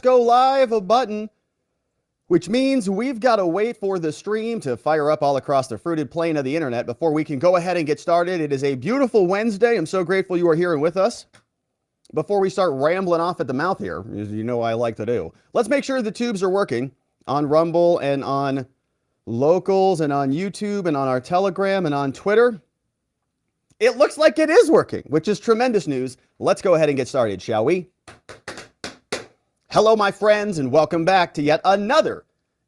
Go live a button, which means we've got to wait for the stream to fire up all across the fruited plain of the internet before we can go ahead and get started. It is a beautiful Wednesday. I'm so grateful you are here and with us. Before we start rambling off at the mouth here, as you know I like to do, let's make sure the tubes are working on Rumble and on Locals and on YouTube and on our Telegram and on Twitter. It looks like it is working, which is tremendous news. Let's go ahead and get started, shall we? Hello, my friends, and welcome back to yet another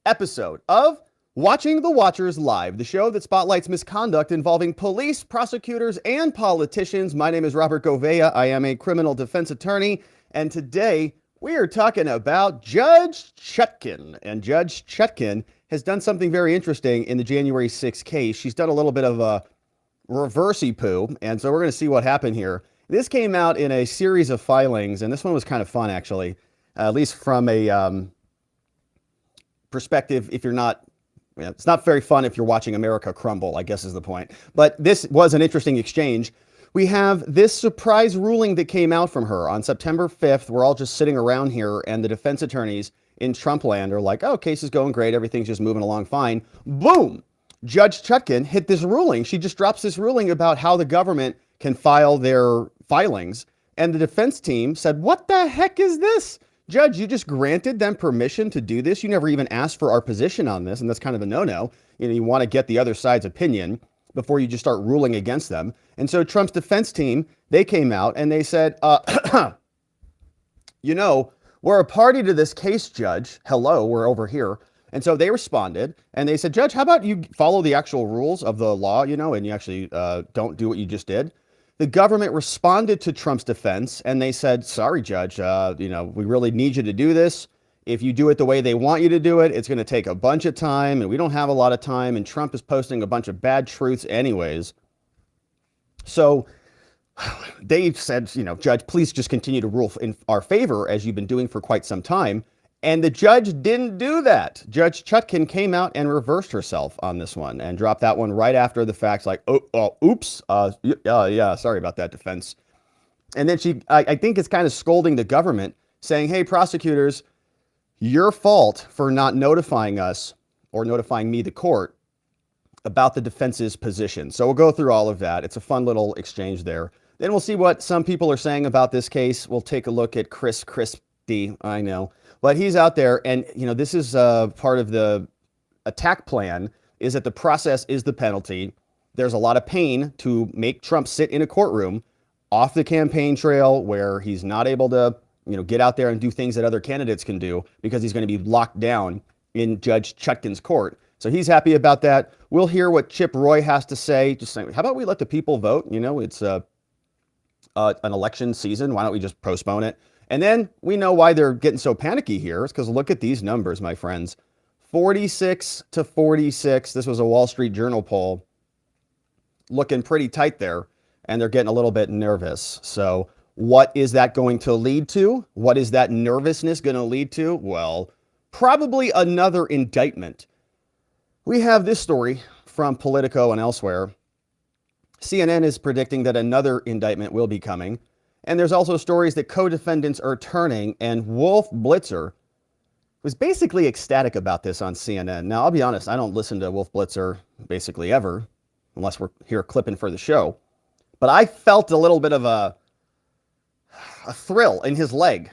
episode of Watching the Watchers Live, the show that spotlights misconduct involving police, prosecutors, and politicians. My name is Robert Gouveia. I am a criminal defense attorney, and today we are talking about Judge Chutkan. And Judge Chutkan has done something very interesting in the January 6th case. She's done a little bit of a reversey poo, and so we're going to see what happened here. This came out in a series of filings, and this one was kind of fun, actually. At least from a perspective, if you're not, it's not very fun if you're watching America crumble, I guess is the point. But this was an interesting exchange. We have this surprise ruling that came out from her on September 5th. We're all just sitting around here, and the defense attorneys in Trump land are like, oh, case is going great. Everything's just moving along fine. Boom! Judge Chutkan hit this ruling. She just drops this ruling about how the government can file their filings. And the defense team said, what the heck is this? Judge, you just granted them permission to do this. You never even asked for our position on this, and that's kind of a no-no. You want to get the other side's opinion before you just start ruling against them. And so Trump's defense team, they came out and they said, we're a party to this case, Judge. Hello, we're over here. And so they responded and they said, Judge, how about you follow the actual rules of the law, and you actually don't do what you just did. The government responded to Trump's defense and they said, sorry, Judge, we really need you to do this. If you do it the way they want you to do it, it's going to take a bunch of time and we don't have a lot of time. And Trump is posting a bunch of bad truths anyways. So they said, Judge, please just continue to rule in our favor as you've been doing for quite some time. And the judge didn't do that. Judge Chutkan came out and reversed herself on this one and dropped that one right after the facts, like, oops, sorry about that, defense. And then I think it's kind of scolding the government, saying, hey, prosecutors, your fault for not notifying us or notifying me, the court, about the defense's position. So we'll go through all of that. It's a fun little exchange there. Then we'll see what some people are saying about this case. We'll take a look at Christie, I know. But he's out there, and this is part of the attack plan, is that the process is the penalty. There's a lot of pain to make Trump sit in a courtroom off the campaign trail where he's not able to, get out there and do things that other candidates can do because he's going to be locked down in Judge Chutkan's court. So he's happy about that. We'll hear what Chip Roy has to say. Just saying, how about we let the people vote? It's an election season. Why don't we just postpone it? And then we know why they're getting so panicky here. It's because look at these numbers, my friends. 46 to 46. This was a Wall Street Journal poll. Looking pretty tight there. And they're getting a little bit nervous. So what is that going to lead to? What is that nervousness going to lead to? Well, probably another indictment. We have this story from Politico and elsewhere. CNN is predicting that another indictment will be coming. And there's also stories that co-defendants are turning, and Wolf Blitzer was basically ecstatic about this on CNN. Now, I'll be honest, I don't listen to Wolf Blitzer basically ever, unless we're here clipping for the show. But I felt a little bit of a thrill in his leg,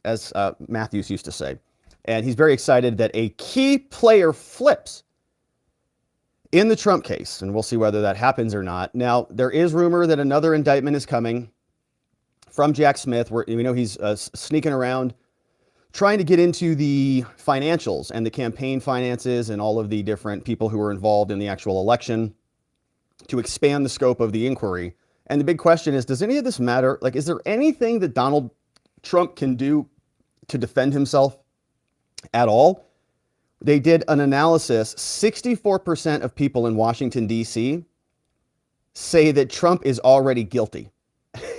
as Matthews used to say. And he's very excited that a key player flips in the Trump case, and we'll see whether that happens or not. Now, there is rumor that another indictment is coming from Jack Smith, where he's sneaking around, trying to get into the financials and the campaign finances and all of the different people who were involved in the actual election to expand the scope of the inquiry. And the big question is, does any of this matter? Like, is there anything that Donald Trump can do to defend himself at all? They did an analysis. 64% of people in Washington, D.C. say that Trump is already guilty.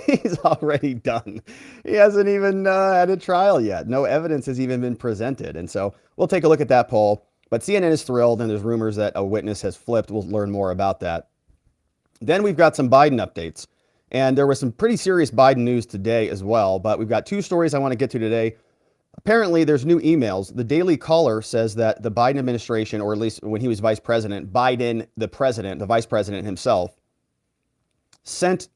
He's already done. He hasn't even had a trial yet. No evidence has even been presented. And so we'll take a look at that poll. But CNN is thrilled, and there's rumors that a witness has flipped. We'll learn more about that. Then we've got some Biden updates. And there was some pretty serious Biden news today as well. But we've got two stories I want to get to today. Apparently, there's new emails. The Daily Caller says that the Biden administration, or at least when he was vice president, Biden, the president, the vice president himself, sent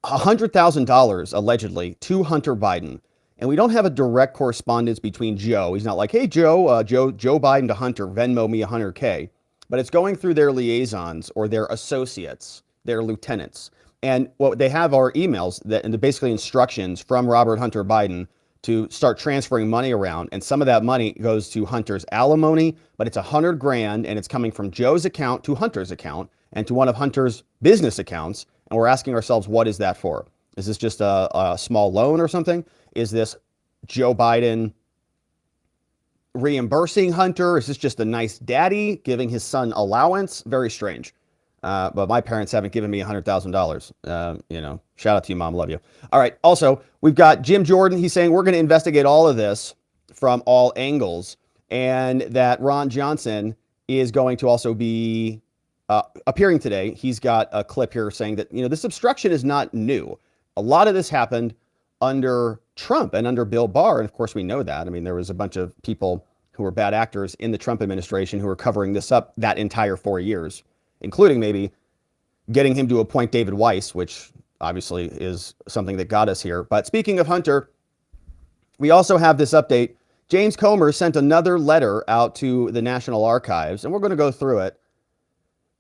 $100,000 allegedly to Hunter Biden. And we don't have a direct correspondence between Joe. He's not like, hey, Joe Biden to Hunter, Venmo me $100K. But it's going through their liaisons or their associates, their lieutenants. And what they have are emails and basically instructions from Robert Hunter Biden to start transferring money around. And some of that money goes to Hunter's alimony, but it's $100,000 and it's coming from Joe's account to Hunter's account and to one of Hunter's business accounts. And we're asking ourselves, what is that for? Is this just a small loan or something? Is this Joe Biden reimbursing Hunter? Is this just a nice daddy giving his son allowance? Very strange. But my parents haven't given me $100,000. Shout out to you, Mom. Love you. All right. Also, we've got Jim Jordan. He's saying we're going to investigate all of this from all angles, and that Ron Johnson is going to also be appearing today. He's got a clip here saying that, this obstruction is not new. A lot of this happened under Trump and under Bill Barr. And of course, we know that. I mean, there was a bunch of people who were bad actors in the Trump administration who were covering this up that entire 4 years, including maybe getting him to appoint David Weiss, which obviously is something that got us here. But speaking of Hunter, we also have this update. James Comer sent another letter out to the National Archives, and we're going to go through it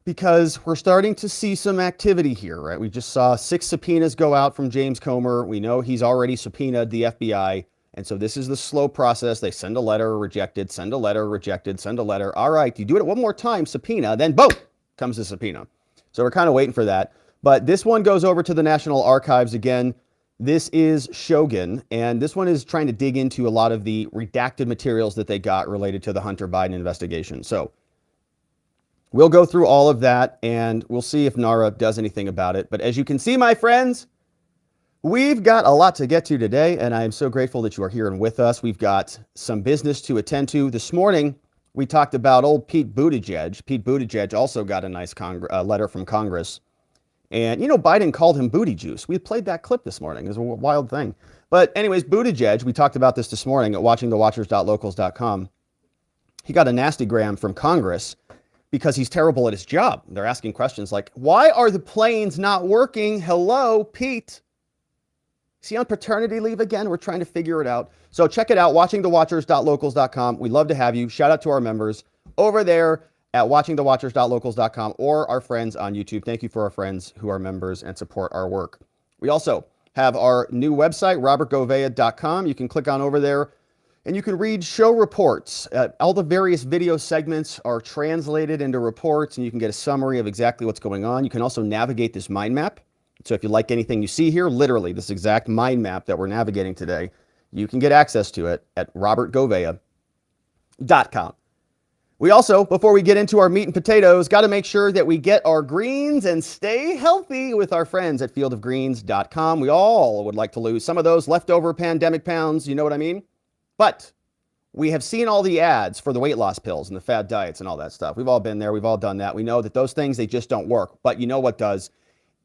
because we're starting to see some activity here, right? We just saw 6 subpoenas go out from James Comer. We know he's already subpoenaed the FBI. And so this is the slow process. They send a letter, rejected, send a letter, rejected, send a letter. All right, you do it one more time, subpoena, then boom, comes the subpoena. So we're kind of waiting for that. But this one goes over to the National Archives again. This is Shogan, and this one is trying to dig into a lot of the redacted materials that they got related to the Hunter Biden investigation. So we'll go through all of that, and we'll see if NARA does anything about it. But as you can see, my friends, we've got a lot to get to today, and I am so grateful that you are here and with us. We've got some business to attend to. This morning, we talked about old Pete Buttigieg. Pete Buttigieg also got a nice letter from Congress. And, Biden called him booty juice. We played that clip this morning. It was a wild thing. But anyways, Buttigieg, we talked about this morning at watchingthewatchers.locals.com. He got a nasty gram from Congress because he's terrible at his job. They're asking questions like, why are the planes not working? Hello, Pete. Is he on paternity leave again? We're trying to figure it out. So check it out, watchingthewatchers.locals.com. We'd love to have you. Shout out to our members over there at watchingthewatchers.locals.com or our friends on YouTube. Thank you for our friends who are members and support our work. We also have our new website, robertgovea.com. You can click on over there and you can read show reports. All the various video segments are translated into reports and you can get a summary of exactly what's going on. You can also navigate this mind map. So if you like anything you see here, literally this exact mind map that we're navigating today, you can get access to it at robertgovea.com. We also, before we get into our meat and potatoes, got to make sure that we get our greens and stay healthy with our friends at fieldofgreens.com. We all would like to lose some of those leftover pandemic pounds, you know what I mean? But we have seen all the ads for the weight loss pills and the fad diets and all that stuff. We've all been there. We've all done that. We know that those things, they just don't work. But you know what does?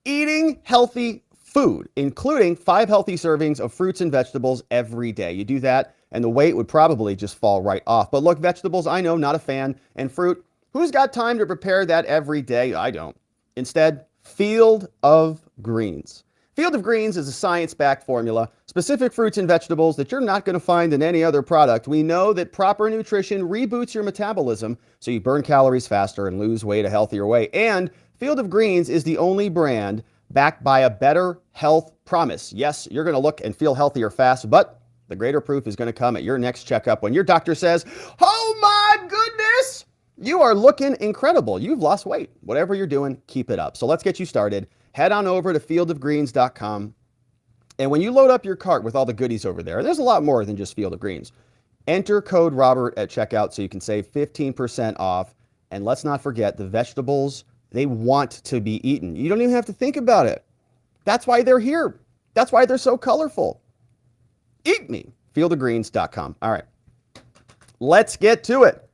Eating healthy food, including 5 healthy servings of fruits and vegetables every day. You do that, and the weight would probably just fall right off. But look, vegetables, I know, not a fan. And fruit, who's got time to prepare that every day? I don't. Instead, Field of Greens. Field of Greens is a science-backed formula, specific fruits and vegetables that you're not going to find in any other product. We know that proper nutrition reboots your metabolism so you burn calories faster and lose weight a healthier way. And Field of Greens is the only brand backed by a better health promise. Yes, you're going to look and feel healthier fast, but the greater proof is going to come at your next checkup when your doctor says, oh my goodness, you are looking incredible. You've lost weight. Whatever you're doing, keep it up. So let's get you started. Head on over to fieldofgreens.com. And when you load up your cart with all the goodies over there, there's a lot more than just Field of Greens. Enter code Robert at checkout so you can save 15% off. And let's not forget the vegetables, they want to be eaten. You don't even have to think about it. That's why they're here. That's why they're so colorful. Eat me. Fieldofgreens.com. All right. Let's get to it.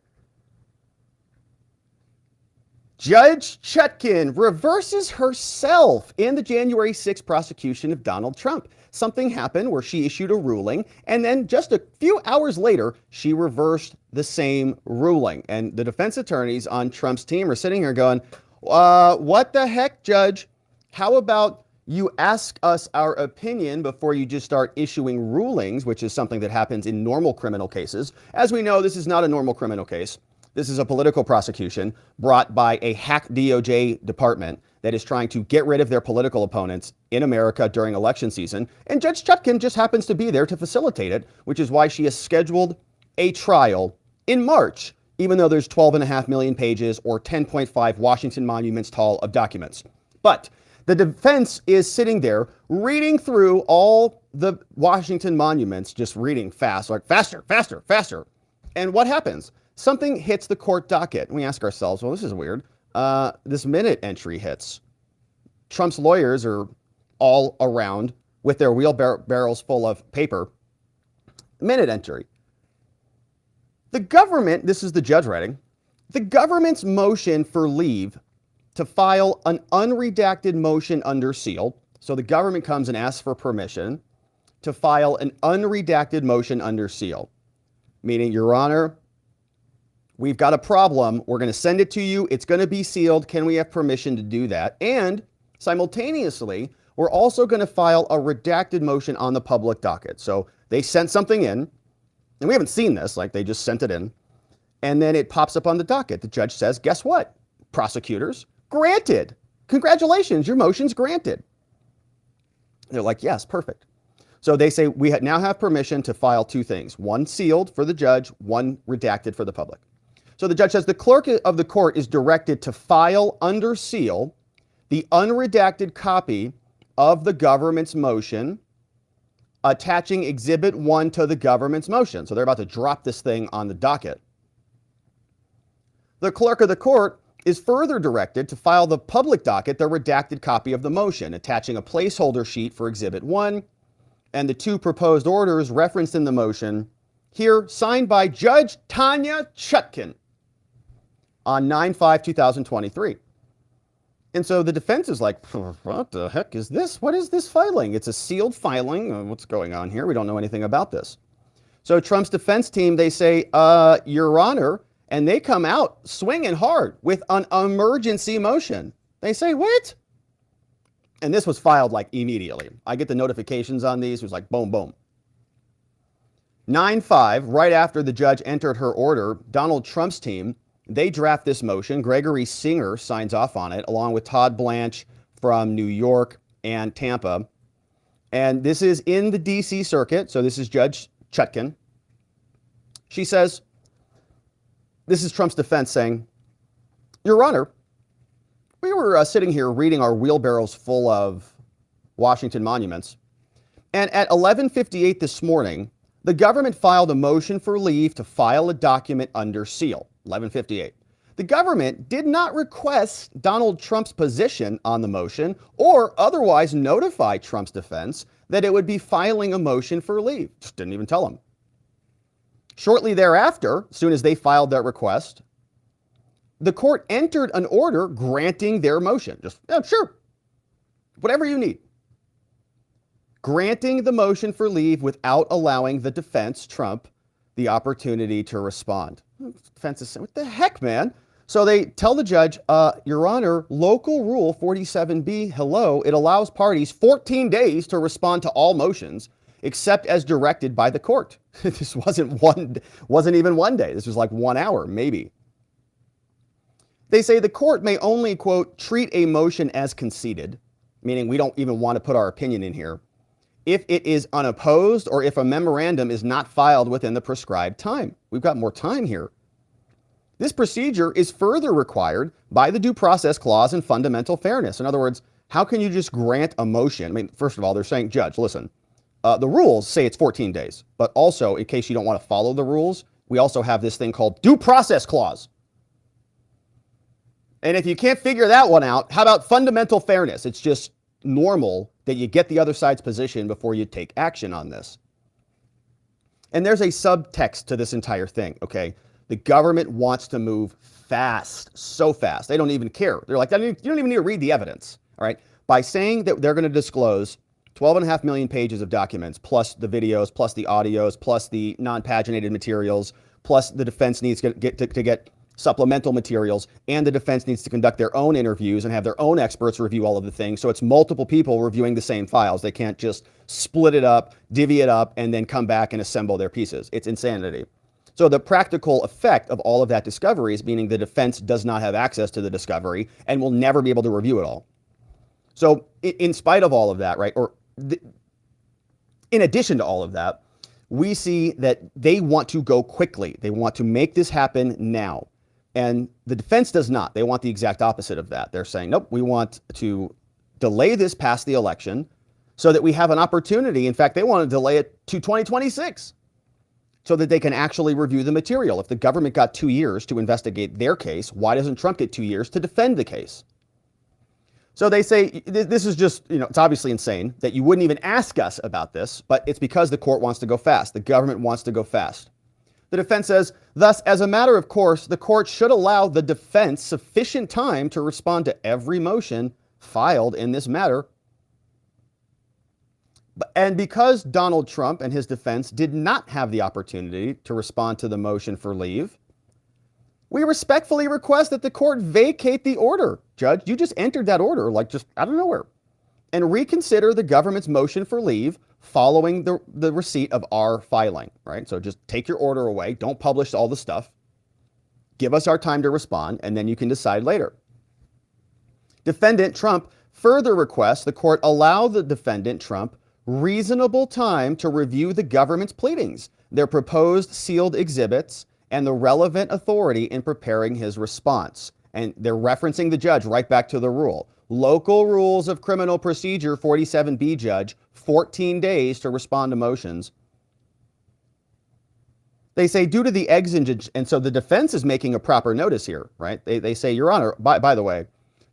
Judge Chutkan reverses herself in the January 6th prosecution of Donald Trump. something happened where she issued a ruling, and then just a few hours later, she reversed the same ruling. And the defense attorneys on Trump's team are sitting here going, what the heck, Judge? How about you ask us our opinion before you just start issuing rulings, which is something that happens in normal criminal cases. As we know, this is not a normal criminal case. This is a political prosecution brought by a hack DOJ department that is trying to get rid of their political opponents in America during election season. And Judge Chutkan just happens to be there to facilitate it, which is why she has scheduled a trial in March, even though there's 12.5 million pages or 10.5 Washington monuments tall of documents. But the defense is sitting there reading through all the Washington monuments, just reading fast, like faster, faster, faster. And what happens? Something hits the court docket. And we ask ourselves, well, this is weird. This minute entry hits. Trump's lawyers are all around with their wheelbarrows full of paper. Minute entry. The government, this is the judge writing, the government's motion for leave to file an unredacted motion under seal. So the government comes and asks for permission to file an unredacted motion under seal, meaning, Your Honor, we've got a problem. We're going to send it to you. It's going to be sealed. Can we have permission to do that? And simultaneously, we're also going to file a redacted motion on the public docket. So they sent something in, and we haven't seen this, like they just sent it in, and then it pops up on the docket. The judge says, guess what? Prosecutors, granted. Congratulations, your motion's granted. They're like, yes, perfect. So they say we now have permission to file two things, one sealed for the judge, one redacted for the public. So the judge says the clerk of the court is directed to file under seal the unredacted copy of the government's motion attaching Exhibit 1 to the government's motion. So they're about to drop this thing on the docket. The clerk of the court is further directed to file the public docket the redacted copy of the motion, attaching a placeholder sheet for Exhibit 1 and the two proposed orders referenced in the motion, here signed by Judge Tanya Chutkan on 9/5/2023. And so the defense is like, what the heck is this? What is this filing? It's a sealed filing. What's going on here? We don't know anything about this. So Trump's defense team, they say, Your Honor, and they come out swinging hard with an emergency motion. They say, what? And this was filed like immediately. I get the notifications on these. It was like, boom, boom. 9/5, right after the judge entered her order, Donald Trump's team, they draft this motion. Gregory Singer signs off on it, along with Todd Blanche from New York and Tampa. And this is in the D.C. circuit. So this is Judge Chutkan. She says, this is Trump's defense saying, Your Honor, we were sitting here reading our wheelbarrows full of Washington monuments. And at 11:58 this morning, the government filed a motion for leave to file a document under seal. 11:58. The government did not request Donald Trump's position on the motion or otherwise notify Trump's defense that it would be filing a motion for leave. Just didn't even tell him. Shortly thereafter, as soon as they filed that request, the court entered an order granting their motion. Just, yeah, sure, whatever you need. Granting the motion for leave without allowing the defense, Trump, the opportunity to respond. The defense is saying, what the heck, man? So they tell the judge, Your Honor, local rule 47B, hello, it allows parties 14 days to respond to all motions except as directed by the court. This wasn't even 1 day. This was like 1 hour, maybe. They say the court may only, quote, treat a motion as conceded, meaning we don't even want to put our opinion in here, if it is unopposed or if a memorandum is not filed within the prescribed time. We've got more time here. This procedure is further required by the Due Process Clause and fundamental fairness. In other words, how can you just grant a motion? I mean, first of all, they're saying, Judge, listen, the rules say it's 14 days, but also in case you don't want to follow the rules, we also have this thing called Due Process Clause. And if you can't figure that one out, how about fundamental fairness? It's just normal that you get the other side's position before you take action on this. And there's a subtext to this entire thing, okay? The government wants to move fast, so fast. They don't even care. They're like, you don't even need to read the evidence, all right? By saying that they're going to disclose 12.5 million pages of documents, plus the videos, plus the audios, plus the non-paginated materials, plus the defense needs to get supplemental materials, and the defense needs to conduct their own interviews and have their own experts review all of the things. So it's multiple people reviewing the same files. They can't just split it up, divvy it up, and then come back and assemble their pieces. It's insanity. So the practical effect of all of that discovery is meaning the defense does not have access to the discovery and will never be able to review it all. So in spite of all of that, right, in addition to all of that, we see that they want to go quickly. They want to make this happen now. And the defense does not. They want the exact opposite of that. They're saying, nope, we want to delay this past the election so that we have an opportunity. In fact, they want to delay it to 2026 so that they can actually review the material. If the government got 2 years to investigate their case, why doesn't Trump get 2 years to defend the case? So they say, this is just, it's obviously insane that you wouldn't even ask us about this, but it's because the court wants to go fast. The government wants to go fast. The defense says, thus, as a matter of course, the court should allow the defense sufficient time to respond to every motion filed in this matter. And because Donald Trump and his defense did not have the opportunity to respond to the motion for leave, we respectfully request that the court vacate the order. Judge, you just entered that order like just out of nowhere, and reconsider the government's motion for leave following the receipt of our filing, right? So just take your order away. Don't publish all the stuff. Give us our time to respond, and then you can decide later. Defendant Trump further requests the court allow the defendant Trump reasonable time to review the government's pleadings, their proposed sealed exhibits, and the relevant authority in preparing his response. And they're referencing the judge right back to the rule. Local Rules of Criminal Procedure 47B, Judge, 14 days to respond to motions. They say due to the exigent, and so the defense is making a proper notice here, right? They say, Your Honor, by the way,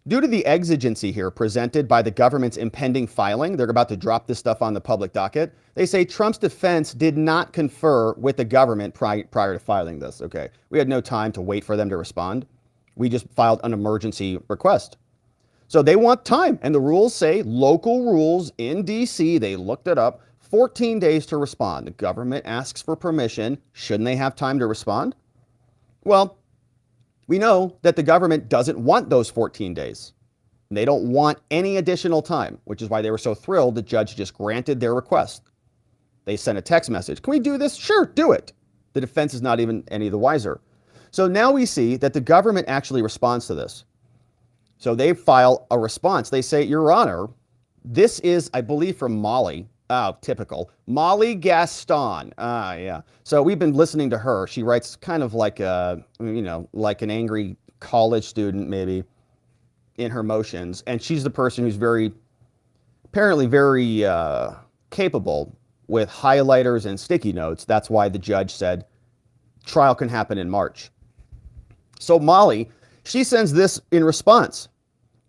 due to the exigency here presented by the government's impending filing, they're about to drop this stuff on the public docket. They say Trump's defense did not confer with the government prior to filing this. Okay, we had no time to wait for them to respond. We just filed an emergency request. So they want time, and the rules say local rules in D.C., they looked it up, 14 days to respond. The government asks for permission. Shouldn't they have time to respond? Well, we know that the government doesn't want those 14 days. They don't want any additional time, which is why they were so thrilled the judge just granted their request. They sent a text message. Can we do this? Sure, do it. The defense is not even any the wiser. So now we see that the government actually responds to this. So they file a response. They say, Your Honor, this is, I believe, from Molly. Oh, typical. Molly Gaston. Yeah. So we've been listening to her. She writes kind of like like an angry college student, maybe, in her motions. And she's the person who's apparently very capable with highlighters and sticky notes. That's why the judge said trial can happen in March. So Molly, she sends this in response.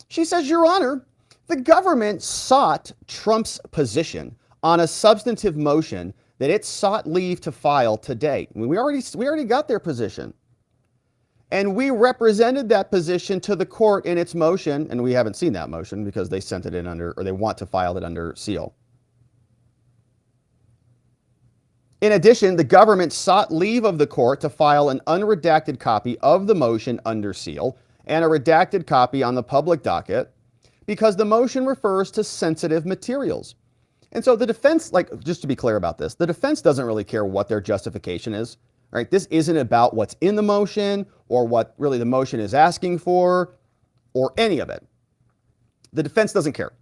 She says, Your Honor, the government sought Trump's position on a substantive motion that it sought leave to file today. I mean, we already got their position. And we represented that position to the court in its motion, and we haven't seen that motion because they sent it in under, or they want to file it under seal. In addition, the government sought leave of the court to file an unredacted copy of the motion under seal and a redacted copy on the public docket because the motion refers to sensitive materials. And so the defense, just to be clear about this, the defense doesn't really care what their justification is, right? This isn't about what's in the motion or what really the motion is asking for or any of it. The defense doesn't care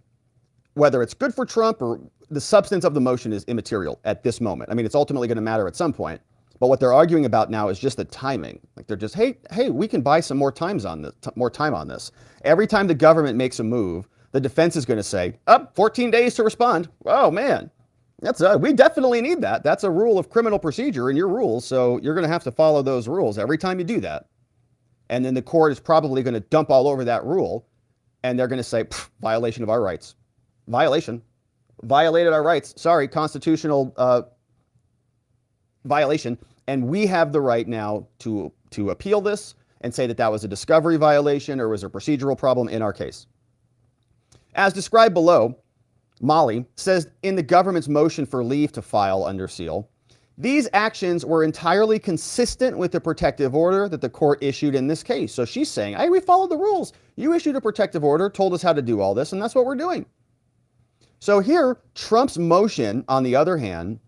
whether it's good for Trump or the substance of the motion is immaterial at this moment. I mean, it's ultimately going to matter at some point, but what they're arguing about now is just the timing. Like they're just, hey, we can buy some more time on this. Every time the government makes a move, the defense is going to say, 14 days to respond. Oh man, we definitely need that. That's a rule of criminal procedure in your rules, so you're going to have to follow those rules every time you do that. And then the court is probably going to dump all over that rule, and they're going to say, violation of our rights. Violated our rights. Sorry, constitutional violation. And we have the right now to appeal this and say that that was a discovery violation or was a procedural problem in our case. As described below, Molly, says in the government's motion for leave to file under seal, these actions were entirely consistent with the protective order that the court issued in this case. So she's saying, hey, we followed the rules. You issued a protective order, told us how to do all this, and that's what we're doing. So here, Trump's motion, on the other hand,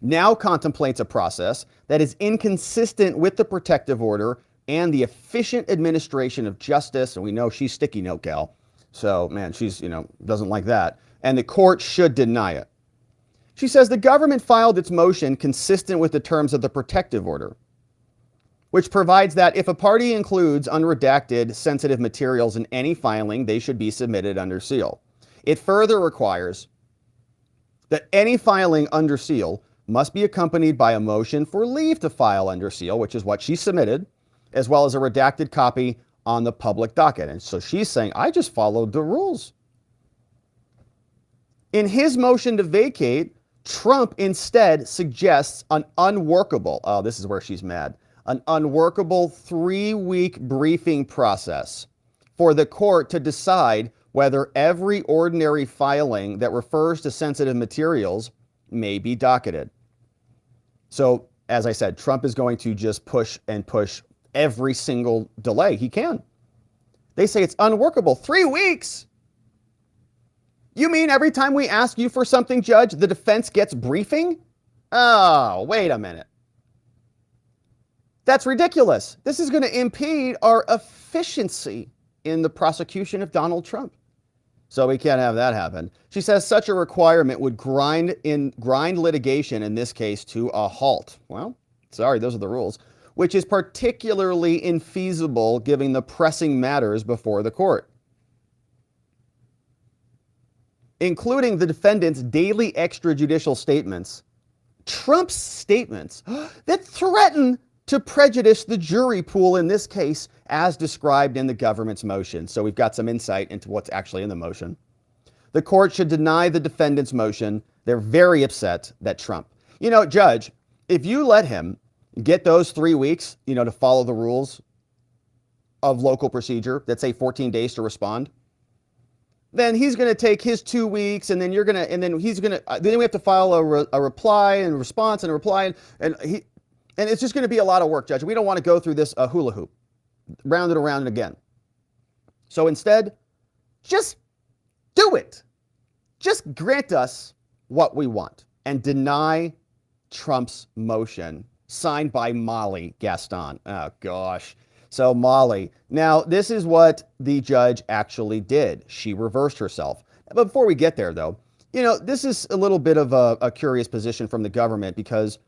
now contemplates a process that is inconsistent with the protective order and the efficient administration of justice. And we know she's sticky note gal. So, man, she's, doesn't like that. And the court should deny it. She says the government filed its motion consistent with the terms of the protective order, which provides that if a party includes unredacted sensitive materials in any filing, they should be submitted under seal. It further requires that any filing under seal must be accompanied by a motion for leave to file under seal, which is what she submitted, as well as a redacted copy on the public docket. And so she's saying, I just followed the rules. In his motion to vacate, Trump instead suggests an unworkable, this is where she's mad, an unworkable 3-week briefing process for the court to decide whether every ordinary filing that refers to sensitive materials may be docketed. So, as I said, Trump is going to just push and push every single delay he can. They say it's unworkable. 3 weeks? You mean every time we ask you for something, Judge, the defense gets briefing? Oh, wait a minute. That's ridiculous. This is going to impede our efficiency in the prosecution of Donald Trump. So we can't have that happen. She says such a requirement would grind litigation in this case to a halt. Well, sorry, those are the rules, which is particularly infeasible given the pressing matters before the court, including the defendant's daily extrajudicial statements, Trump's statements that threaten to prejudice the jury pool in this case, as described in the government's motion. So we've got some insight into what's actually in the motion. The court should deny the defendant's motion. They're very upset that Trump, Judge, if you let him get those 3 weeks, to follow the rules of local procedure that say 14 days to respond, then he's going to take his 2 weeks, and then then we have to file a reply and response and a reply, and it's just going to be a lot of work, Judge. We don't want to go through this hula hoop, round and around and again. So instead, just do it. Just grant us what we want and deny Trump's motion, signed by Molly Gaston. Oh, gosh. So Molly. Now, this is what the judge actually did. She reversed herself. But before we get there, though, this is a little bit of a curious position from the government, because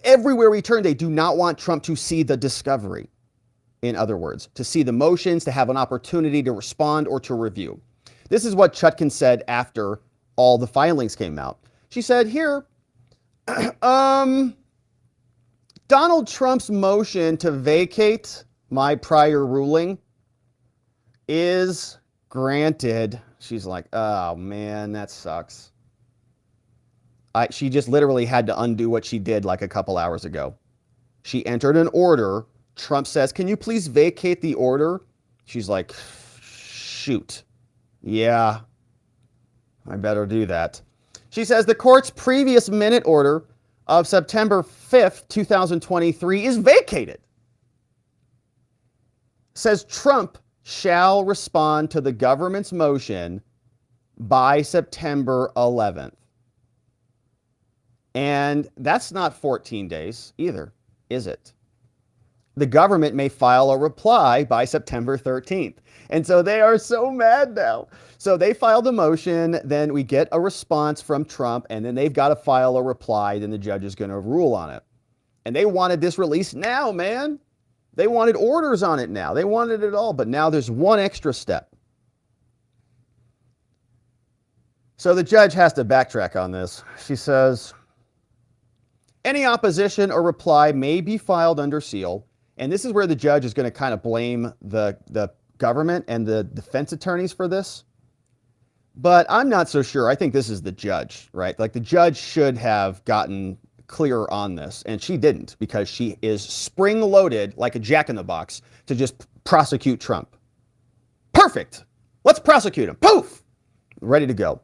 everywhere we turn, they do not want Trump to see the discovery. In other words, to see the motions, to have an opportunity to respond or to review. This is what Chutkan said after all the filings came out. She said, here, Donald Trump's motion to vacate my prior ruling is granted. She's like, oh man, that sucks. She just literally had to undo what she did like a couple hours ago. She entered an order. Trump says, can you please vacate the order? She's like, shoot. Yeah, I better do that. She says the court's previous minute order of September 5th, 2023 is vacated. Says Trump shall respond to the government's motion by September 11th. And that's not 14 days either, is it? The government may file a reply by September 13th. And so they are so mad now. So they filed a motion, then we get a response from Trump, and then they've got to file a reply, then the judge is going to rule on it. And they wanted this released now, man. They wanted orders on it now. They wanted it all, but now there's one extra step. So the judge has to backtrack on this. She says, any opposition or reply may be filed under seal. And this is where the judge is going to kind of blame the government and the defense attorneys for this. But I'm not so sure. I think this is the judge, right? Like the judge should have gotten clearer on this, and she didn't, because she is spring-loaded like a jack-in-the-box to just prosecute Trump. Perfect. Let's prosecute him. Poof. Ready to go.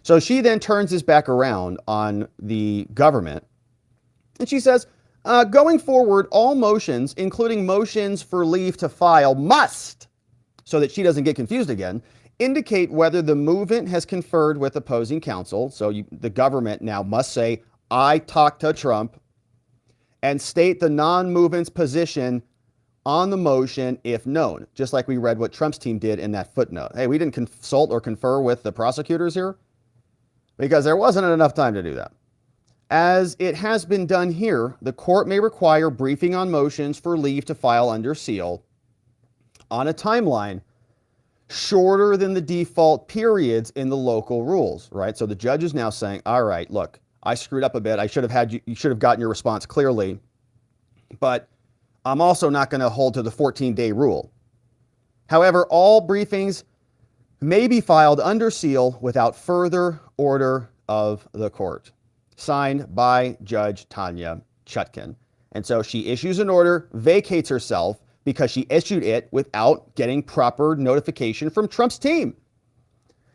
So she then turns this back around on the government. And she says, going forward, all motions, including motions for leave to file, must, so that she doesn't get confused again, indicate whether the movement has conferred with opposing counsel. So the government now must say, I talked to Trump, and state the non-movement's position on the motion if known, just like we read what Trump's team did in that footnote. Hey, we didn't consult or confer with the prosecutors here because there wasn't enough time to do that. As it has been done here, the court may require briefing on motions for leave to file under seal on a timeline shorter than the default periods in the local rules, right? So the judge is now saying, all right, look, I screwed up a bit. I should have had you should have gotten your response clearly, but I'm also not going to hold to the 14-day rule. However, all briefings may be filed under seal without further order of the court. Signed by Judge Tanya Chutkan. And so she issues an order, vacates herself because she issued it without getting proper notification from Trump's team.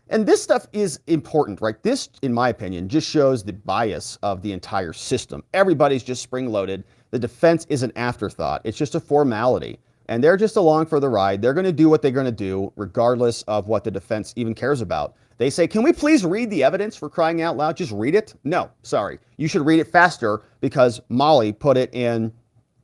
And this stuff is important, right? This, in my opinion, just shows the bias of the entire system. Everybody's just spring-loaded. The defense is an afterthought. It's just a formality. And they're just along for the ride. They're going to do what they're going to do, regardless of what the defense even cares about. They say, can we please read the evidence, for crying out loud? Just read it? No, sorry. You should read it faster because Molly put it in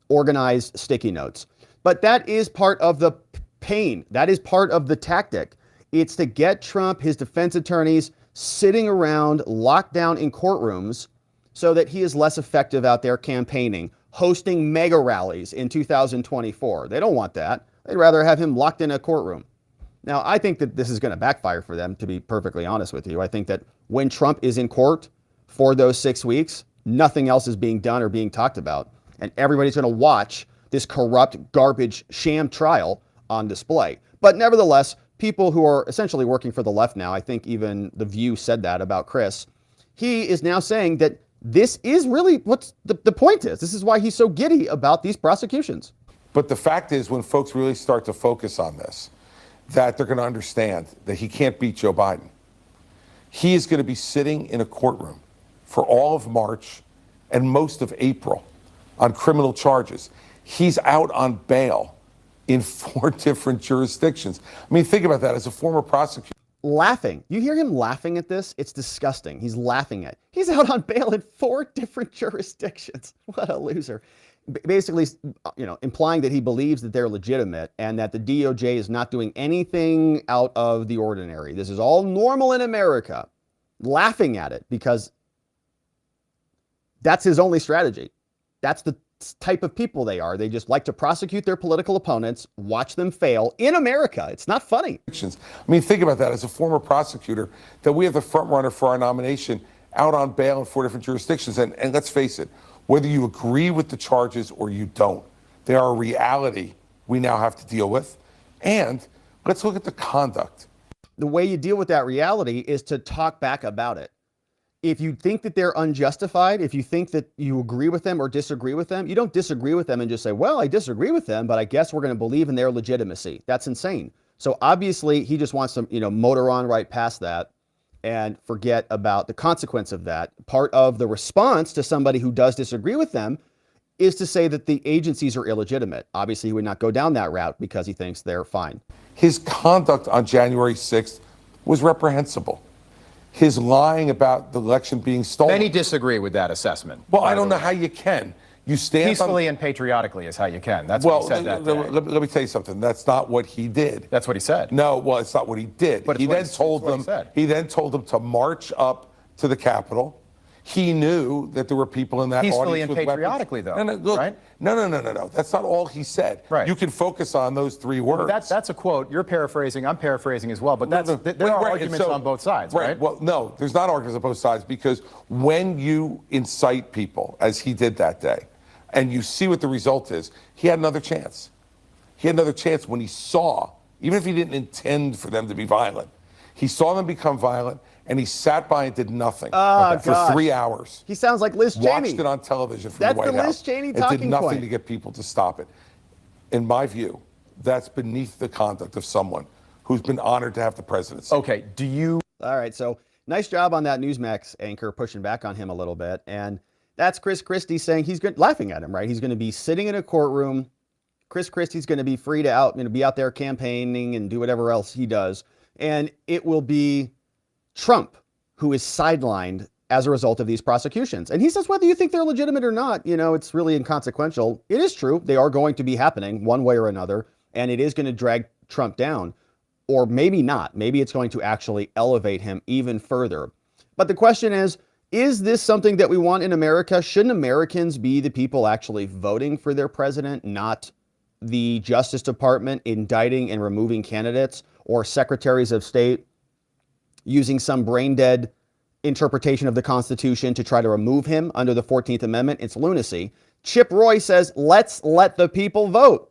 organized sticky notes. But that is part of the pain. That is part of the tactic. It's to get Trump, his defense attorneys, sitting around locked down in courtrooms so that he is less effective out there campaigning, hosting mega rallies in 2024. They don't want that. They'd rather have him locked in a courtroom. Now, I think that this is going to backfire for them, to be perfectly honest with you. I think that when Trump is in court for those 6 weeks, nothing else is being done or being talked about. And everybody's going to watch this corrupt, garbage, sham trial on display. But nevertheless, people who are essentially working for the left now, I think even The View said that about Chris, he is now saying that this is really what the point is. This is why he's so giddy about these prosecutions. But the fact is, when folks really start to focus on this, that they're going to understand that he can't beat Joe Biden. He is going to be sitting in a courtroom for all of March and most of April on criminal charges. He's out on bail in 4 different jurisdictions. I mean, think about that. As a former prosecutor. Laughing. You hear him laughing at this? It's disgusting. He's laughing at. He's out on bail in 4 different jurisdictions. What a loser. Basically, implying that he believes that they're legitimate and that the DOJ is not doing anything out of the ordinary. This is all normal in America. Laughing at it because that's his only strategy. That's the type of people they are. They just like to prosecute their political opponents, watch them fail in America. It's not funny. I mean, think about that. As a former prosecutor, that we have the front runner for our nomination out on bail in 4 different jurisdictions. And let's face it, whether you agree with the charges or you don't, they are a reality we now have to deal with. And let's look at the conduct. The way you deal with that reality is to talk back about it. If you think that they're unjustified, if you think that you agree with them or disagree with them, you don't disagree with them and just say, well, I disagree with them, but I guess we're going to believe in their legitimacy. That's insane. So obviously he just wants to, motor on right past that and forget about the consequence of that. Part of the response to somebody who does disagree with them is to say that the agencies are illegitimate. Obviously, he would not go down that route because he thinks they're fine. His conduct on January 6th was reprehensible. His lying about the election being stolen. Many disagree with that assessment. Well, I don't know how you can. You stand peacefully and patriotically is how you can. That's what he said that day. Let me tell you something. That's not what he did. That's what he said. No, well, it's not what he did. But he then told them to march up to the Capitol. He knew that there were people in that peacefully audience and with patriotically, weapons. though. Look, right? No. That's not all he said. Right. You can focus on those 3 words. That's a quote. You're paraphrasing. I'm paraphrasing as well. But there are arguments on both sides, right? Well, no, there's not arguments on both sides because when you incite people, as he did that day, and you see what the result is, he had another chance. He had another chance when he saw, even if he didn't intend for them to be violent, he saw them become violent, and he sat by and did nothing for 3 hours. He sounds like Liz Cheney. Watched it on television from the White House. That's the Liz Cheney talking point. It did nothing to get people to stop it. In my view, that's beneath the conduct of someone who's been honored to have the presidency. Okay, do you... All right, so nice job on that Newsmax anchor pushing back on him a little bit. And that's Chris Christie saying he's good, laughing at him, right? He's going to be sitting in a courtroom. Chris Christie's going to be free to be out there campaigning and do whatever else he does. And it will be Trump who is sidelined as a result of these prosecutions. And he says, whether you think they're legitimate or not, it's really inconsequential. It is true. They are going to be happening one way or another. And it is going to drag Trump down. Or maybe not. Maybe it's going to actually elevate him even further. But the question is this something that we want in America? Shouldn't Americans be the people actually voting for their president, not the Justice Department indicting and removing candidates or secretaries of state using some brain-dead interpretation of the Constitution to try to remove him under the 14th Amendment? It's lunacy. Chip Roy says, let's let the people vote.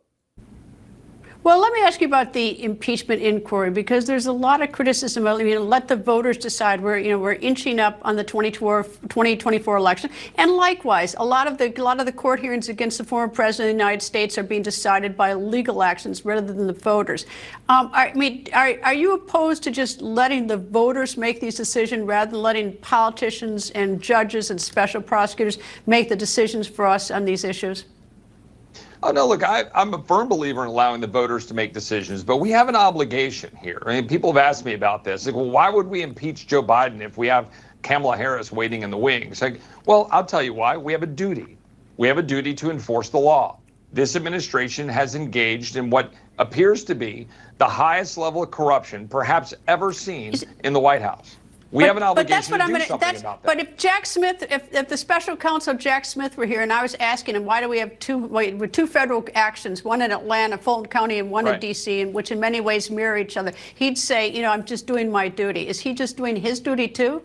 Well, let me ask you about the impeachment inquiry, because there's a lot of criticism about, let the voters decide. We're inching up on the 2024 election. And likewise, a lot of the court hearings against the former president of the United States are being decided by legal actions rather than the voters. Are you opposed to just letting the voters make these decisions rather than letting politicians and judges and special prosecutors make the decisions for us on these issues? Oh, no, look, I'm a firm believer in allowing the voters to make decisions, but we have an obligation here. People have asked me about this. Like, well, why would we impeach Joe Biden if we have Kamala Harris waiting in the wings? Well, I'll tell you why. We have a duty. We have a duty to enforce the law. This administration has engaged in what appears to be the highest level of corruption perhaps ever seen in the White House. We have an obligation to do something about that. But if Jack Smith, if the special counsel Jack Smith were here, and I was asking him, why do we have two federal actions, one in Atlanta, Fulton County, and one in D.C., which in many ways mirror each other, he'd say, I'm just doing my duty. Is he just doing his duty too?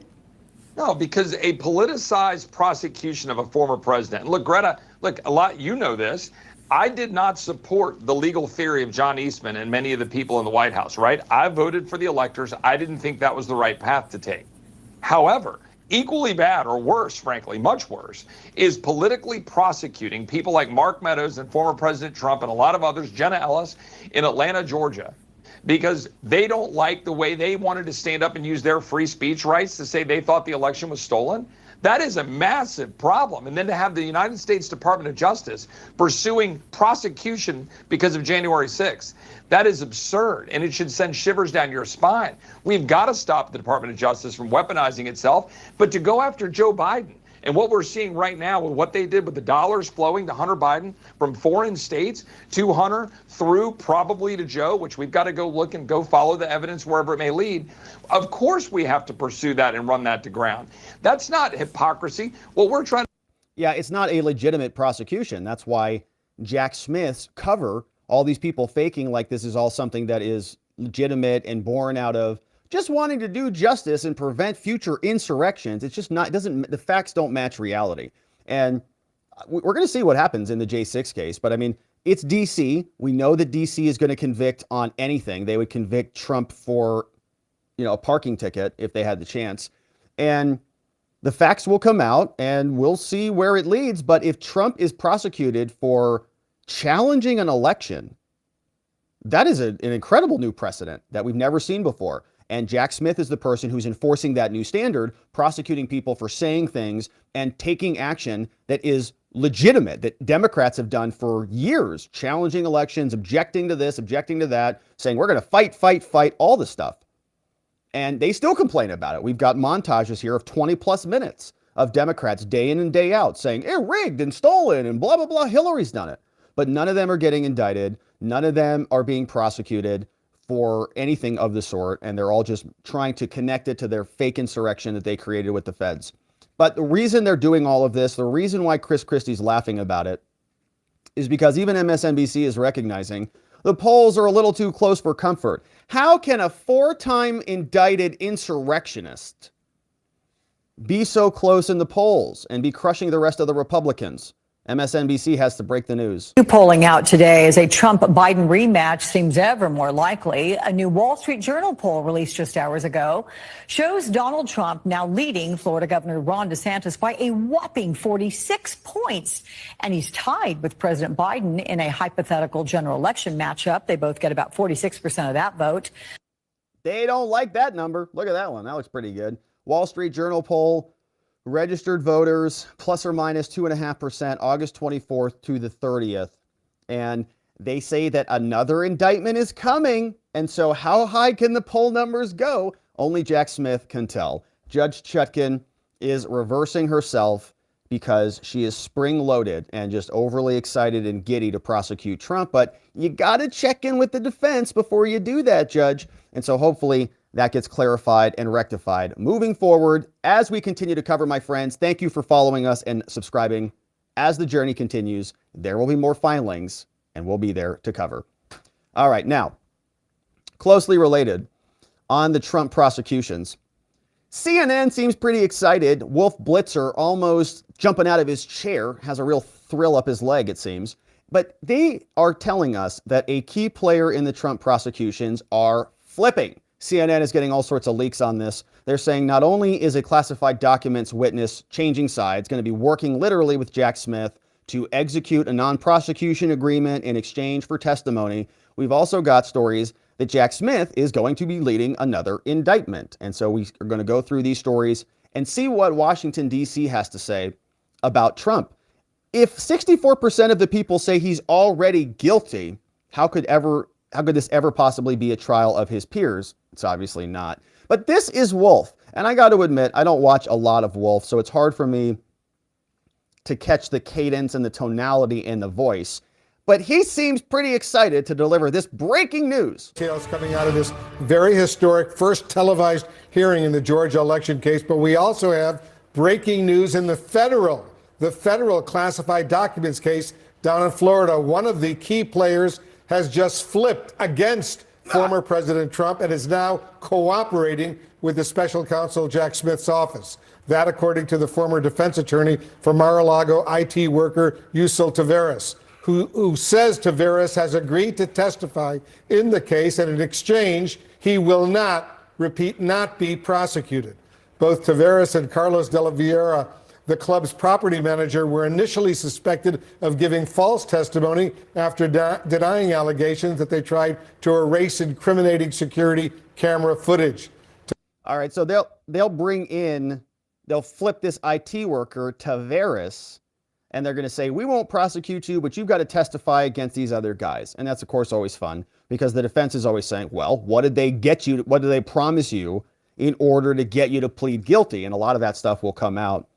No, because a politicized prosecution of a former president. Look, Greta, you know this. I did not support the legal theory of John Eastman and many of the people in the White House, right? I voted for the electors. I didn't think that was the right path to take. However, equally bad, or worse, frankly, much worse, is politically prosecuting people like Mark Meadows and former President Trump and a lot of others, Jenna Ellis, in Atlanta, Georgia, because they don't like the way they wanted to stand up and use their free speech rights to say they thought the election was stolen. That is a massive problem. And then to have the United States Department of Justice pursuing prosecution because of January 6th, that is absurd. And it should send shivers down your spine. We've got to stop the Department of Justice from weaponizing itself. But to go after Joe Biden, and what we're seeing right now with what they did with the dollars flowing to Hunter Biden from foreign states to Hunter through probably to Joe, which we've got to go look and go follow the evidence wherever it may lead. Of course, we have to pursue that and run that to ground. That's not hypocrisy. What we're trying to... Yeah, it's not a legitimate prosecution. That's why Jack Smith's cover, all these people faking like this is all something that is legitimate and born out of just wanting to do justice and prevent future insurrections. It's just not, the facts don't match reality. And we're going to see what happens in the J6 case. But it's DC. We know that DC is going to convict on anything. They would convict Trump for, a parking ticket if they had the chance. And the facts will come out and we'll see where it leads. But if Trump is prosecuted for challenging an election, that is an incredible new precedent that we've never seen before. And Jack Smith is the person who's enforcing that new standard, prosecuting people for saying things and taking action that is legitimate, that Democrats have done for years, challenging elections, objecting to this, objecting to that, saying we're going to fight, all this stuff. And they still complain about it. We've got montages here of 20 plus minutes of Democrats day in and day out saying, rigged and stolen and blah, blah, blah, Hillary's done it. But none of them are getting indicted. None of them are being prosecuted for anything of the sort, and they're all just trying to connect it to their fake insurrection that they created with the feds. But the reason they're doing all of this, the reason why Chris Christie's laughing about it, is because even MSNBC is recognizing the polls are a little too close for comfort. How can a 4-time indicted insurrectionist be so close in the polls and be crushing the rest of the Republicans? MSNBC has to break the news. New polling out today as a Trump-Biden rematch seems ever more likely. A new Wall Street Journal poll released just hours ago shows Donald Trump now leading Florida Governor Ron DeSantis by a whopping 46 points. And he's tied with President Biden in a hypothetical general election matchup. They both get about 46% of that vote. They don't like that number. Look at that one. That looks pretty good. Wall Street Journal poll, registered voters, plus or minus 2.5%, August 24th to the 30th. And they say that another indictment is coming. And so how high can the poll numbers go? Only Jack Smith can tell. Judge Chutkan is reversing herself because she is spring-loaded and just overly excited and giddy to prosecute Trump. But you got to check in with the defense before you do that, Judge. And so hopefully that gets clarified and rectified moving forward as we continue to cover, my friends. Thank you for following us and subscribing. As the journey continues, there will be more filings, and we'll be there to cover. All right, now, closely related on the Trump prosecutions, CNN seems pretty excited. Wolf Blitzer almost jumping out of his chair, has a real thrill up his leg, it seems. But they are telling us that a key player in the Trump prosecutions are flipping. CNN is getting all sorts of leaks on this. They're saying not only is a classified documents witness changing sides, going to be working literally with Jack Smith to execute a non-prosecution agreement in exchange for testimony, we've also got stories that Jack Smith is going to be leading another indictment. And so we are going to go through these stories and see what Washington, D.C. has to say about Trump. If 64% of the people say he's already guilty, how could this ever possibly be a trial of his peers? It's obviously not. But this is Wolf. And I got to admit, I don't watch a lot of Wolf, so it's hard for me to catch the cadence and the tonality and the voice. But he seems pretty excited to deliver this breaking news. Details coming out of this very historic first televised hearing in the Georgia election case. But we also have breaking news in the federal classified documents case down in Florida. One of the key players has just flipped against former President Trump and is now cooperating with the special counsel Jack Smith's office. That, according to the former defense attorney for Mar-a-Lago IT worker Yusel Taveras, who says Taveras has agreed to testify in the case, and in exchange, he will not be prosecuted. Both Taveras and Carlos de la Vieira, the club's property manager, were initially suspected of giving false testimony after denying allegations that they tried to erase incriminating security camera footage. All right, so they'll flip this IT worker, Taveras, and they're going to say, we won't prosecute you, but you've got to testify against these other guys. And that's, of course, always fun because the defense is always saying, well, what did they get you? What did they promise you in order to get you to plead guilty? And a lot of that stuff will come out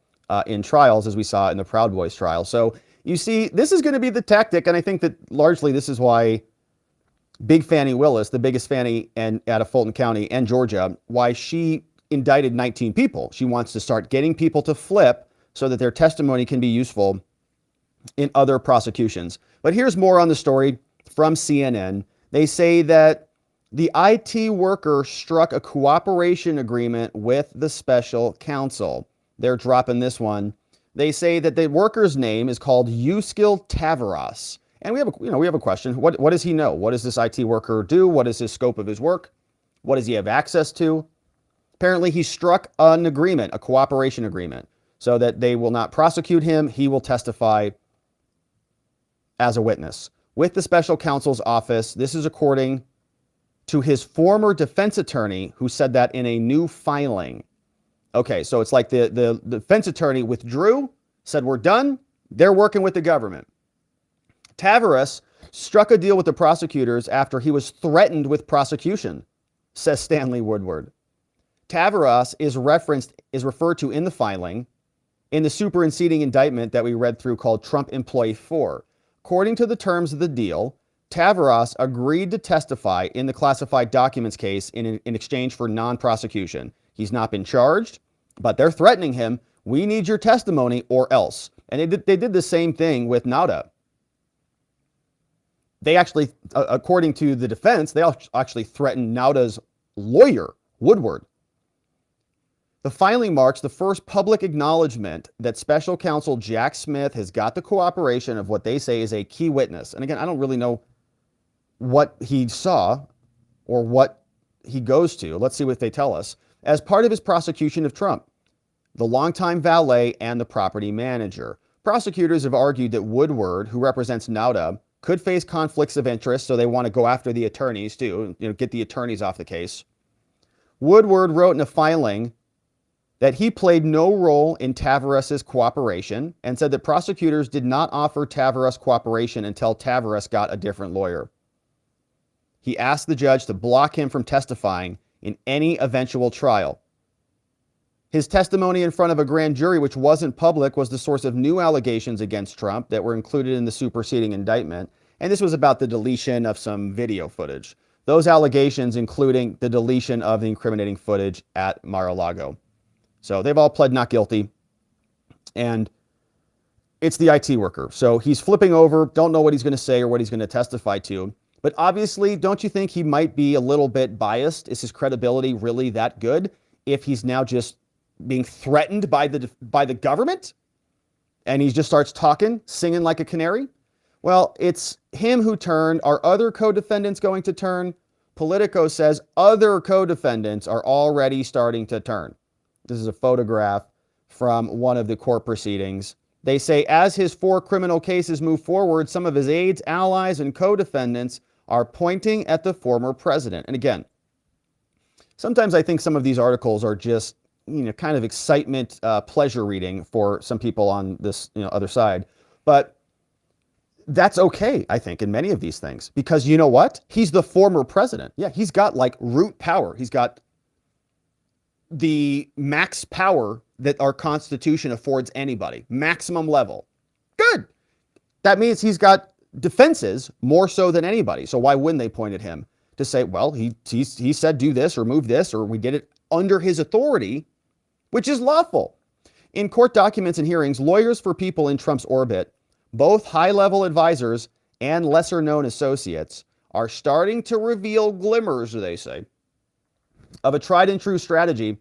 in trials, as we saw in the Proud Boys trial. So you see, this is going to be the tactic. And I think that largely this is why Big Fannie Willis, the biggest Fannie out of Fulton County and Georgia, why she indicted 19 people. She wants to start getting people to flip so that their testimony can be useful in other prosecutions. But here's more on the story from CNN. They say that the IT worker struck a cooperation agreement with the special counsel. They're dropping this one. They say that the worker's name is called Yusel Taveras. And we have a question. What does he know? What does this IT worker do? What is his scope of his work? What does he have access to? Apparently, he struck an agreement, a cooperation agreement, so that they will not prosecute him. He will testify as a witness with the special counsel's office. This is according to his former defense attorney, who said that in a new filing. Okay, so it's like the defense attorney withdrew, said we're done. They're working with the government. Taveras struck a deal with the prosecutors after he was threatened with prosecution, says Stanley Woodward. Taveras is referred to in the filing in the superseding indictment that we read through called Trump Employee 4. According to the terms of the deal, Taveras agreed to testify in the classified documents case in exchange for non-prosecution. He's not been charged, but they're threatening him. We need your testimony or else. And they did the same thing with NARA. They actually, according to the defense, they actually threatened NARA's lawyer, Woodward. The filing marks the first public acknowledgement that special counsel Jack Smith has got the cooperation of what they say is a key witness. And again, I don't really know what he saw or what he goes to. Let's see what they tell us. As part of his prosecution of Trump, the longtime valet and the property manager. Prosecutors have argued that Woodward, who represents NARA, could face conflicts of interest, so they want to go after the attorneys too, get the attorneys off the case. Woodward wrote in a filing that he played no role in Tavares's cooperation and said that prosecutors did not offer Tavares cooperation until Tavares got a different lawyer. He asked the judge to block him from testifying in any eventual trial. His testimony in front of a grand jury, which wasn't public, was the source of new allegations against Trump that were included in the superseding indictment. And this was about the deletion of some video footage. Those allegations including the deletion of the incriminating footage at Mar-a-Lago. So they've all pled not guilty. And it's the IT worker. So he's flipping over, don't know what he's going to say or what he's going to testify to. But obviously, don't you think he might be a little bit biased? Is his credibility really that good if he's now just being threatened by the government and he just starts talking, singing like a canary? Well, it's him who turned. Are other co-defendants going to turn? Politico says other co-defendants are already starting to turn. This is a photograph from one of the court proceedings. They say as his 4 criminal cases move forward, some of his aides, allies, and co-defendants are pointing at the former president. And again, sometimes I think some of these articles are just, kind of excitement, pleasure reading for some people on this, other side. But that's okay, I think, in many of these things, because you know what? He's the former president. Yeah, he's got like root power. He's got the max power that our Constitution affords anybody, maximum level. Good. That means he's got defenses more so than anybody. So why wouldn't they point at him to say, well, he said do this or move this, or we did it under his authority, which is lawful. In court documents and hearings, lawyers for people in Trump's orbit, both high-level advisors and lesser-known associates, are starting to reveal glimmers, they say, of a tried and true strategy.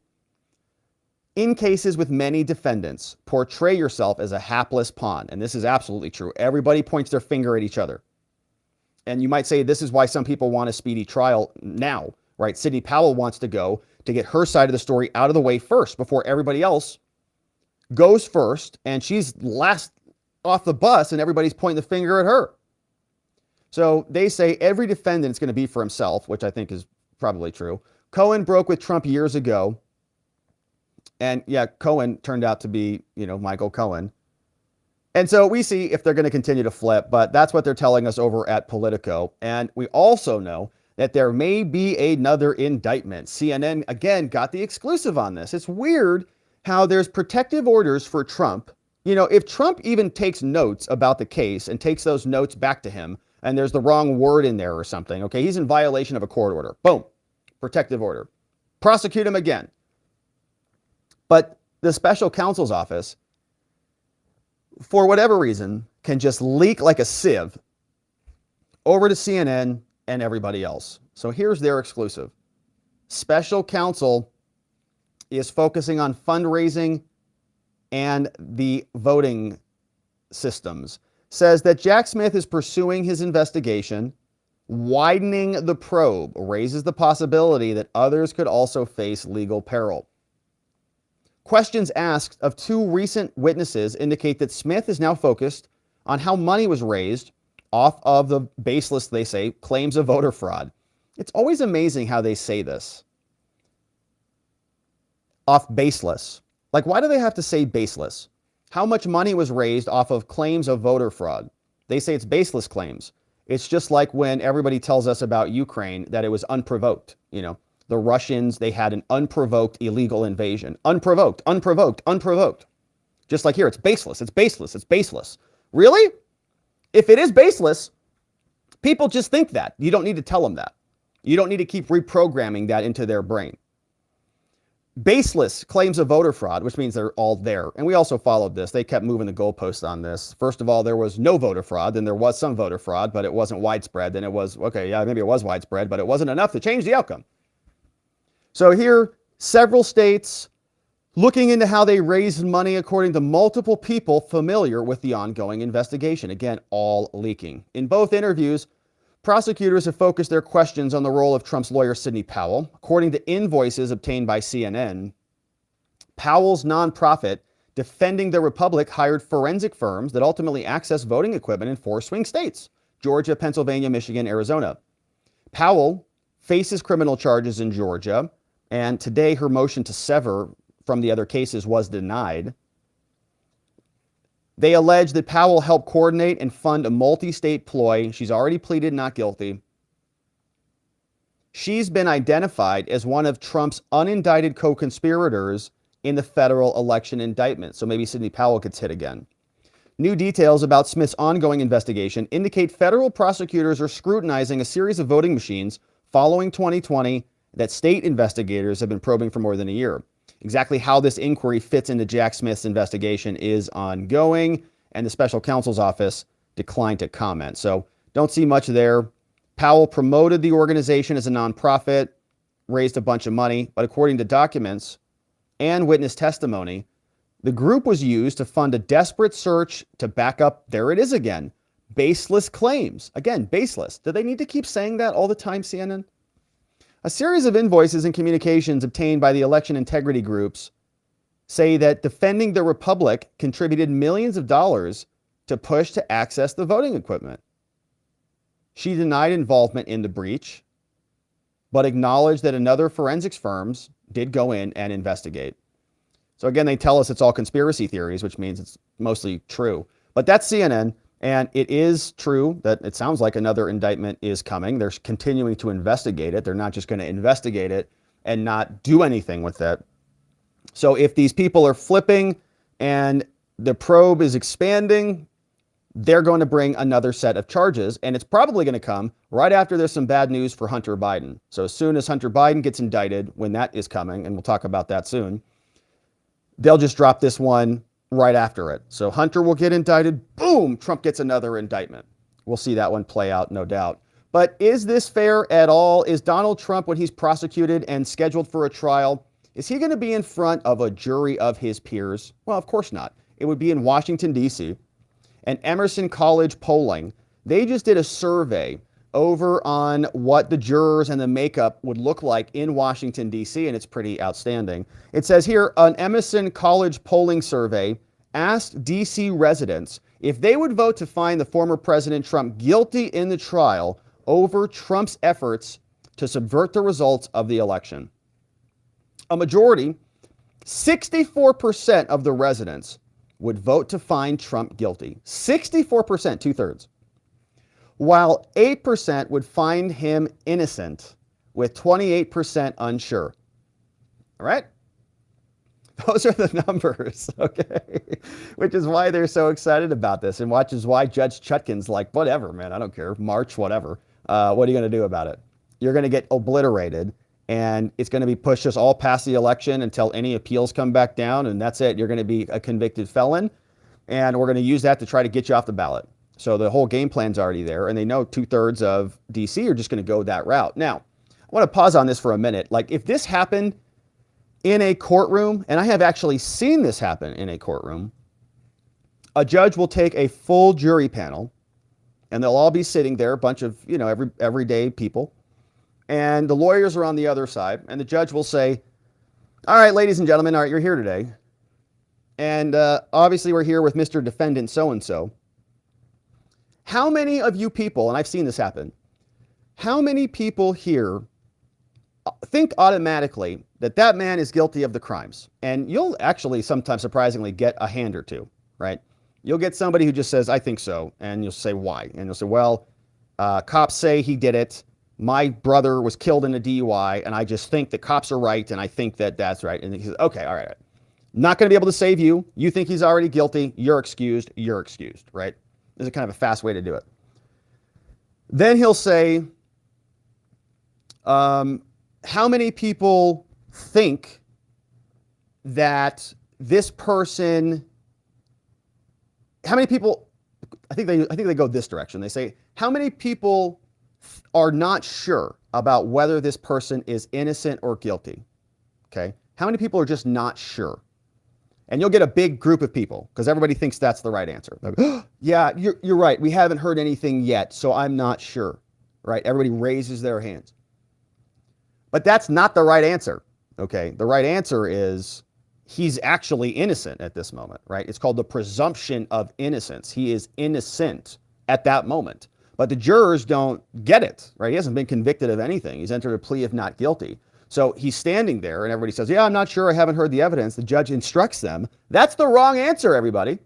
In cases with many defendants, portray yourself as a hapless pawn. And this is absolutely true. Everybody points their finger at each other. And you might say this is why some people want a speedy trial now, right? Sidney Powell wants to go to get her side of the story out of the way first before everybody else goes first. And she's last off the bus and everybody's pointing the finger at her. So they say every defendant is going to be for himself, which I think is probably true. Cohen broke with Trump years ago. And yeah, Cohen turned out to be, Michael Cohen. And so we see if they're going to continue to flip, but that's what they're telling us over at Politico. And we also know that there may be another indictment. CNN, again, got the exclusive on this. It's weird how there's protective orders for Trump. If Trump even takes notes about the case and takes those notes back to him, and there's the wrong word in there or something, okay, he's in violation of a court order. Boom, protective order. Prosecute him again. But the special counsel's office, for whatever reason, can just leak like a sieve over to CNN and everybody else. So here's their exclusive. Special counsel is focusing on fundraising and the voting systems. Says that Jack Smith is pursuing his investigation, widening the probe, raises the possibility that others could also face legal peril. Questions asked of 2 recent witnesses indicate that Smith is now focused on how money was raised off of the baseless, they say, claims of voter fraud. It's always amazing how they say this. Off baseless. Like, why do they have to say baseless? How much money was raised off of claims of voter fraud? They say it's baseless claims. It's just like when everybody tells us about Ukraine that it was unprovoked. The Russians, they had an unprovoked illegal invasion. Unprovoked, unprovoked, unprovoked. Just like here, it's baseless, it's baseless, it's baseless. Really? If it is baseless, people just think that. You don't need to tell them that. You don't need to keep reprogramming that into their brain. Baseless claims of voter fraud, which means they're all there. And we also followed this. They kept moving the goalposts on this. First of all, there was no voter fraud. Then there was some voter fraud, but it wasn't widespread. Then it was, okay, yeah, maybe it was widespread, but it wasn't enough to change the outcome. So here, several states looking into how they raised money according to multiple people familiar with the ongoing investigation. Again, all leaking. In both interviews, prosecutors have focused their questions on the role of Trump's lawyer, Sidney Powell. According to invoices obtained by CNN, Powell's nonprofit, Defending the Republic, hired forensic firms that ultimately accessed voting equipment in 4 swing states: Georgia, Pennsylvania, Michigan, Arizona. Powell faces criminal charges in Georgia, And today her motion to sever from the other cases was denied. They allege that Powell helped coordinate and fund a multi-state ploy. She's already pleaded not guilty. She's been identified as one of Trump's unindicted co-conspirators in the federal election indictment. So maybe Sidney Powell gets hit again. New details about Smith's ongoing investigation indicate federal prosecutors are scrutinizing a series of voting machines following 2020 that state investigators have been probing for more than a year. Exactly how this inquiry fits into Jack Smith's investigation is ongoing, and the special counsel's office declined to comment. So don't see much there. Powell promoted the organization as a nonprofit, raised a bunch of money, but according to documents and witness testimony, the group was used to fund a desperate search to back up, there it is again, baseless claims. Again, baseless. Do they need to keep saying that all the time, CNN? A series of invoices and communications obtained by the election integrity groups say that Defending the Republic contributed millions of dollars to push to access the voting equipment. She denied involvement in the breach, but acknowledged that another forensics firms did go in and investigate. So again, they tell us it's all conspiracy theories, which means it's mostly true. But that's CNN. And it is true that it sounds like another indictment is coming. They're continuing to investigate it. They're not just going to investigate it and not do anything with it. So if these people are flipping and the probe is expanding, they're going to bring another set of charges. And it's probably going to come right after there's some bad news for Hunter Biden. So as soon as Hunter Biden gets indicted, when that is coming, and we'll talk about that soon, they'll just drop this one right after it. So Hunter will get indicted. Boom, Trump gets another indictment. We'll see that one play out, no doubt. But is this fair at all? Is Donald Trump, when he's prosecuted and scheduled for a trial, is he going to be in front of a jury of his peers? Well, of course not. It would be in Washington, D.C. And Emerson College polling, they just did a survey over on what the jurors and the makeup would look like in Washington, D.C., and it's pretty outstanding. It says here, an Emerson College polling survey asked D.C. residents if they would vote to find the former President Trump guilty in the trial over Trump's efforts to subvert the results of the election. A majority, 64% of the residents, would vote to find Trump guilty. 64%, two-thirds. While 8% would find him innocent, with 28% unsure. All right? Those are the numbers, okay? Which is why they're so excited about this, and which is why Judge Chutkan's like, whatever, man, I don't care, March, whatever. What are you going to do about it? You're going to get obliterated, and it's going to be pushed us all past the election until any appeals come back down, and that's it. You're going to be a convicted felon, and we're going to use that to try to get you off the ballot. So the whole game plan's already there, and they know two-thirds of D.C. are just going to go that route. Now, I want to pause on this for a minute. Like, if this happened in a courtroom, and I have actually seen this happen in a courtroom, a judge will take a full jury panel, and they'll all be sitting there, a bunch of, everyday people, and the lawyers are on the other side, and the judge will say, all right, ladies and gentlemen, all right, you're here today, and obviously we're here with Mr. Defendant so-and-so. How many of you people, and I've seen this happen, how many people here think automatically that that man is guilty of the crimes? And you'll actually sometimes surprisingly get a hand or two, right? You'll get somebody who just says, I think so. And you'll say, why? And you'll say, well, cops say he did it. My brother was killed in a DUI, and I just think that cops are right, and I think that that's right. And he says, okay, all right. Not going to be able to save you. You think he's already guilty. You're excused, right? This is kind of a fast way to do it. Then he'll say, how many people think that this person, how many people, I think they go this direction. They say, how many people are not sure about whether this person is innocent or guilty? Okay. How many people are just not sure? And you'll get a big group of people because everybody thinks that's the right answer. Like, oh, yeah, you're right. We haven't heard anything yet, so I'm not sure, right? Everybody raises their hands. But that's not the right answer, okay? The right answer is he's actually innocent at this moment, right? It's called the presumption of innocence. He is innocent at that moment. But the jurors don't get it, right? He hasn't been convicted of anything. He's entered a plea of not guilty. So he's standing there and everybody says, yeah, I'm not sure. I haven't heard the evidence. The judge instructs them. That's the wrong answer, everybody.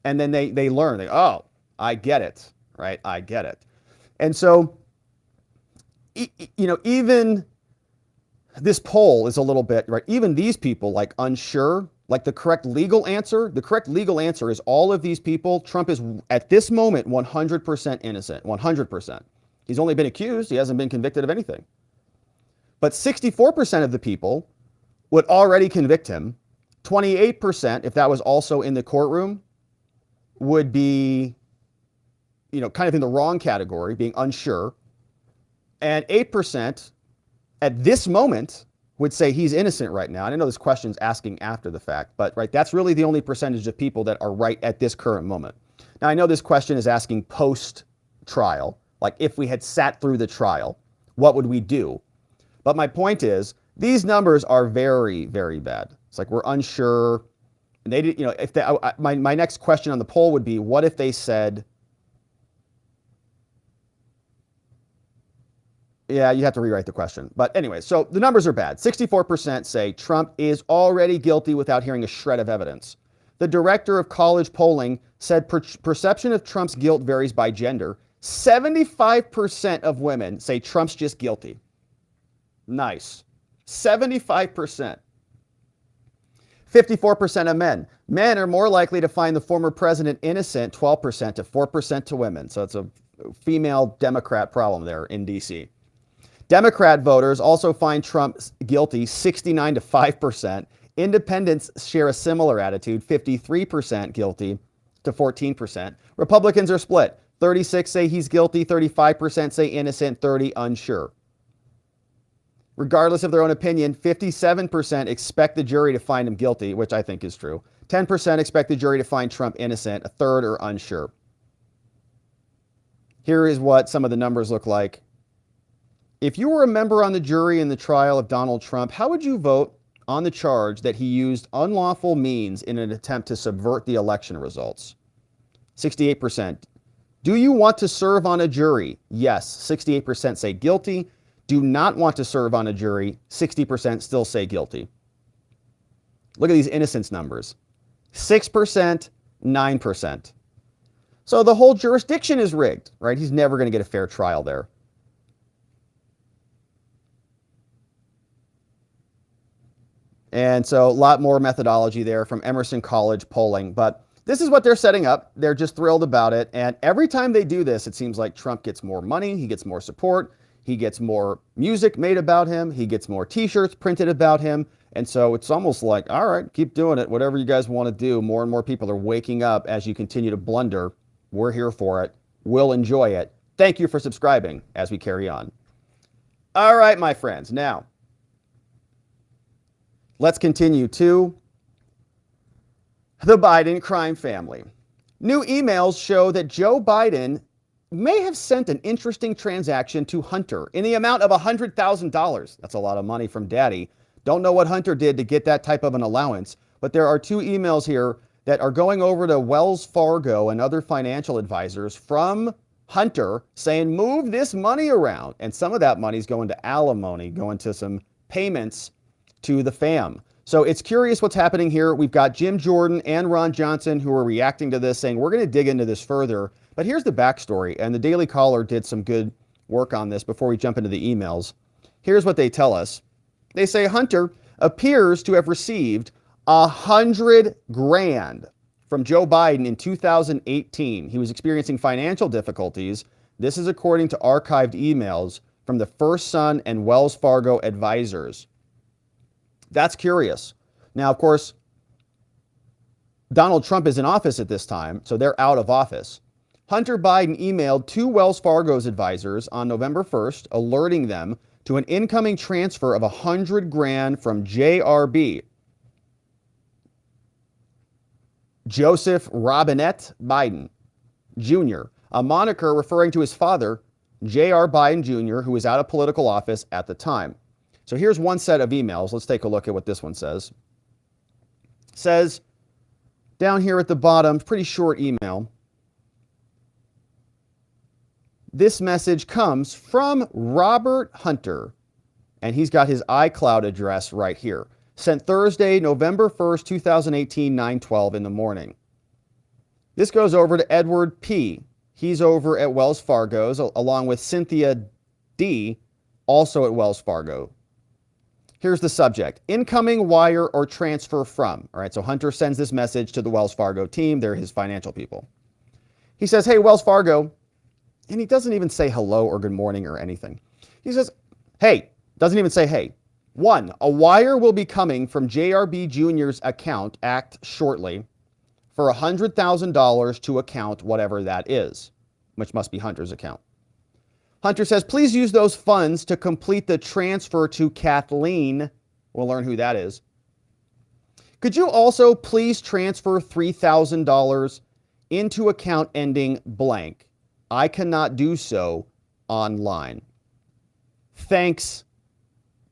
And then they learn, oh, I get it, right? I get it. And so, even this poll is a little bit, right? Even these people, like, unsure, like the correct legal answer is all of these people. Trump is at this moment 100% innocent, 100%. He's only been accused. He hasn't been convicted of anything. But 64% of the people would already convict him. 28%, if that was also in the courtroom, would be, kind of in the wrong category, being unsure. And 8% at this moment would say he's innocent right now. And I know this question's asking after the fact, but right, that's really the only percentage of people that are right at this current moment. Now, I know this question is asking post-trial, like if we had sat through the trial, what would we do? But my point is, these numbers are very, very bad. It's like we're unsure. And they did, if they, my next question on the poll would be, what if they said, yeah, you have to rewrite the question. But anyway, so the numbers are bad. 64% say Trump is already guilty without hearing a shred of evidence. The director of college polling said perception of Trump's guilt varies by gender. 75% of women say Trump's just guilty. Nice. 75%. 54% of men. Men are more likely to find the former president innocent, 12% to 4% to women. So it's a female Democrat problem there in D.C. Democrat voters also find Trump guilty, 69 to 5%. Independents share a similar attitude, 53% guilty to 14%. Republicans are split. 36 say he's guilty, 35% say innocent, 30 unsure. Regardless of their own opinion, 57% expect the jury to find him guilty, which I think is true. 10% expect the jury to find Trump innocent, a third are unsure. Here is what some of the numbers look like. If you were a member on the jury in the trial of Donald Trump, how would you vote on the charge that he used unlawful means in an attempt to subvert the election results? 68%. Do you want to serve on a jury? Yes. 68% say guilty. Do not want to serve on a jury. 60% still say guilty. Look at these innocence numbers. 6%, 9%. So the whole jurisdiction is rigged, right? He's never going to get a fair trial there. And so a lot more methodology there from Emerson College polling. But this is what they're setting up. They're just thrilled about it. And every time they do this, it seems like Trump gets more money. He gets more support. He gets more music made about him. He gets more T-shirts printed about him. And so it's almost like, all right, keep doing it. Whatever you guys want to do. More and more people are waking up as you continue to blunder. We're here for it. We'll enjoy it. Thank you for subscribing as we carry on. All right, my friends. Now, let's continue to the Biden crime family. New emails show that Joe Biden may have sent an interesting transaction to Hunter in the amount of $100,000. That's a lot of money from Daddy. Don't know what Hunter did to get that type of an allowance, but there are two emails here that are going over to Wells Fargo and other financial advisors from Hunter saying, move this money around. And some of that money is going to alimony, going to some payments to the fam. So it's curious what's happening here. We've got Jim Jordan and Ron Johnson who are reacting to this, saying we're going to dig into this further. But here's the backstory, and the Daily Caller did some good work on this before we jump into the emails. Here's what they tell us. They say Hunter appears to have received $100,000 from Joe Biden in 2018. He was experiencing financial difficulties. This is according to archived emails from the First Son and Wells Fargo advisors. That's curious. Now, of course, Donald Trump is in office at this time, so they're out of office. Hunter Biden emailed two Wells Fargo's advisors on November 1st, alerting them to an incoming transfer of $100,000 from JRB, Joseph Robinette Biden Jr., a moniker referring to his father, J.R. Biden Jr., who was out of political office at the time. So here's one set of emails. Let's take a look at what this one says. It says down here at the bottom, pretty short email. This message comes from Robert Hunter And he's got his iCloud address right here. Sent Thursday, November 1st, 2018, 9:12 in the morning. This goes over to Edward P. He's over at Wells Fargo's, along with Cynthia D., also at Wells Fargo. Here's the subject: incoming wire or transfer from. All right, so Hunter sends this message to the Wells Fargo team. They're his financial people. He says, hey, Wells Fargo, and he doesn't even say hello or good morning or anything. He says, hey, doesn't even say hey. 1, a wire will be coming from JRB Jr.'s account, act shortly, for $100,000 to account whatever that is, which must be Hunter's account. Hunter says, please use those funds to complete the transfer to Kathleen. We'll learn who that is. Could you also please transfer $3,000 into account ending blank? I cannot do so online. Thanks,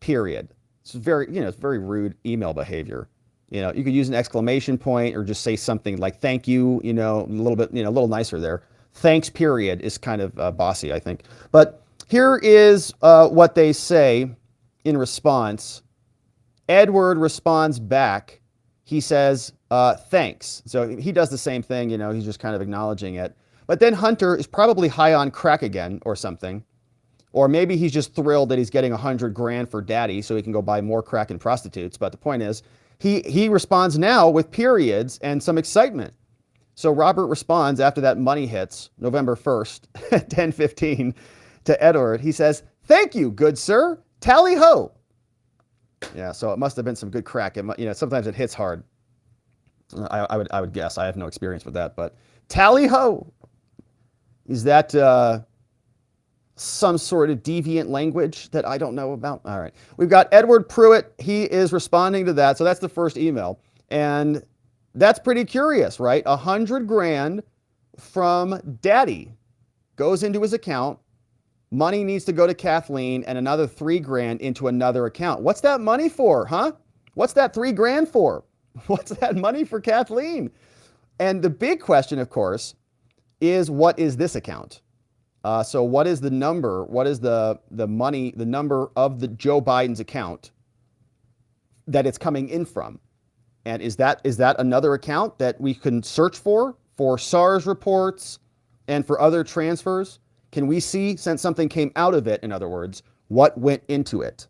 period. It's very, it's very rude email behavior. You could use an exclamation point or just say something like thank you, a little bit, a little nicer there. Thanks, period, is kind of bossy, I think. But here is what they say in response. Edward responds back. He says, thanks. So he does the same thing, he's just kind of acknowledging it. But then Hunter is probably high on crack again or something. Or maybe he's just thrilled that he's getting $100,000 for daddy so he can go buy more crack and prostitutes. But the point is, he responds now with periods and some excitement. So Robert responds after that money hits, November 1st, at 10:15, to Edward. He says, thank you, good sir. Tally ho. Yeah, so it must have been some good crack. Sometimes it hits hard. I would guess. I have no experience with that, but tally ho. Is that some sort of deviant language that I don't know about? All right. We've got Edward Pruitt. He is responding to that. So that's the first email. And that's pretty curious, right? $100,000 from daddy goes into his account. Money needs to go to Kathleen and another $3,000 into another account. What's that money for, huh? What's that $3,000 for? What's that money for Kathleen? And the big question, of course, is what is this account? So what is the number? What is the money, the number of the Joe Biden's account that it's coming in from? And is that another account that we can search for SARS reports and for other transfers? Can we see, since something came out of it, in other words, what went into it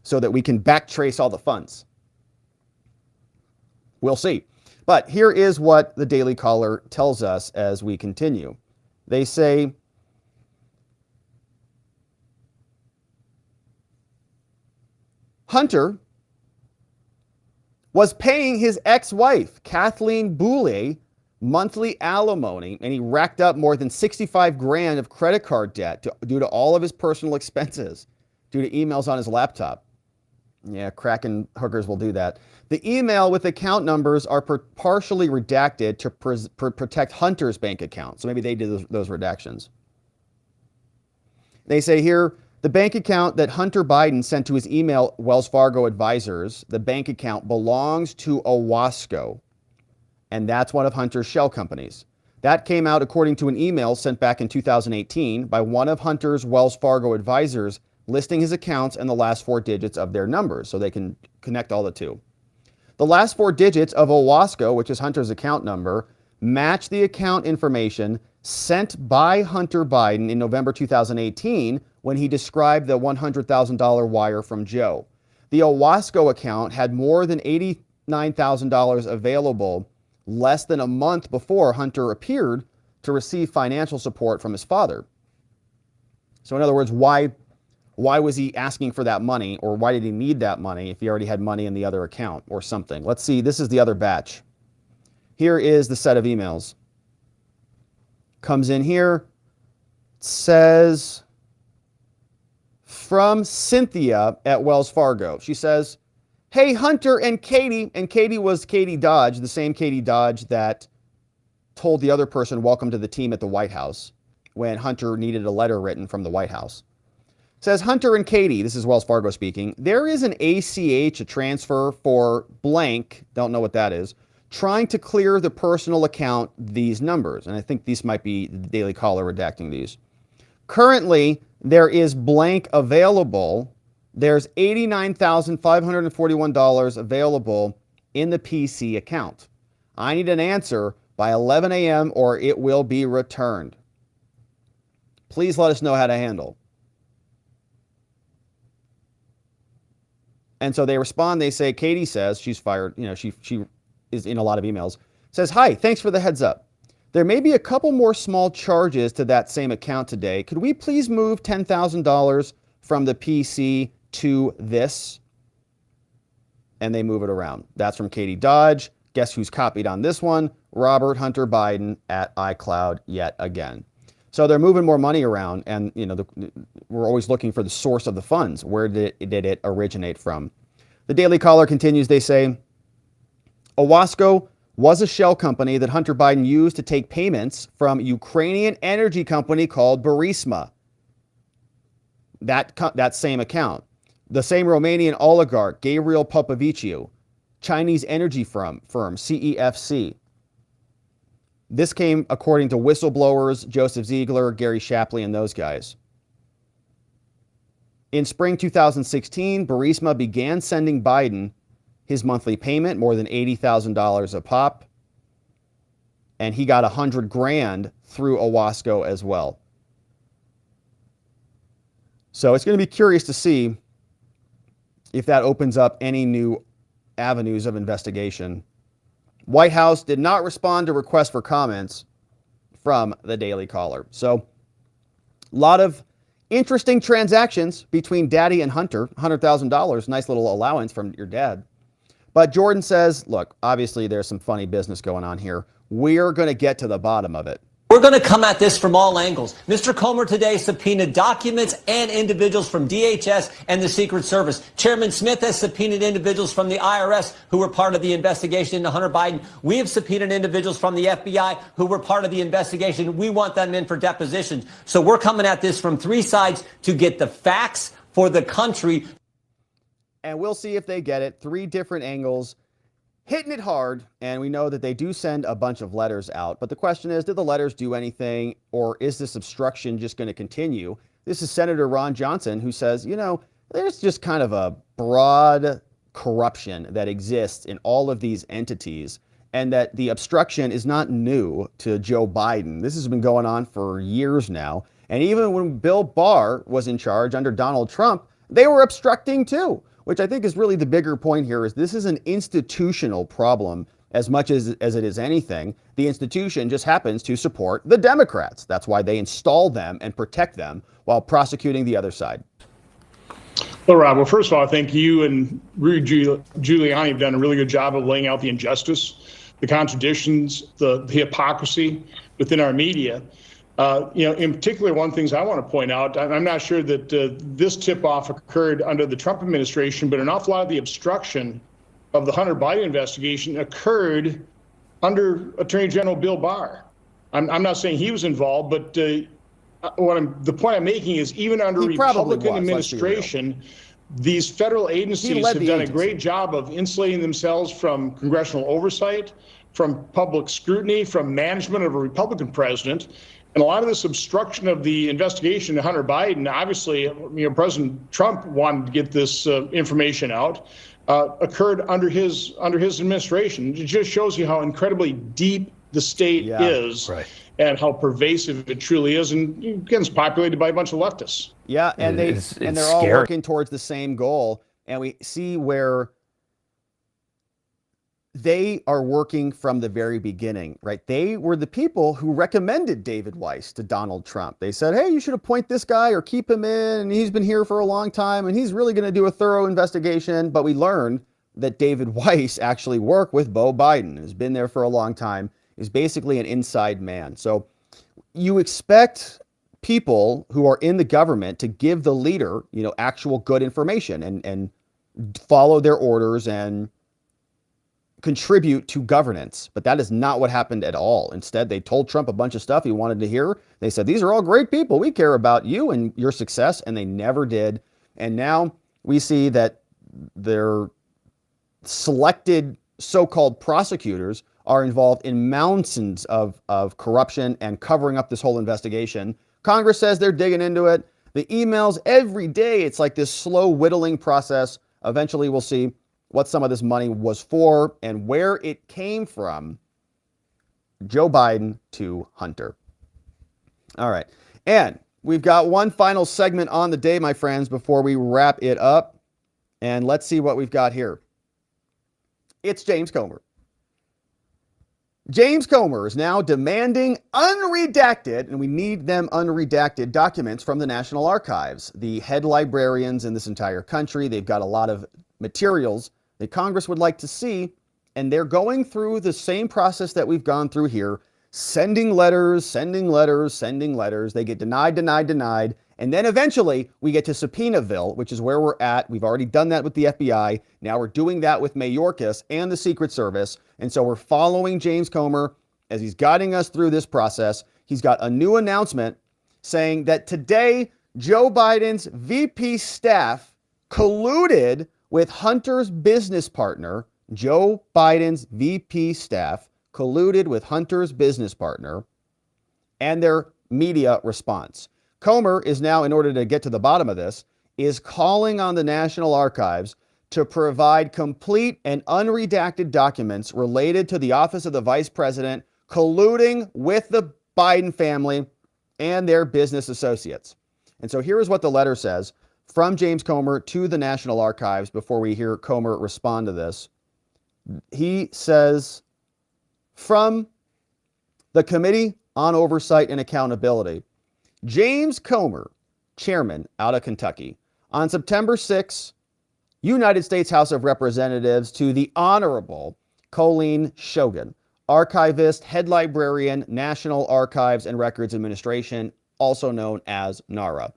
so that we can backtrace all the funds? We'll see. But here is what the Daily Caller tells us as we continue. They say, Hunter was paying his ex-wife, Kathleen Boulay, monthly alimony, and he racked up more than $65,000 of credit card debt due to all of his personal expenses, due to emails on his laptop. Yeah, cracking hookers will do that. The email with account numbers are partially redacted to protect Hunter's bank account. So maybe they did those redactions. They say here, the bank account that Hunter Biden sent to his email Wells Fargo advisors, the bank account belongs to Owasco. And that's one of Hunter's shell companies. That came out according to an email sent back in 2018 by one of Hunter's Wells Fargo advisors listing his accounts and the last 4 digits of their numbers so they can connect all the two. The last 4 digits of Owasco, which is Hunter's account number, match the account information sent by Hunter Biden in November 2018 when he described the $100,000 wire from Joe. The Owasco account had more than $89,000 available less than a month before Hunter appeared to receive financial support from his father. So in other words, why was he asking for that money, or why did he need that money if he already had money in the other account or something? Let's see. This is the other batch. Here is the set of emails. Comes in here. Says from Cynthia at Wells Fargo. She says, hey, Hunter and Katie was Katie Dodge, the same Katie Dodge that told the other person welcome to the team at the White House when Hunter needed a letter written from the White House. Says Hunter and Katie, this is Wells Fargo speaking, there is an ACH, a transfer for blank, don't know what that is, trying to clear the personal account these numbers. And I think these might be the Daily Caller redacting these. Currently, there is blank available There's $89,541 available in the PC account. I need an answer by 11 a.m. or it will be returned. Please let us know how to handle. And so they respond, they say, Katie says, she's fired, she is in a lot of emails, says, hi, thanks for the heads up. There may be a couple more small charges to that same account today. Could we please move $10,000 from the PC to this? And they move it around. That's from Katie Dodge. Guess who's copied on this one? Robert Hunter Biden at iCloud yet again. So they're moving more money around, and we're always looking for the source of the funds. Where did it originate from? The Daily Caller continues, they say, Owasco was a shell company that Hunter Biden used to take payments from Ukrainian energy company called Burisma. That same account. The same Romanian oligarch, Gabriel Popoviciu, Chinese energy firm, CEFC. This came according to whistleblowers, Joseph Ziegler, Gary Shapley, and those guys. In spring 2016, Burisma began sending Biden his monthly payment, more than $80,000 a pop, and he got $100,000 through Owasco as well. So it's going to be curious to see if that opens up any new avenues of investigation. White House did not respond to requests for comments from the Daily Caller. So a lot of interesting transactions between Daddy and Hunter. $100,000, nice little allowance from your dad. But Jordan says, look, obviously there's some funny business going on here. We're going to get to the bottom of it. We're going to come at this from all angles. Mr. Comer today subpoenaed documents and individuals from DHS and the Secret Service. Chairman Smith has subpoenaed individuals from the IRS who were part of the investigation into Hunter Biden. We have subpoenaed individuals from the FBI who were part of the investigation. We want them in for depositions. So we're coming at this from three sides to get the facts for the country. And we'll see if they get it. Three different angles. Hitting it hard, and we know that they do send a bunch of letters out. But the question is, did the letters do anything, or is this obstruction just going to continue? This is Senator Ron Johnson, who says, there's just kind of a broad corruption that exists in all of these entities, and that the obstruction is not new to Joe Biden. This has been going on for years now. And even when Bill Barr was in charge under Donald Trump, they were obstructing too. Which I think is really the bigger point here, is this is an institutional problem as much as it is anything. The institution just happens to support the Democrats. That's why they install them and protect them while prosecuting the other side. Well, Rob, first of all, I think you and Rudy Giuliani have done a really good job of laying out the injustice, the contradictions, the hypocrisy within our media. In particular, one of the things I want to point out, I'm not sure that this tip-off occurred under the Trump administration, but an awful lot of the obstruction of the Hunter Biden investigation occurred under Attorney General Bill Barr. I'm not saying he was involved, but the point I'm making is even under Republican administration, these federal agencies have done a great job of insulating themselves from congressional oversight, from public scrutiny, from management of a Republican president. And a lot of this obstruction of the investigation to Hunter Biden, obviously, President Trump wanted to get this information out, occurred under his administration. It just shows you how incredibly deep the state is, right, and how pervasive it truly is, and again, it's populated by a bunch of leftists. Yeah, and they're all working towards the same goal, and we see where they are working from the very beginning, right? They were the people who recommended David Weiss to Donald Trump. They said, hey, you should appoint this guy or keep him in, and he's been here for a long time, and he's really going to do a thorough investigation. But we learned that David Weiss actually worked with Beau Biden, has been there for a long time, is basically an inside man. So you expect people who are in the government to give the leader, actual good information and follow their orders and contribute to governance. But that is not what happened at all. Instead, they told Trump a bunch of stuff he wanted to hear. They said, these are all great people. We care about you and your success. And they never did. And now we see that their selected so-called prosecutors are involved in mountains of corruption and covering up this whole investigation. Congress says they're digging into it. The emails every day, it's like this slow whittling process. Eventually, we'll see what some of this money was for and where it came from. Joe Biden to Hunter. All right. And we've got one final segment on the day, my friends, before we wrap it up. And let's see what we've got here. It's James Comer. James Comer is now demanding unredacted, and we need them unredacted documents from the National Archives. The head librarians in this entire country, they've got a lot of materials that Congress would like to see, and they're going through the same process that we've gone through here, sending letters, sending letters, sending letters. They get denied, denied, denied. And then eventually we get to Subpoenaville, which is where we're at. We've already done that with the FBI. Now we're doing that with Mayorkas and the Secret Service. And so we're following James Comer as he's guiding us through this process. He's got a new announcement saying that today Joe Biden's VP staff colluded with Hunter's business partner. Joe Biden's VP staff colluded with Hunter's business partner and their media response. Comer is now, in order to get to the bottom of this, is calling on the National Archives to provide complete and unredacted documents related to the office of the vice president colluding with the Biden family and their business associates. And so here is what the letter says from James Comer to the National Archives before we hear Comer respond to this. He says, from the Committee on Oversight and Accountability, James Comer, chairman out of Kentucky, on September 6, United States House of Representatives, to the Honorable Colleen Shogan, archivist, head librarian, National Archives and Records Administration, also known as NARA.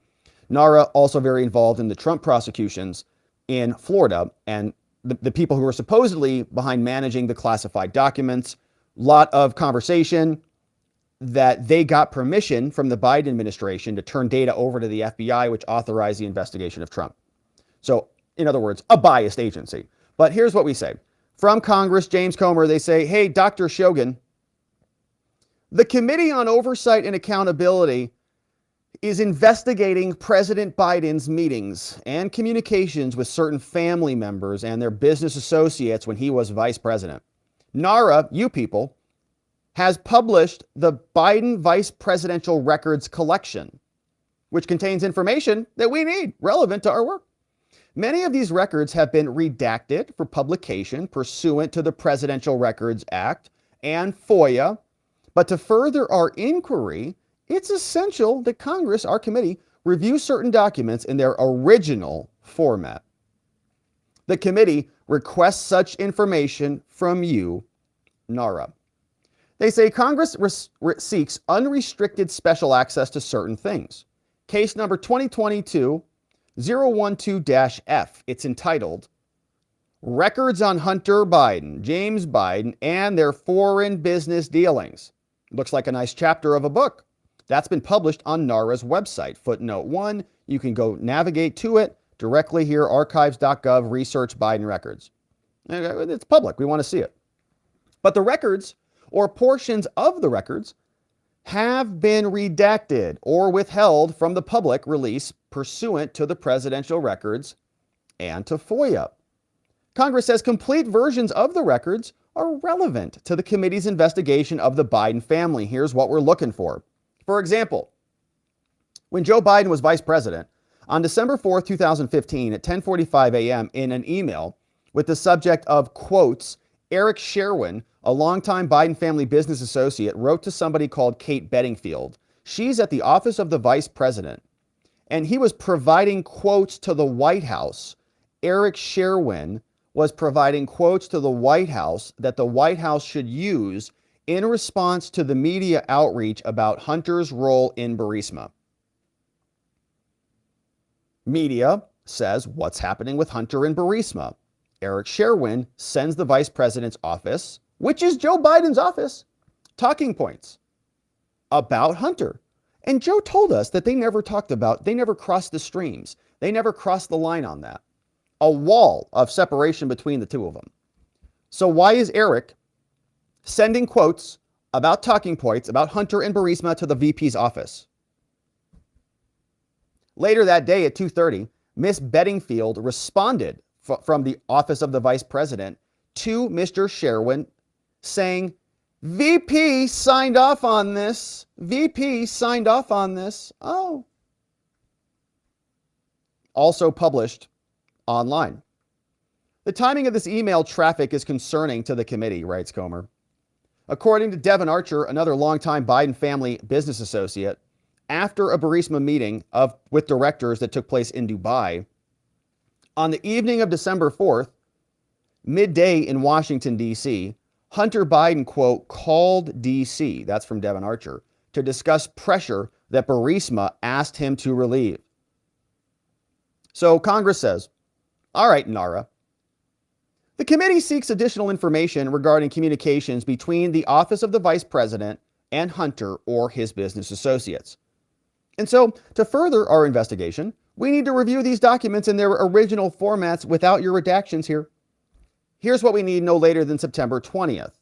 NARA also very involved in the Trump prosecutions in Florida and the people who were supposedly behind managing the classified documents. Lot of conversation that they got permission from the Biden administration to turn data over to the FBI, which authorized the investigation of Trump. So, in other words, a biased agency. But here's what we say. From Congress, James Comer, they say, hey, Dr. Shogan, the Committee on Oversight and Accountability is investigating President Biden's meetings and communications with certain family members and their business associates when he was vice president. NARA, you people, has published the Biden Vice Presidential Records Collection, which contains information that we need relevant to our work. Many of these records have been redacted for publication pursuant to the Presidential Records Act and FOIA. But to further our inquiry, it's essential that Congress, our committee, review certain documents in their original format. The committee requests such information from you, NARA. They say Congress seeks unrestricted special access to certain things. Case number 2022-012-F. It's entitled Records on Hunter Biden, James Biden, and Their Foreign Business Dealings. Looks like a nice chapter of a book. That's been published on NARA's website. Footnote 1, you can go navigate to it directly here, archives.gov, research Biden records. It's public. We want to see it. But the records, or portions of the records, have been redacted or withheld from the public release pursuant to the presidential records and to FOIA. Congress says complete versions of the records are relevant to the committee's investigation of the Biden family. Here's what we're looking for. For example, when Joe Biden was vice president, on December 4th, 2015, at 10:45 a.m., in an email with the subject of quotes, Eric Sherwin, a longtime Biden family business associate, wrote to somebody called Kate Bedingfield. She's at the office of the vice president, and he was providing quotes to the White House. Eric Sherwin was providing quotes to the White House that the White House should use in response to the media outreach about Hunter's role in Burisma. Media says, what's happening with Hunter in Burisma? Eric Sherwin sends the vice president's office, which is Joe Biden's office, talking points about Hunter. And Joe told us that they never crossed the streams. They never crossed the line on that. A wall of separation between the two of them. So why is Eric sending quotes about talking points about Hunter and Burisma to the VP's office? Later that day at 2:30, Miss Bedingfield responded from the office of the vice president to Mr. Sherwin saying, VP signed off on this. VP signed off on this. Oh. Also published online. The timing of this email traffic is concerning to the committee, writes Comer. According to Devin Archer, another longtime Biden family business associate, after a Burisma meeting with directors that took place in Dubai, on the evening of December 4th, midday in Washington, D.C., Hunter Biden, quote, called D.C., that's from Devin Archer, to discuss pressure that Burisma asked him to relieve. So Congress says, all right, NARA. The committee seeks additional information regarding communications between the office of the vice president and Hunter or his business associates. And so, to further our investigation, we need to review these documents in their original formats without your redactions here. Here's what we need no later than September 20th.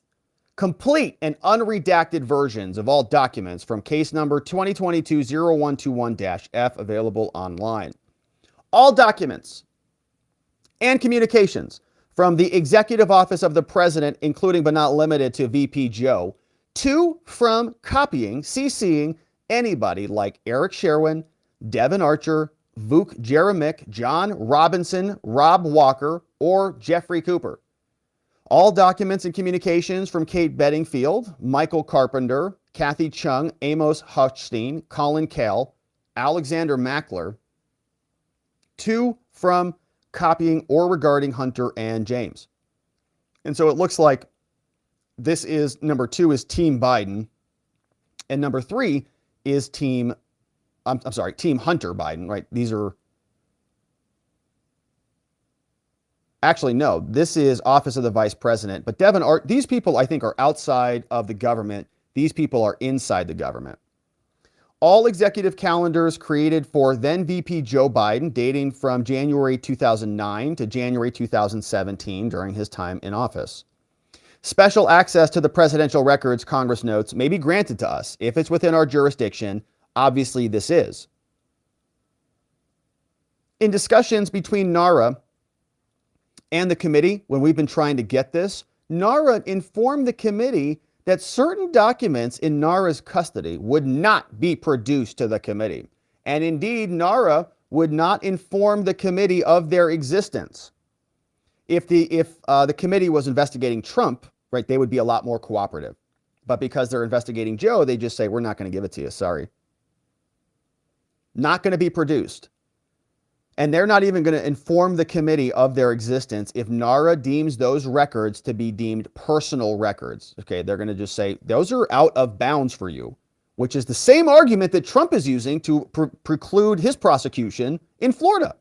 Complete and unredacted versions of all documents from case number 2022-0121-F available online. All documents and communications from the Executive Office of the President, including but not limited to VP Joe, to, from, copying, CCing anybody like Eric Sherwin, Devin Archer, Vuk Jeremic, John Robinson, Rob Walker, or Jeffrey Cooper. All documents and communications from Kate Bedingfield, Michael Carpenter, Kathy Chung, Amos Hochstein, Colin Kael, Alexander Mackler, to, from, copying, or regarding Hunter and James. And so it looks like this is, number 2 is Team Biden, and number 3 is Team Hunter Biden, right? These are, actually, no, this is Office of the Vice President, but these people I think are outside of the government. These people are inside the government. All executive calendars created for then VP Joe Biden dating from January 2009 to January 2017 during his time in office. Special access to the presidential records, Congress notes, may be granted to us if it's within our jurisdiction. Obviously, this is. In discussions between NARA and the committee, when we've been trying to get this, NARA informed the committee that certain documents in NARA's custody would not be produced to the committee. And indeed, NARA would not inform the committee of their existence. If the committee was investigating Trump, right, they would be a lot more cooperative. But because they're investigating Joe, they just say, we're not going to give it to you, sorry. Not going to be produced. And they're not even going to inform the committee of their existence if NARA deems those records to be deemed personal records. Okay, they're going to just say, those are out of bounds for you, which is the same argument that Trump is using to preclude his prosecution in Florida.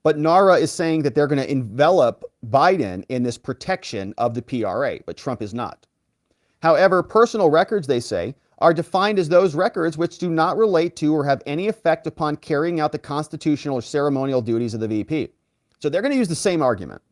But NARA is saying that they're going to envelop Biden in this protection of the PRA, but Trump is not. However, personal records, they say, are defined as those records which do not relate to or have any effect upon carrying out the constitutional or ceremonial duties of the VP. So they're going to use the same argument.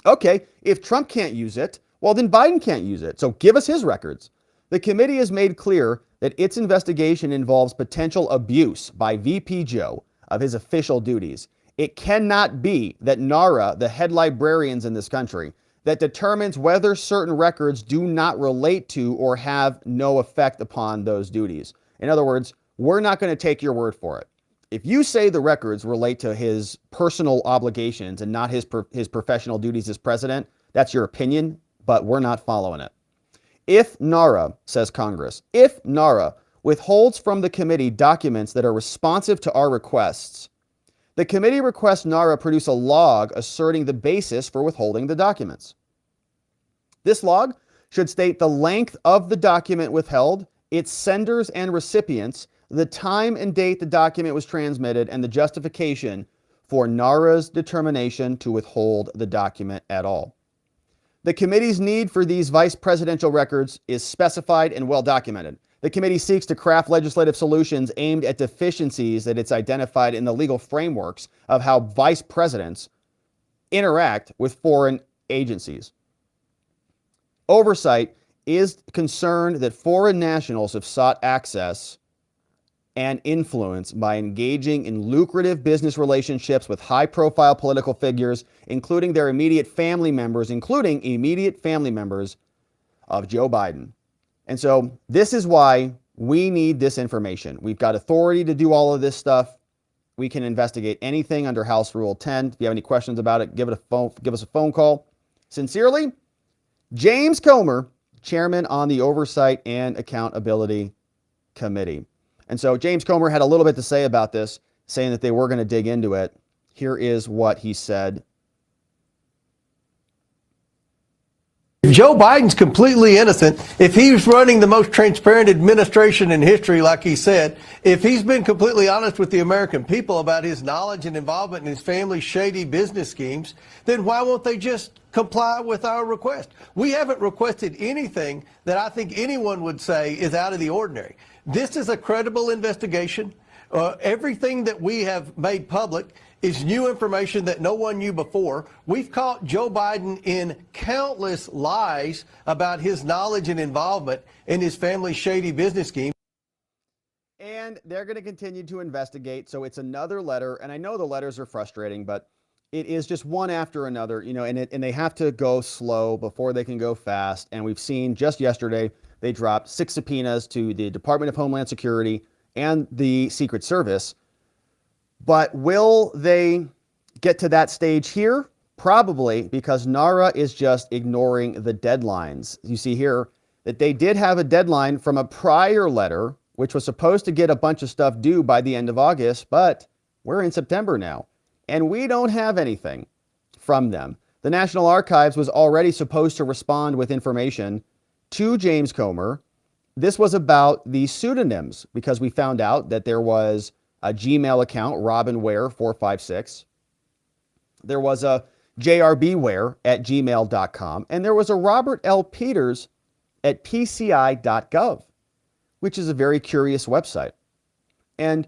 Okay, if Trump can't use it, well, then Biden can't use it. So give us his records. The committee has made clear that its investigation involves potential abuse by VP Joe of his official duties. It cannot be that NARA, the head librarians in this country, that determines whether certain records do not relate to or have no effect upon those duties. In other words, we're not going to take your word for it. If you say the records relate to his personal obligations and not his professional duties as president, that's your opinion, but we're not following it. If NARA, says Congress, if NARA withholds from the committee documents that are responsive to our requests, the committee requests NARA produce a log asserting the basis for withholding the documents. This log should state the length of the document withheld, its senders and recipients, the time and date the document was transmitted, and the justification for NARA's determination to withhold the document at all. The committee's need for these vice presidential records is specified and well documented. The committee seeks to craft legislative solutions aimed at deficiencies that it's identified in the legal frameworks of how vice presidents interact with foreign agencies. Oversight is concerned that foreign nationals have sought access and influence by engaging in lucrative business relationships with high-profile political figures, including immediate family members of Joe Biden. And so this is why we need this information. We've got authority to do all of this stuff. We can investigate anything under House Rule 10. If you have any questions about it, give us a phone call. Sincerely, James Comer, Chairman on the Oversight and Accountability Committee. And so James Comer had a little bit to say about this, saying that they were going to dig into it. Here is what he said. Joe Biden's completely innocent. If he's running the most transparent administration in history, like he said, if he's been completely honest with the American people about his knowledge and involvement in his family's shady business schemes, then why won't they just comply with our request? We haven't requested anything that I think anyone would say is out of the ordinary. This is a credible investigation. Everything that we have made public is new information that no one knew before. We've caught Joe Biden in countless lies about his knowledge and involvement in his family's shady business scheme. And they're going to continue to investigate. So it's another letter. And I know the letters are frustrating, but it is just one after another, and they have to go slow before they can go fast. And we've seen just yesterday, they dropped 6 subpoenas to the Department of Homeland Security and the Secret Service. But will they get to that stage here? Probably, because NARA is just ignoring the deadlines. You see here that they did have a deadline from a prior letter, which was supposed to get a bunch of stuff due by the end of August, but we're in September now, and we don't have anything from them. The National Archives was already supposed to respond with information to James Comer. This was about the pseudonyms, because we found out that there was a Gmail account, robinware456. There was a jrbware@gmail.com. And there was a Robert L. Peters at pci.gov, which is a very curious website. And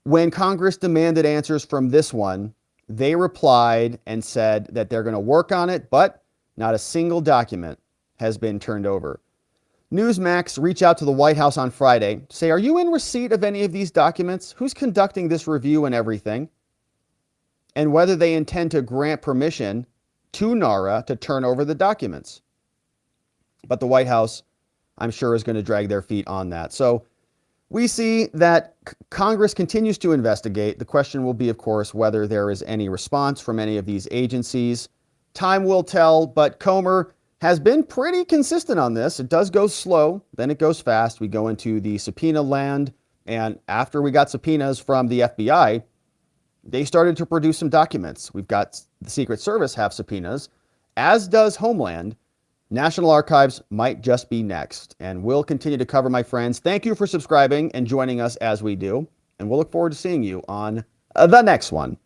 when Congress demanded answers from this one, they replied and said that they're going to work on it, but not a single document has been turned over. Newsmax reached out to the White House on Friday to say, are you in receipt of any of these documents? Who's conducting this review and everything? And whether they intend to grant permission to NARA to turn over the documents. But the White House, I'm sure, is going to drag their feet on that. So we see that Congress continues to investigate. The question will be, of course, whether there is any response from any of these agencies. Time will tell, but Comer has been pretty consistent on this. It does go slow, then it goes fast. We go into the subpoena land, and after we got subpoenas from the FBI, they started to produce some documents. We've got the Secret Service have subpoenas, as does Homeland. National Archives might just be next, and we'll continue to cover, my friends. Thank you for subscribing and joining us as we do, and we'll look forward to seeing you on the next one.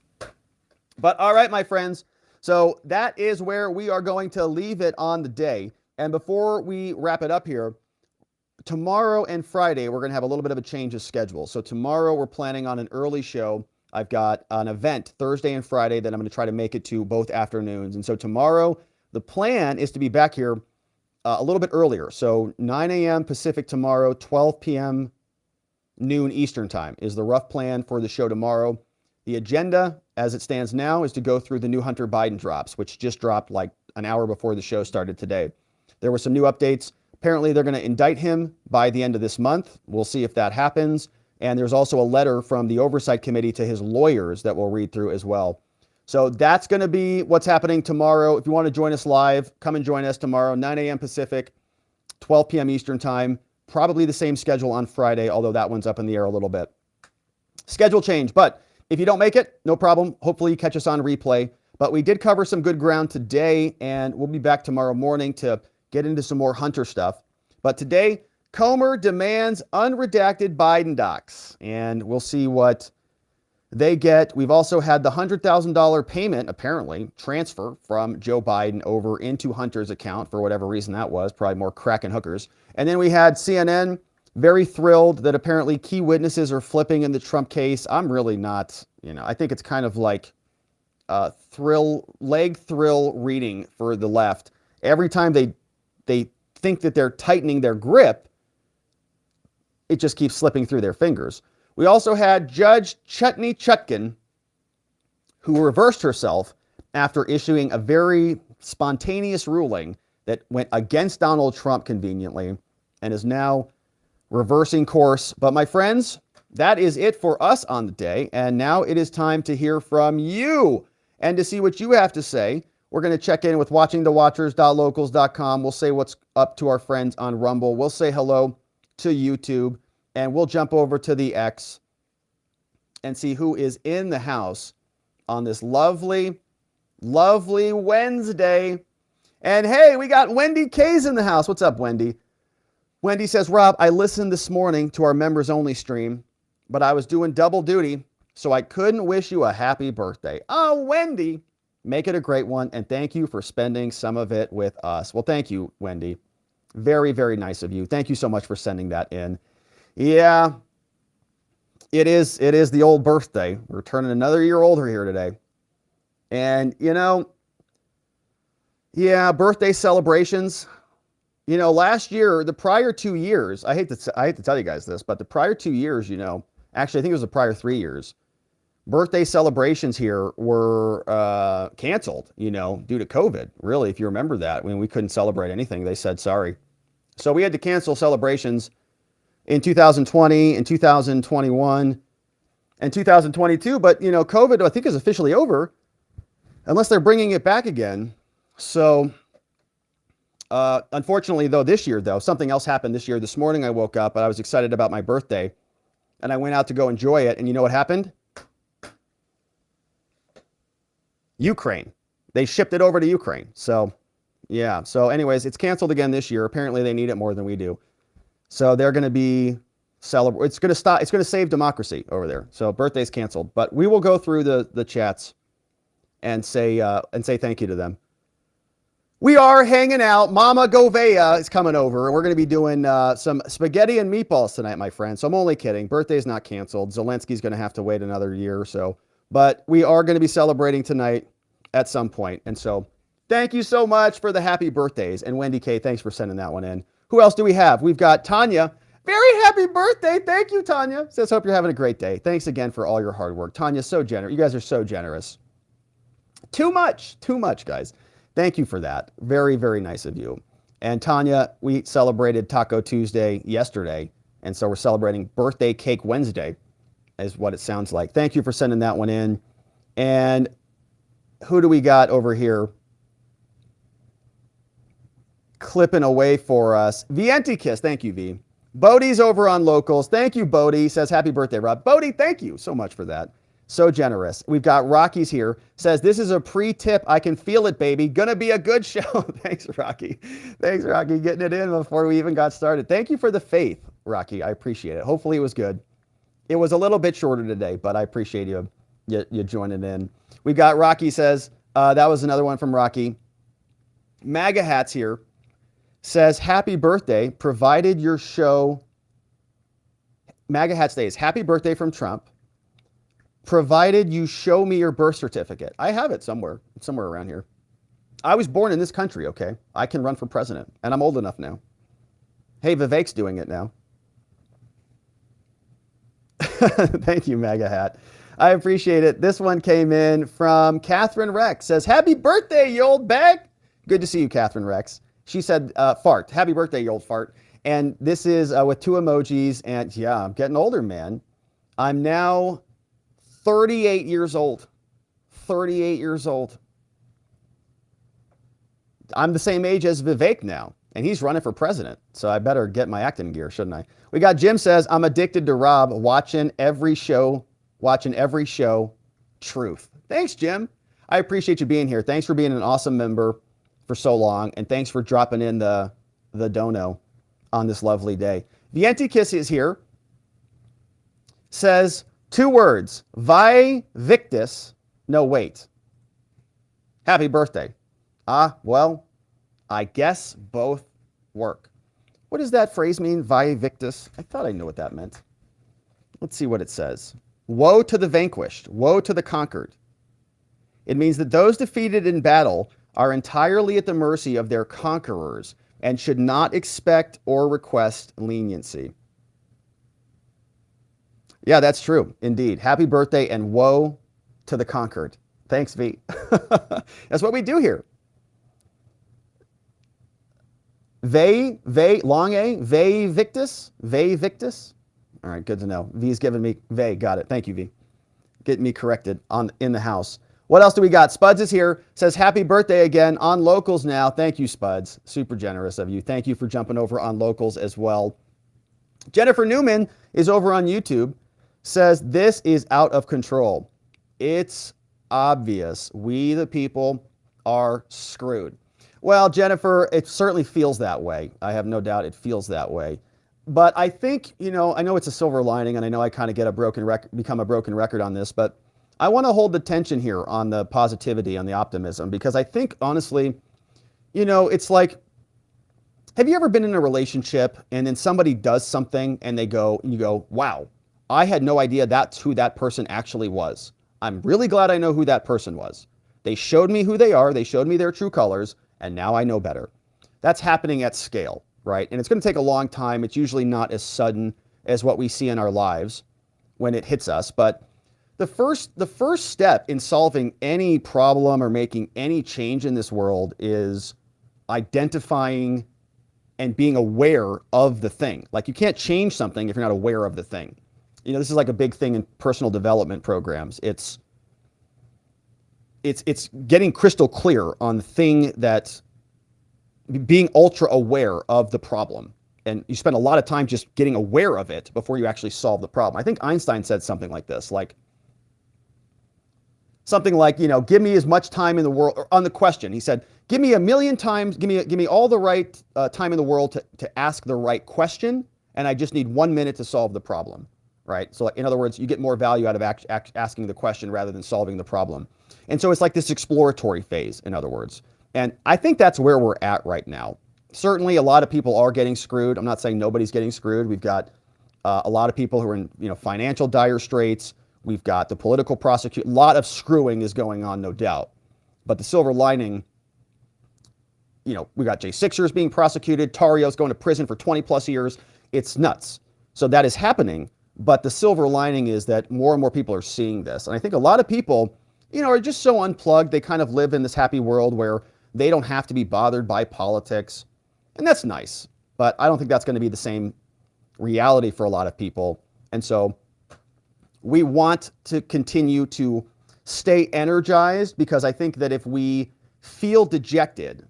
But all right, my friends, so that is where we are going to leave it on the day. And before we wrap it up here, tomorrow and Friday, we're going to have a little bit of a change of schedule. So tomorrow we're planning on an early show. I've got an event Thursday and Friday that I'm going to try to make it to both afternoons. And so tomorrow, the plan is to be back here a little bit earlier. So 9 a.m. Pacific tomorrow, 12 p.m. noon Eastern time is the rough plan for the show tomorrow. The agenda, as it stands now, is to go through the new Hunter Biden drops, which just dropped like an hour before the show started today. There were some new updates. Apparently, they're going to indict him by the end of this month. We'll see if that happens. And there's also a letter from the Oversight Committee to his lawyers that we'll read through as well. So that's going to be what's happening tomorrow. If you want to join us live, come and join us tomorrow, 9 a.m. Pacific, 12 p.m. Eastern time. Probably the same schedule on Friday, although that one's up in the air a little bit. Schedule change, but if you don't make it, no problem. Hopefully you catch us on replay. But we did cover some good ground today, and we'll be back tomorrow morning to get into some more Hunter stuff. But today, Comer demands unredacted Biden docs, and we'll see what they get. We've also had the $100,000 payment, apparently, transfer from Joe Biden over into Hunter's account for whatever reason that was, probably more crack and hookers. And then we had CNN very thrilled that apparently key witnesses are flipping in the Trump case. I'm really not, I think it's kind of like leg thrill reading for the left. Every time they think that they're tightening their grip, it just keeps slipping through their fingers. We also had Judge Chutkan, who reversed herself after issuing a very spontaneous ruling that went against Donald Trump conveniently and is now reversing course. But my friends, that is it for us on the day. And now it is time to hear from you and to see what you have to say. We're going to check in with watchingthewatchers.locals.com. We'll say what's up to our friends on Rumble. We'll say hello to YouTube, and we'll jump over to the X and see who is in the house on this lovely, lovely Wednesday. And hey, we got Wendy K's in the house. What's up, Wendy? Wendy says, Rob, I listened this morning to our members only stream, but I was doing double duty, so I couldn't wish you a happy birthday. Oh, Wendy, make it a great one. And thank you for spending some of it with us. Well, thank you, Wendy. Very, very nice of you. Thank you so much for sending that in. Yeah, it is the old birthday. We're turning another year older here today. And, you know, yeah, birthday celebrations. You know, last year, the prior 2 years, I hate to tell you guys this, but the prior 2 years, you know, actually, I think it was the prior 3 years, birthday celebrations here were canceled, you know, due to COVID. Really, if you remember that, when we couldn't celebrate anything, they said sorry. So we had to cancel celebrations in 2020, in 2021, and 2022. But, you know, COVID, I think, is officially over, unless they're bringing it back again. So, unfortunately, though, this year, though, something else happened this year. This morning I woke up and I was excited about my birthday, and I went out to go enjoy it. And you know what happened? Ukraine. They shipped it over to Ukraine. So, yeah. So anyways, it's canceled again this year. Apparently they need it more than we do. So they're going to be it's going to stop. It's going to save democracy over there. So birthday's canceled, but we will go through the chats and say thank you to them. We are hanging out. Mama Govea is coming over, and we're going to be doing some spaghetti and meatballs tonight, my friend. So I'm only kidding. Birthday's not canceled. Zelensky's going to have to wait another year or so. But we are going to be celebrating tonight at some point. And so thank you so much for the happy birthdays. And Wendy K, thanks for sending that one in. Who else do we have? We've got Tanya. Very happy birthday. Thank you, Tanya. Says, hope you're having a great day. Thanks again for all your hard work. Tanya, so generous. You guys are so generous. Too much, guys. Thank you for that. Very, very nice of you. And Tanya, we celebrated Taco Tuesday yesterday. And so we're celebrating Birthday Cake Wednesday, is what it sounds like. Thank you for sending that one in. And who do we got over here clipping away for us? Vientikis, thank you, V. Bodie's over on Locals. Thank you, Bodie. Says, happy birthday, Rob. Bodie, thank you so much for that. So generous. We've got Rocky's here. Says, this is a pre-tip. I can feel it, baby. Gonna be a good show. Thanks, Rocky. Thanks, Rocky, getting it in before we even got started. Thank you for the faith, Rocky. I appreciate it. Hopefully it was good. It was a little bit shorter today, but I appreciate you joining in. We've got Rocky says, that was another one from Rocky. MAGA Hats here says, happy birthday, provided your show. MAGA Hat stays, happy birthday from Trump, provided you show me your birth certificate. I have it somewhere around here. I was born in this country, okay? I can run for president, and I'm old enough now. Hey, Vivek's doing it now. Thank you, MAGA Hat. I appreciate it. This one came in from Catherine Rex. Says, happy birthday, you old bag. Good to see you, Catherine Rex. She said, fart. Happy birthday, you old fart. And this is with 2 emojis. And yeah, I'm getting older, man. I'm now 38 years old. 38 years old. I'm the same age as Vivek now. And he's running for president. So I better get my acting gear, shouldn't I? We got Jim says, I'm addicted to Rob, watching every show, truth. Thanks, Jim. I appreciate you being here. Thanks for being an awesome member for so long. And thanks for dropping in the dono on this lovely day. Vientikis is here. Says 2 words, vi victus. No, wait. Happy birthday. Well, I guess both work. What does that phrase mean, vi victus? I thought I knew what that meant. Let's see what it says. Woe to the vanquished, woe to the conquered. It means that those defeated in battle are entirely at the mercy of their conquerors and should not expect or request leniency. Yeah, that's true. Indeed. Happy birthday and woe to the conquered. Thanks, V. That's what we do here. Long A, Victus. All right, good to know. V's giving me got it. Thank you, V. Getting me corrected in the house. What else do we got? Spuds is here, says happy birthday again on Locals now. Thank you, Spuds. Super generous of you. Thank you for jumping over on Locals as well. Jennifer Newman is over on YouTube, says this is out of control. It's obvious. We, the people, are screwed. Well, Jennifer, it certainly feels that way. I have no doubt it feels that way. But I think, I know it's a silver lining, and I know I kind of become a broken record on this, but I want to hold the tension here on the positivity, on the optimism, because I think, honestly, it's like, have you ever been in a relationship and then somebody does something and you go, wow, I had no idea that's who that person actually was. I'm really glad I know who that person was. They showed me who they are. They showed me their true colors, and now I know better. That's happening at scale, right? And it's going to take a long time. It's usually not as sudden as what we see in our lives when it hits us. But the first step in solving any problem or making any change in this world is identifying and being aware of the thing. Like, you can't change something if you're not aware of the thing. This is like a big thing in personal development programs. It's getting crystal clear on the thing, that being ultra aware of the problem. And you spend a lot of time just getting aware of it before you actually solve the problem. I think Einstein said something like this, give me as much time in the world, or on the question, he said, give me a million times, give me all the right time in the world to ask the right question, and I just need 1 minute to solve the problem, right? So in other words, you get more value out of asking the question rather than solving the problem. And so it's like this exploratory phase, in other words. And I think that's where we're at right now. Certainly a lot of people are getting screwed. I'm not saying nobody's getting screwed. We've got a lot of people who are in financial dire straits. We've got the political prosecution. A lot of screwing is going on, no doubt. But the silver lining, we got J6ers being prosecuted. Tario's going to prison for 20 plus years. It's nuts. So that is happening. But the silver lining is that more and more people are seeing this. And I think a lot of people, are just so unplugged. They kind of live in this happy world where they don't have to be bothered by politics. And that's nice. But I don't think that's going to be the same reality for a lot of people. And so we want to continue to stay energized, because I think that if we feel dejected,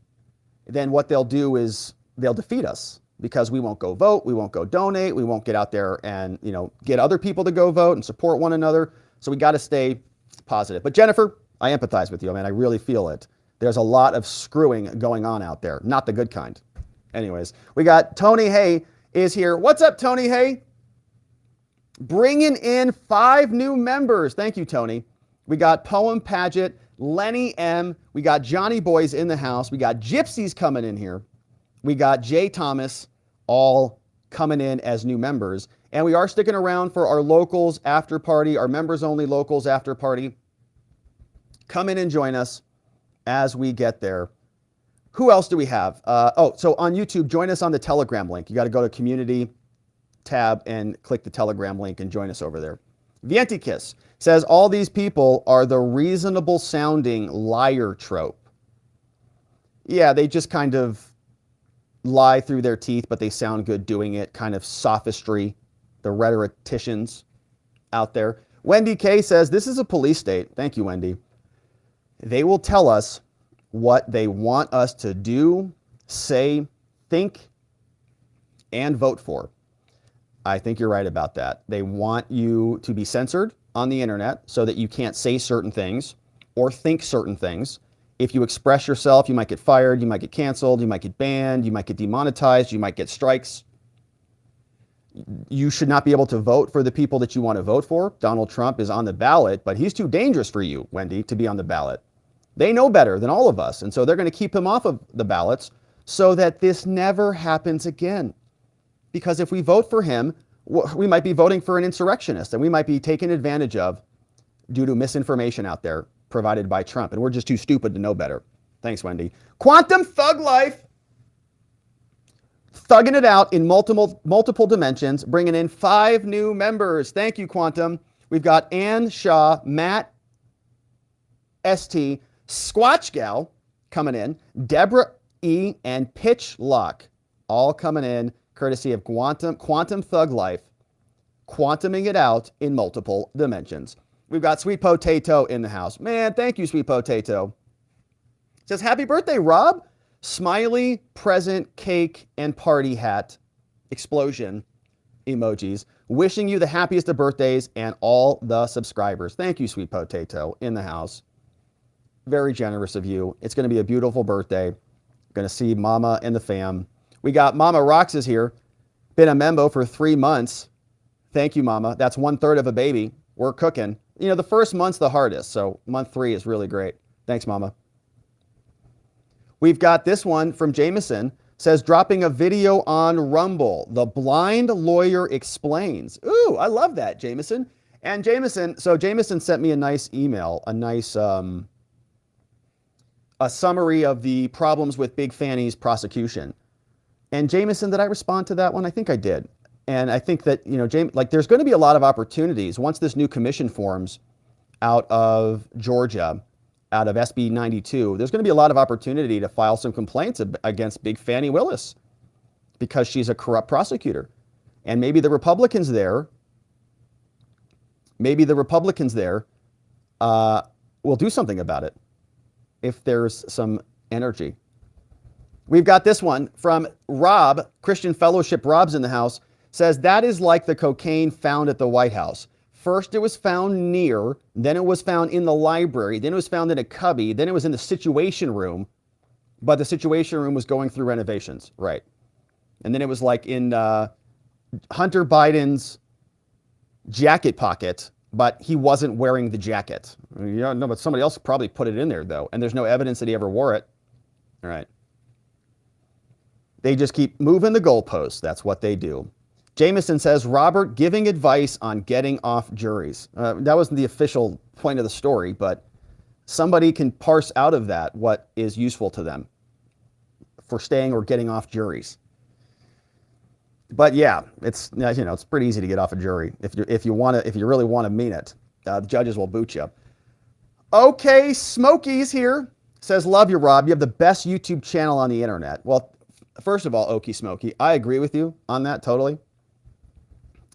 then what they'll do is they'll defeat us, because we won't go vote, we won't go donate, we won't get out there and get other people to go vote and support one another. So we got to stay positive. But Jennifer, I empathize with you, man. I really feel it. There's a lot of screwing going on out there, not the good kind. Anyways, we got Tony Hay is here. What's up, Tony Hay? Bringing in 5 new members. Thank you, Tony. We got Poem Paget, Lenny M. We got Johnny Boys in the house. We got Gypsies coming in here. We got Jay Thomas, all coming in as new members. And we are sticking around for our locals after party, our members only locals after party. Come in and join us as we get there. Who else do we have? So on YouTube, join us on the Telegram link. You got to go to Community tab and click the Telegram link and join us over there. Vientikis says all these people are the reasonable sounding liar trope. Yeah, they just kind of lie through their teeth, but they sound good doing it. Kind of sophistry, the rhetoricians out there. Wendy K says this is a police state. Thank you, Wendy. They will tell us what they want us to do, say, think, and vote for. I think you're right about that. They want you to be censored on the internet so that you can't say certain things or think certain things. If you express yourself, you might get fired, you might get canceled, you might get banned, you might get demonetized, you might get strikes. You should not be able to vote for the people that you want to vote for. Donald Trump is on the ballot, but he's too dangerous for you, Wendy, to be on the ballot. They know better than all of us, and so they're going to keep him off of the ballots so that this never happens again. Because if we vote for him, we might be voting for an insurrectionist, and we might be taken advantage of due to misinformation out there provided by Trump, and we're just too stupid to know better. Thanks, Wendy. Quantum Thug Life. thugging it out in multiple dimensions, bringing in 5 new members. Thank you, Quantum. We've got Ann Shaw, Matt ST, Squatch Gal coming in, Deborah E, and Pitch Lock, all coming in courtesy of Quantum Thug Life, quantuming it out in multiple dimensions. We've got Sweet Potato in the house. Man, thank you, Sweet Potato. Says, happy birthday, Rob. Smiley, present, cake, and party hat explosion emojis. Wishing you the happiest of birthdays and all the subscribers. Thank you, Sweet Potato, in the house. Very generous of you. It's going to be a beautiful birthday. Going to see Mama and the fam. We got Mama Rox is here. Been a member for 3 months. Thank you, Mama. That's 1/3 of a baby. We're cooking. You know, the first month's the hardest, so month 3 is really great. Thanks, Mama. We've got this one from Jameson. Says, dropping a video on Rumble. The blind lawyer explains. Ooh, I love that, Jameson. And Jameson sent me a nice email, a nice a summary of the problems with Big Fanny's prosecution. And Jameson, did I respond to that one? I think I did. And I think that, you know, there's going to be a lot of opportunities once this new commission forms out of Georgia, out of SB 92. There's going to be a lot of opportunity to file some complaints against Big Fanny Willis because she's a corrupt prosecutor. And maybe the Republicans there, will do something about it if there's some energy. We've got this one from Rob, Christian Fellowship Rob's in the house, says that is like the cocaine found at the White House. First it was found near, then it was found in the library, then it was found in a cubby, then it was in the Situation Room, but the Situation Room was going through renovations, right? And then it was like in Hunter Biden's jacket pocket, but he wasn't wearing the jacket. You know, but somebody else probably put it in there though, and there's no evidence that he ever wore it. All right. They just keep moving the goalposts. That's what they do. Jameson says, Robert giving advice on getting off juries. That wasn't the official point of the story, but somebody can parse out of that what is useful to them for staying or getting off juries. But yeah, it's, you know, it's pretty easy to get off a jury if you really want to mean it. The judges will boot you. Okay, Smokey's here. Says, love you, Rob. You have the best YouTube channel on the internet. Well, first of all, Okie Smokey, I agree with you on that totally.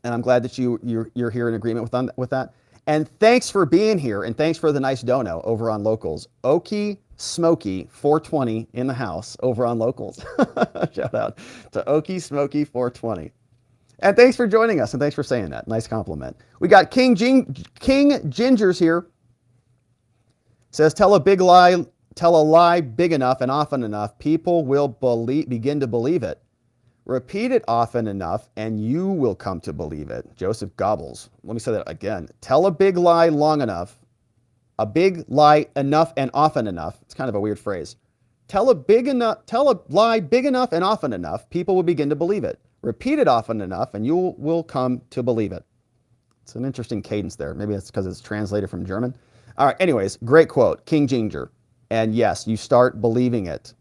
And I'm glad that you're here in agreement with that. And thanks for being here, and thanks for the nice dono over on Locals. Okie Smokey 420 in the house over on Locals. Shout out to Okie Smokey 420. And thanks for joining us, and thanks for saying that. Nice compliment. We got King Ginger's here. Says, tell a lie big enough and often enough, people will begin to believe it. Repeat it often enough, and you will come to believe it. Joseph Gobbles. Let me say that again. Tell a big lie long enough, a big lie enough and often enough. It's kind of a weird phrase. Tell a lie big enough and often enough, people will begin to believe it. Repeat it often enough, and you will come to believe it. It's an interesting cadence there. Maybe it's because it's translated from German. All right. Anyways, great quote, King Ginger. And yes, you start believing it.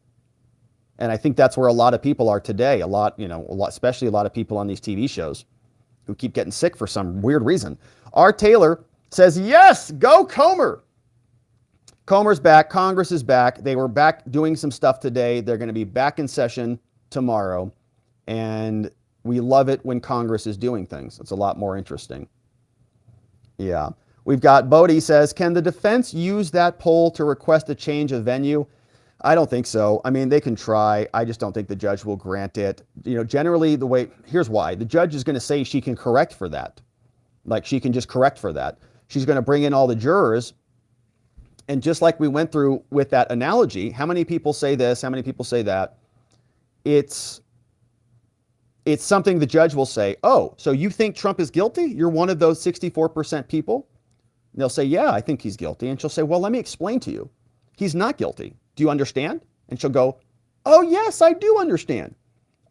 And I think that's where a lot of people are today. Especially a lot of people on these TV shows who keep getting sick for some weird reason. R. Taylor says, yes, go Comer. Comer's back. Congress is back. They were back doing some stuff today. They're going to be back in session tomorrow. And we love it when Congress is doing things. It's a lot more interesting. Yeah. We've got Bodie says, can the defense use that poll to request a change of venue? I don't think so. I mean, they can try. I just don't think the judge will grant it. You know, generally here's why. The judge is going to say she can correct for that. Like she can just correct for that. She's going to bring in all the jurors. And just like we went through with that analogy, how many people say this? How many people say that? It's something the judge will say, oh, so you think Trump is guilty? You're one of those 64% people? And they'll say, yeah, I think he's guilty. And she'll say, well, let me explain to you. He's not guilty. Do you understand? And she'll go, oh, yes, I do understand.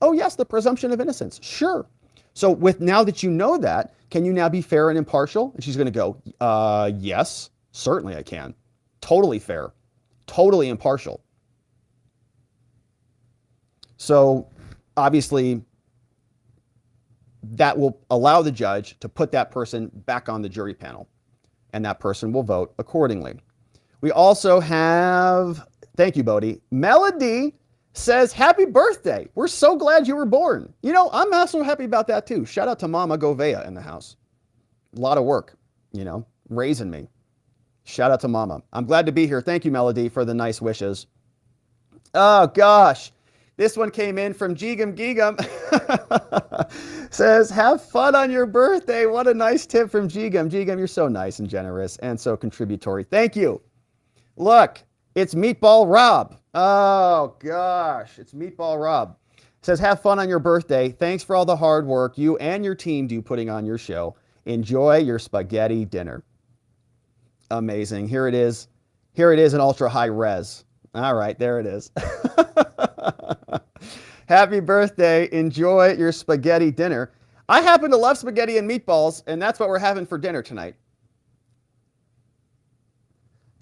Oh, yes, the presumption of innocence. Sure. So now that you know that, can you now be fair and impartial? And she's going to go, yes, certainly I can. Totally fair. Totally impartial. So obviously, that will allow the judge to put that person back on the jury panel, and that person will vote accordingly. We also have, thank you, Bodie. Melody says, happy birthday. We're so glad you were born. You know, I'm also happy about that too. Shout out to Mama Govea in the house. A lot of work, you know, raising me. Shout out to Mama. I'm glad to be here. Thank you, Melody, for the nice wishes. Oh, gosh. This one came in from Jigam Gigam. Says, have fun on your birthday. What a nice tip from Jigam. Jigam, you're so nice and generous and so contributory. Thank you. Look, it's Meatball Rob. Oh, gosh. It's Meatball Rob. Says, have fun on your birthday. Thanks for all the hard work you and your team do putting on your show. Enjoy your spaghetti dinner. Amazing. Here it is. Here it is in ultra high res. All right, there it is. Happy birthday. Enjoy your spaghetti dinner. I happen to love spaghetti and meatballs, and that's what we're having for dinner tonight.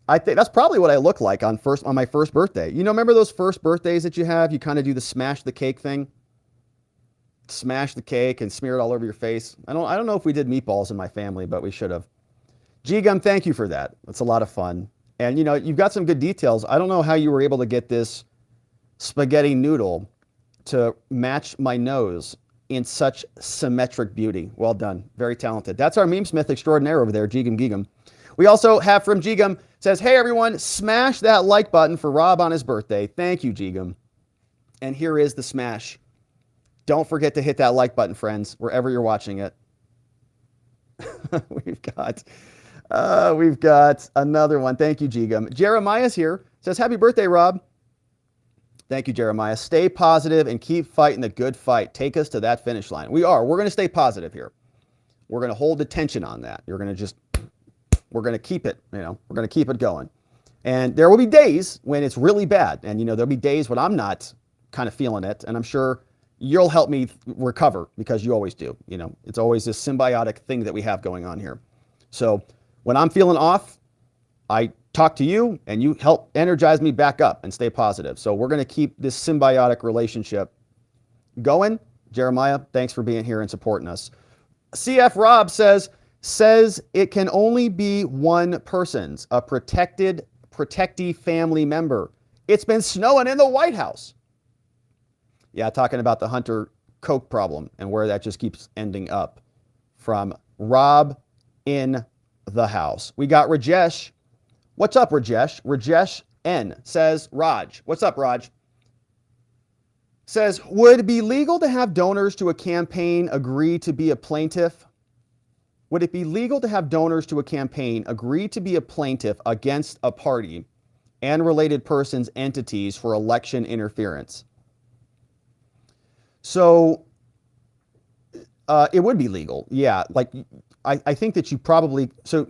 I think that's probably what I look like on my first birthday. You know, remember those first birthdays that you have? You kind of do the smash the cake thing. Smash the cake and smear it all over your face. I don't know if we did meatballs in my family, but we should have. G-Gum, thank you for that. It's a lot of fun. And you know, you've got some good details. I don't know how you were able to get this spaghetti noodle to match my nose in such symmetric beauty. Well done. Very talented. That's our meme smith extraordinaire over there, G-Gum Gigum. We also have from G-Gum, says, hey everyone, smash that like button for Rob on his birthday. Thank you, G-Gum. And here is the smash. Don't forget to hit that like button, friends, wherever you're watching it. We've got another one. Thank you, G-Gum. Jeremiah's here. Says, happy birthday, Rob. Thank you, Jeremiah. Stay positive and keep fighting the good fight. Take us to that finish line. We're going to stay positive here. We're going to hold the tension on that. We're going to keep it, we're going to keep it going. And there will be days when it's really bad. And, there'll be days when I'm not kind of feeling it. And I'm sure you'll help me recover because you always do. It's always this symbiotic thing that we have going on here. So when I'm feeling off, I talk to you and you help energize me back up and stay positive. So we're going to keep this symbiotic relationship going. Jeremiah, thanks for being here and supporting us. CF Rob says it can only be one person's, a protectee family member. It's been snowing in the White House. Yeah, talking about the Hunter Coke problem and where that just keeps ending up. From Rob in the house. We got Rajesh. What's up, Rajesh? Rajesh N says, Raj. What's up, Raj? Says, would it be legal to have donors to a campaign agree to be a plaintiff? Would it be legal to have donors to a campaign agree to be a plaintiff against a party and related persons' entities for election interference? So it would be legal. Yeah. Like I think that you probably, so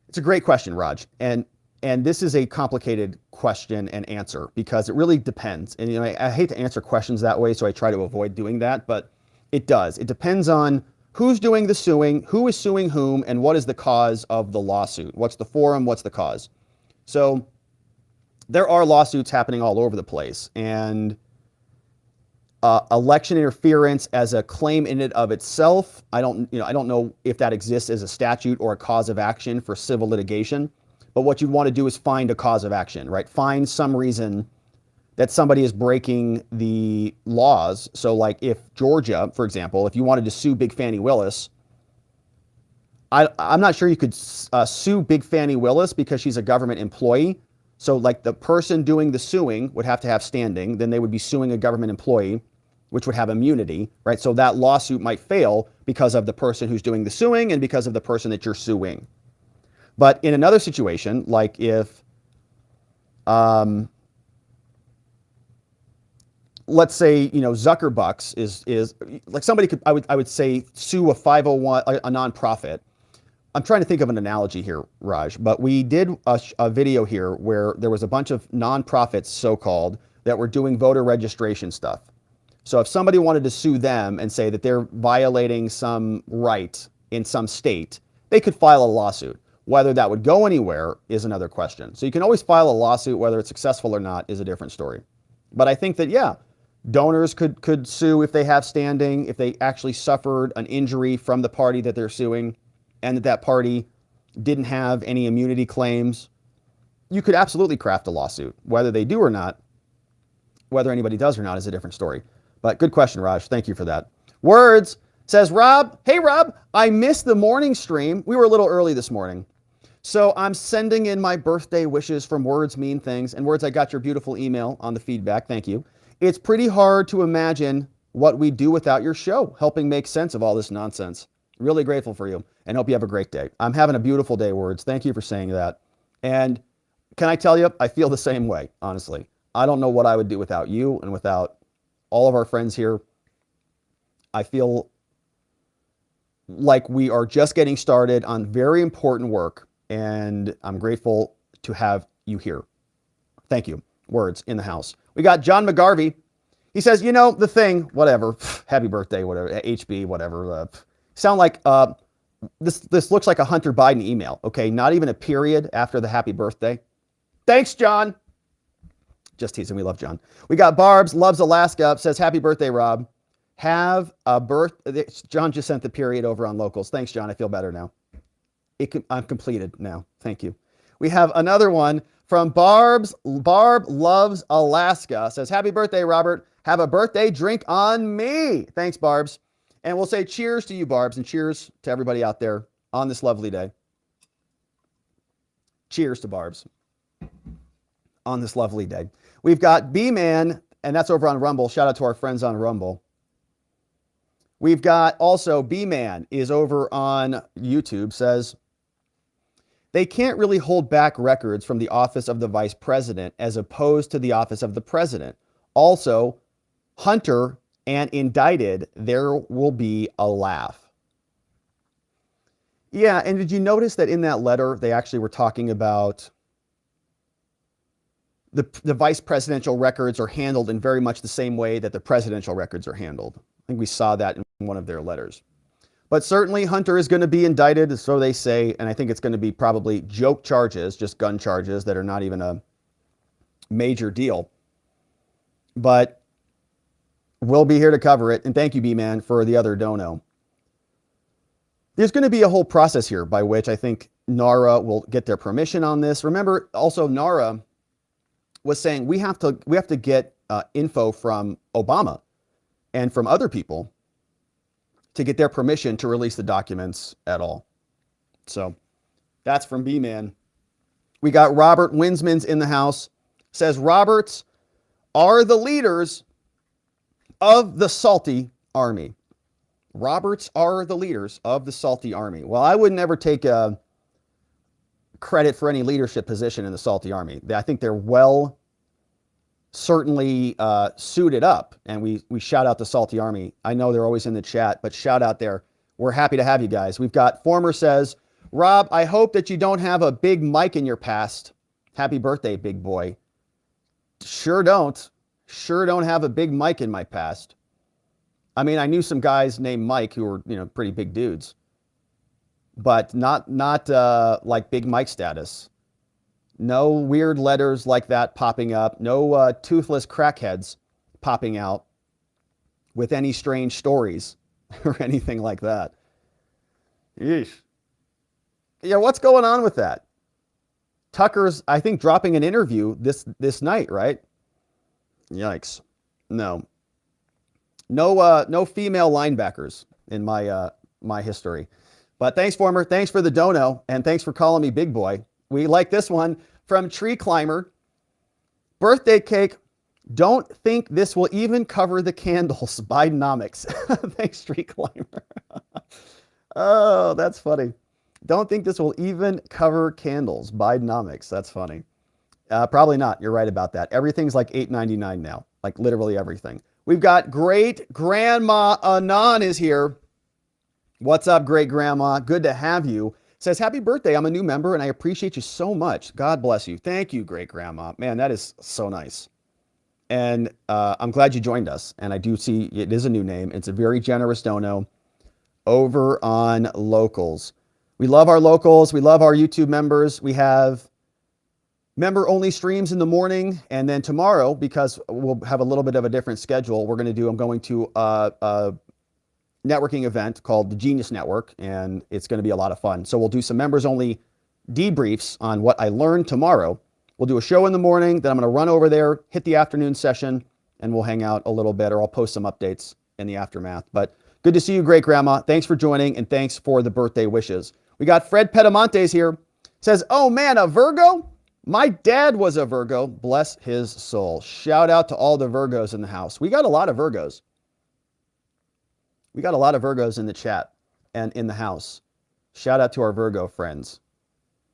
it's a great question, Raj. And this is a complicated question and answer because it really depends. And I hate to answer questions that way, so I try to avoid doing that, but it does. It depends on who's doing the suing, who is suing whom, and what is the cause of the lawsuit. What's the forum? What's the cause? So there are lawsuits happening all over the place, and election interference as a claim in and of itself, I don't know if that exists as a statute or a cause of action for civil litigation. But what you'd want to do is find a cause of action, right? Find some reason that somebody is breaking the laws. So like if Georgia, for example, if you wanted to sue Big Fannie Willis, I'm not sure you could sue Big Fannie Willis because she's a government employee. So like the person doing the suing would have to have standing. Then they would be suing a government employee, which would have immunity, right? So that lawsuit might fail because of the person who's doing the suing and because of the person that you're suing. But in another situation, like if, let's say, Zuckerbucks is like somebody could, I would say sue a 501, a nonprofit. I'm trying to think of an analogy here, Raj, but we did a video here where there was a bunch of nonprofits, so-called, that were doing voter registration stuff. So if somebody wanted to sue them and say that they're violating some right in some state, they could file a lawsuit. Whether that would go anywhere is another question. So you can always file a lawsuit. Whether it's successful or not is a different story. But I think that, yeah, Donors could sue if they have standing, if they actually suffered an injury from the party that they're suing, and that party didn't have any immunity claims. You could absolutely craft a lawsuit. Whether they do or not, whether anybody does or not is a different story. But good question, Raj. Thank you for that. Words says, Rob, hey, Rob, I missed the morning stream. We were a little early this morning. So I'm sending in my birthday wishes from Words Mean Things. And Words, I got your beautiful email on the feedback. Thank you. It's pretty hard to imagine what we do without your show, helping make sense of all this nonsense. Really grateful for you and hope you have a great day. I'm having a beautiful day, Words. Thank you for saying that. And can I tell you, I feel the same way, honestly. I don't know what I would do without you and without all of our friends here. I feel like we are just getting started on very important work, and I'm grateful to have you here. Thank you. Words in the house. We got John McGarvey. He says, you know, the thing, whatever, happy birthday, whatever, HB, whatever. Sound like this looks like a Hunter Biden email. Okay, not even a period after the happy birthday. Thanks, John. Just teasing. We love John. We got Barb's Loves Alaska. Says, happy birthday, Rob. Have a birthday. John just sent the period over on locals. Thanks, John. I feel better now. I'm completed now. Thank you. We have another one from Barb Loves Alaska. Says, happy birthday, Robert. Have a birthday drink on me. Thanks, Barb's. And we'll say cheers to you, Barb's, and cheers to everybody out there on this lovely day. Cheers to Barb's on this lovely day. We've got B-Man, and that's over on Rumble. Shout out to our friends on Rumble. We've got also B-Man is over on YouTube, says, they can't really hold back records from the office of the vice president as opposed to the office of the president. Also, Hunter and indicted, there will be a laugh. Yeah, and did you notice that in that letter, they actually were talking about the vice presidential records are handled in very much the same way that the presidential records are handled. I think we saw that in one of their letters. But certainly Hunter is going to be indicted, so they say, and I think it's going to be probably joke charges, just gun charges that are not even a major deal. But we'll be here to cover it. And thank you, B-Man, for the other dono. There's going to be a whole process here by which I think NARA will get their permission on this. Remember, also NARA was saying we have to get info from Obama and from other people to get their permission to release the documents at all. So that's from B-Man. We got Robert Winsman's in the house. Says, Roberts are the leaders of the salty army. Roberts are the leaders of the salty army. Well, I would never take credit for any leadership position in the salty army. I think they're certainly suited up, and we shout out the salty army. I know they're always in the chat, but shout out there. We're happy to have you guys. We've got Former says, Rob, I hope that you don't have a big mic in your past. Happy birthday, big boy. Sure don't have a big mic in my past. I mean, I knew some guys named Mike who were, pretty big dudes, but not like Big Mike status. No weird letters like that popping up. No toothless crackheads popping out with any strange stories or anything like that. Yeesh. Yeah, what's going on with that? Tucker's, I think, dropping an interview this night, right? Yikes. No female linebackers in my history. But thanks, Former. Thanks for the dono, and thanks for calling me big boy. We like this one from Tree Climber. Birthday cake. Don't think this will even cover the candles. Bidenomics. Thanks, Tree Climber. Oh, that's funny. Don't think this will even cover candles. Bidenomics. That's funny. Probably not. You're right about that. Everything's like $8.99 now. Like literally everything. We've got Great Grandma Anon is here. What's up, Great Grandma? Good to have you. Says, happy birthday. I'm a new member and I appreciate you so much. God bless you. Thank you, Great Grandma. Man, that is so nice. And I'm glad you joined us. And I do see it is a new name. It's a very generous dono over on Locals. We love our Locals. We love our YouTube members. We have member only streams in the morning. And then tomorrow, because we'll have a little bit of a different schedule, I'm going to a networking event called the Genius Network, and it's going to be a lot of fun. So we'll do some members only debriefs on what I learned tomorrow. We'll do a show in the morning, then I'm going to run over there, hit the afternoon session, and we'll hang out a little bit, or I'll post some updates in the aftermath. But good to see you, great grandma. Thanks for joining, and thanks for the birthday wishes. We got Fred Pedamontes here. Says, oh man, a Virgo? My dad was a Virgo. Bless his soul. Shout out to all the Virgos in the house. We got a lot of Virgos. We got a lot of Virgos in the chat and in the house. Shout out to our Virgo friends.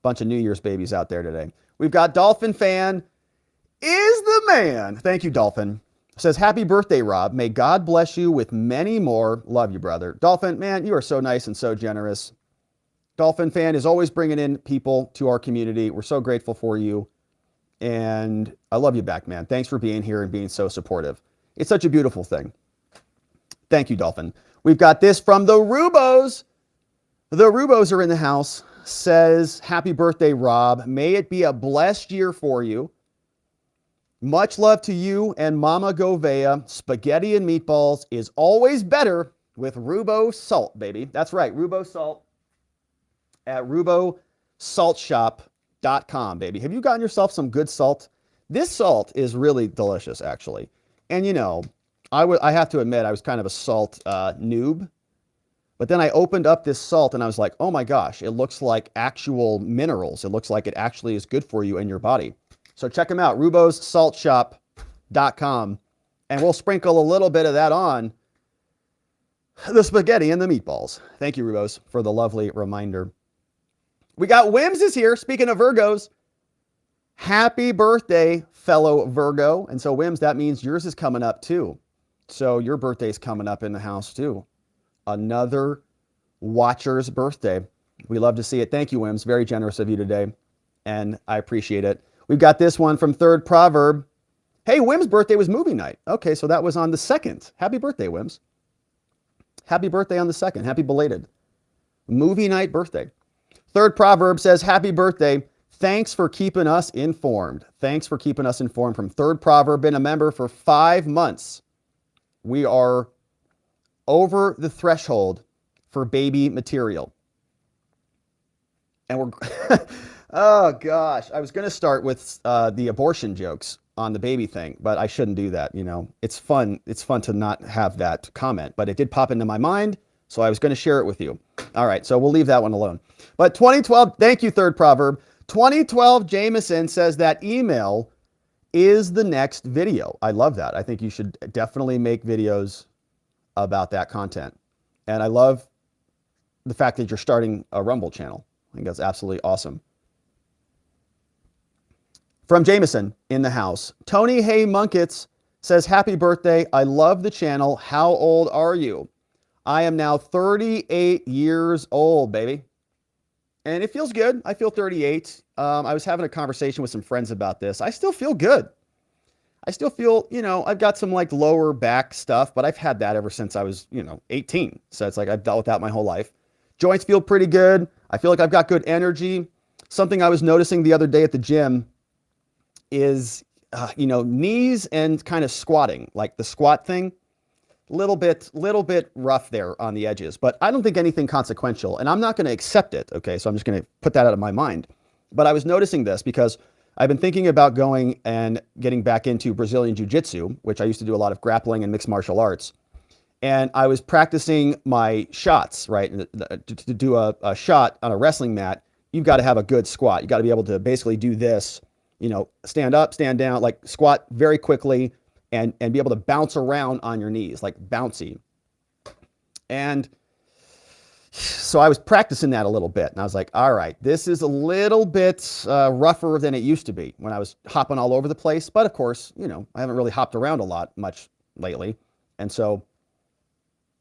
Bunch of New Year's babies out there today. We've got Dolphin Fan is the man. Thank you, Dolphin. Says, happy birthday, Rob. May God bless you with many more. Love you, brother. Dolphin, man, you are so nice and so generous. Dolphin Fan is always bringing in people to our community. We're so grateful for you. And I love you back, man. Thanks for being here and being so supportive. It's such a beautiful thing. Thank you, Dolphin. We've got this from the Rubos. The Rubos are in the house. Says, happy birthday, Rob. May it be a blessed year for you. Much love to you and Mama Govea. Spaghetti and meatballs is always better with Rubo salt, baby. That's right, Rubo salt at rubosaltshop.com, baby. Have you gotten yourself some good salt? This salt is really delicious, actually. And you know, I have to admit, I was kind of a salt noob. But then I opened up this salt and I was like, oh my gosh, it looks like actual minerals. It looks like it actually is good for you and your body. So check them out, rubosaltshop.com. And we'll sprinkle a little bit of that on the spaghetti and the meatballs. Thank you, Rubos, for the lovely reminder. We got Wims is here. Speaking of Virgos, happy birthday, fellow Virgo. And so Wims, that means yours is coming up too. So your birthday's coming up in the house too. Another watcher's birthday. We love to see it. Thank you, Wims. Very generous of you today. And I appreciate it. We've got this one from Third Proverb. Hey, Wims' birthday was movie night. Okay, so that was on the 2nd. Happy birthday, Wims. Happy birthday on the 2nd. Happy belated. Movie night birthday. Third Proverb says, happy birthday. Thanks for keeping us informed. Thanks for keeping us informed from Third Proverb. Been a member for 5 months. We are over the threshold for baby material. And we're, oh gosh, I was going to start with the abortion jokes on the baby thing, but I shouldn't do that. You know, it's fun. It's fun to not have that comment, but it did pop into my mind. So I was going to share it with you. All right. So we'll leave that one alone. But 2012, thank you, Third Proverb. 2012 Jameson says that email is the next video. I love that. I think you should definitely make videos about that content. And I love the fact that you're starting a Rumble channel. I think that's absolutely awesome. From Jameson in the house, Tony Hay Munkets says, happy birthday. I love the channel. How old are you? I am now 38 years old, baby. And it feels good. I feel 38. I was having a conversation with some friends about this. I still feel good. I still feel, you know, I've got some like lower back stuff, but I've had that ever since I was, 18. So it's like I've dealt with that my whole life. Joints feel pretty good. I feel like I've got good energy. Something I was noticing the other day at the gym is, knees and kind of squatting, like the squat thing. Little bit rough there on the edges, but I don't think anything consequential, and I'm not going to accept it. Okay. So I'm just going to put that out of my mind. But I was noticing this because I've been thinking about going and getting back into Brazilian Jiu-Jitsu, which I used to do a lot of grappling and mixed martial arts. And I was practicing my shots, right? To do a shot on a wrestling mat, you've got to have a good squat. You got to be able to basically do this, stand up, stand down, like squat very quickly and be able to bounce around on your knees, like bouncy. And so I was practicing that a little bit, and I was like, all right, this is a little bit rougher than it used to be when I was hopping all over the place. But of course, I haven't really hopped around much lately. And so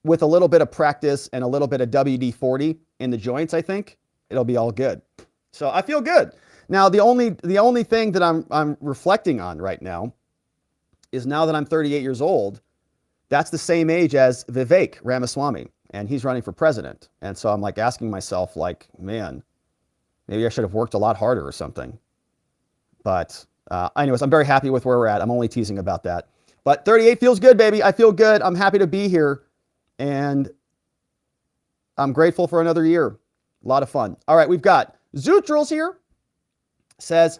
with a little bit of practice and a little bit of WD-40 in the joints, I think it'll be all good. So I feel good. Now, the only thing that I'm reflecting on right now is now that I'm 38 years old, that's the same age as Vivek Ramaswamy. And he's running for president. And so I'm like asking myself, like, man, maybe I should have worked a lot harder or something. But anyways, I'm very happy with where we're at. I'm only teasing about that. But 38 feels good, baby. I feel good. I'm happy to be here. And I'm grateful for another year. A lot of fun. All right, we've got Zootrals here. Says,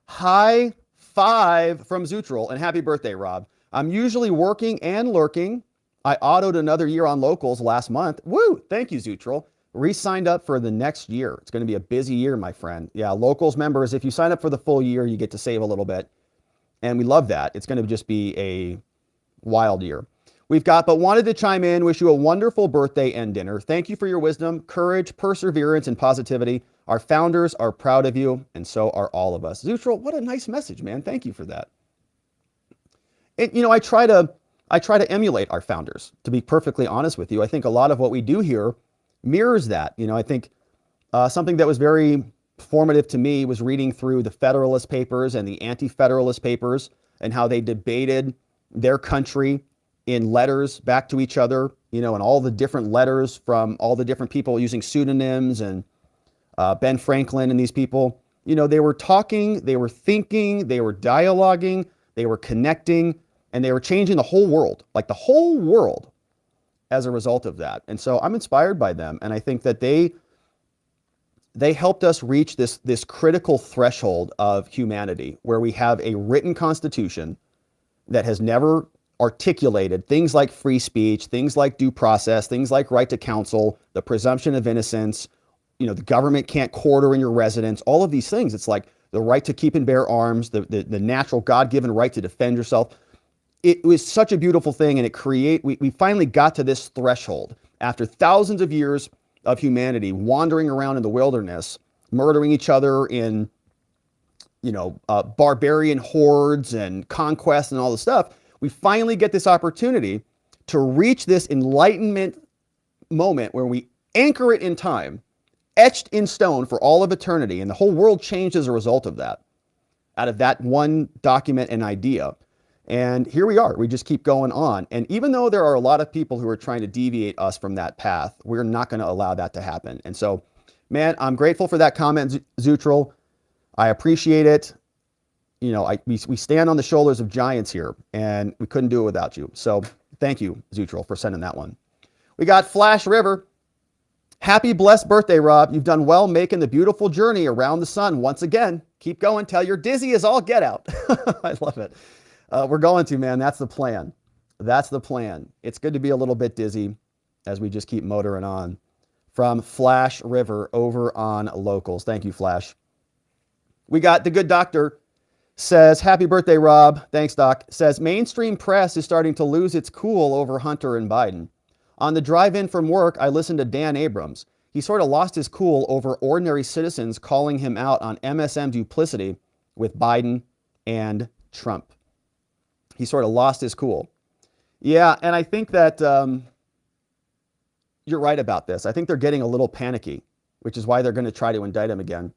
high five from Zootral. And happy birthday, Rob. I'm usually working and lurking. I autoed another year on locals last month. Woo! Thank you, Zootral. Re-signed up for the next year. It's going to be a busy year, my friend. Yeah, locals members, if you sign up for the full year, you get to save a little bit. And we love that. It's going to just be a wild year. We've got, but wanted to chime in, wish you a wonderful birthday and dinner. Thank you for your wisdom, courage, perseverance, and positivity. Our founders are proud of you, and so are all of us. Zootral, what a nice message, man. Thank you for that. And, you know, I try to emulate our founders, to be perfectly honest with you. I think a lot of what we do here mirrors that. You know, I think something that was very formative to me was reading through the Federalist Papers and the Anti-Federalist Papers and how they debated their country in letters back to each other, you know, and all the different letters from all the different people using pseudonyms and Ben Franklin and these people. You know, they were talking, they were thinking, they were dialoguing, they were connecting, and they were changing the whole world, like the whole world, as a result of that. And so I'm inspired by them. And I think that they helped us reach this critical threshold of humanity where we have a written constitution that has never articulated things like free speech, things like due process, things like right to counsel, the presumption of innocence, you know, the government can't quarter in your residence, all of these things. It's like the right to keep and bear arms, the natural God-given right to defend yourself. It was such a beautiful thing, and we finally got to this threshold after thousands of years of humanity wandering around in the wilderness, murdering each other in, you know, barbarian hordes and conquest and all this stuff. We finally get this opportunity to reach this enlightenment moment where we anchor it in time, etched in stone for all of eternity, and the whole world changed as a result of that, out of that one document and idea. And here we are. We just keep going on. And even though there are a lot of people who are trying to deviate us from that path, we're not going to allow that to happen. And so, man, I'm grateful for that comment, Zootral. I appreciate it. You know, we stand on the shoulders of giants here, and we couldn't do it without you. So thank you, Zootral, for sending that one. We got Flash River. Happy blessed birthday, Rob. You've done well making the beautiful journey around the sun once again. Keep going till you're dizzy as all get out. I love it. We're going to, man. That's the plan. That's the plan. It's good to be a little bit dizzy as we just keep motoring on. From Flash River over on Locals. Thank you, Flash. We got the good doctor. Says, happy birthday, Rob. Thanks, Doc. Says, mainstream press is starting to lose its cool over Hunter and Biden. On the drive in from work, I listened to Dan Abrams. He sort of lost his cool over ordinary citizens calling him out on MSM duplicity with Biden and Trump. He sort of lost his cool. Yeah, and I think that you're right about this. I think they're getting a little panicky, which is why they're going to try to indict him again.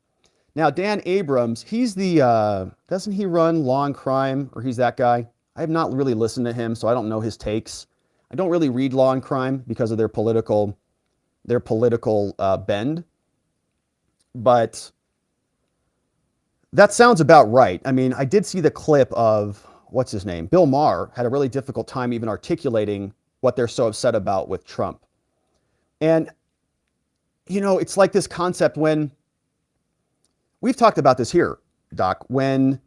Now, Dan Abrams, he's the, doesn't he run Law and Crime, or he's that guy? I have not really listened to him, so I don't know his takes. I don't really read Law and Crime because of their political bend. But that sounds about right. I mean, I did see the clip of, what's his name? Bill Maher had a really difficult time even articulating what they're so upset about with Trump. And, you know, it's like this concept when, we've talked about this here, Doc. When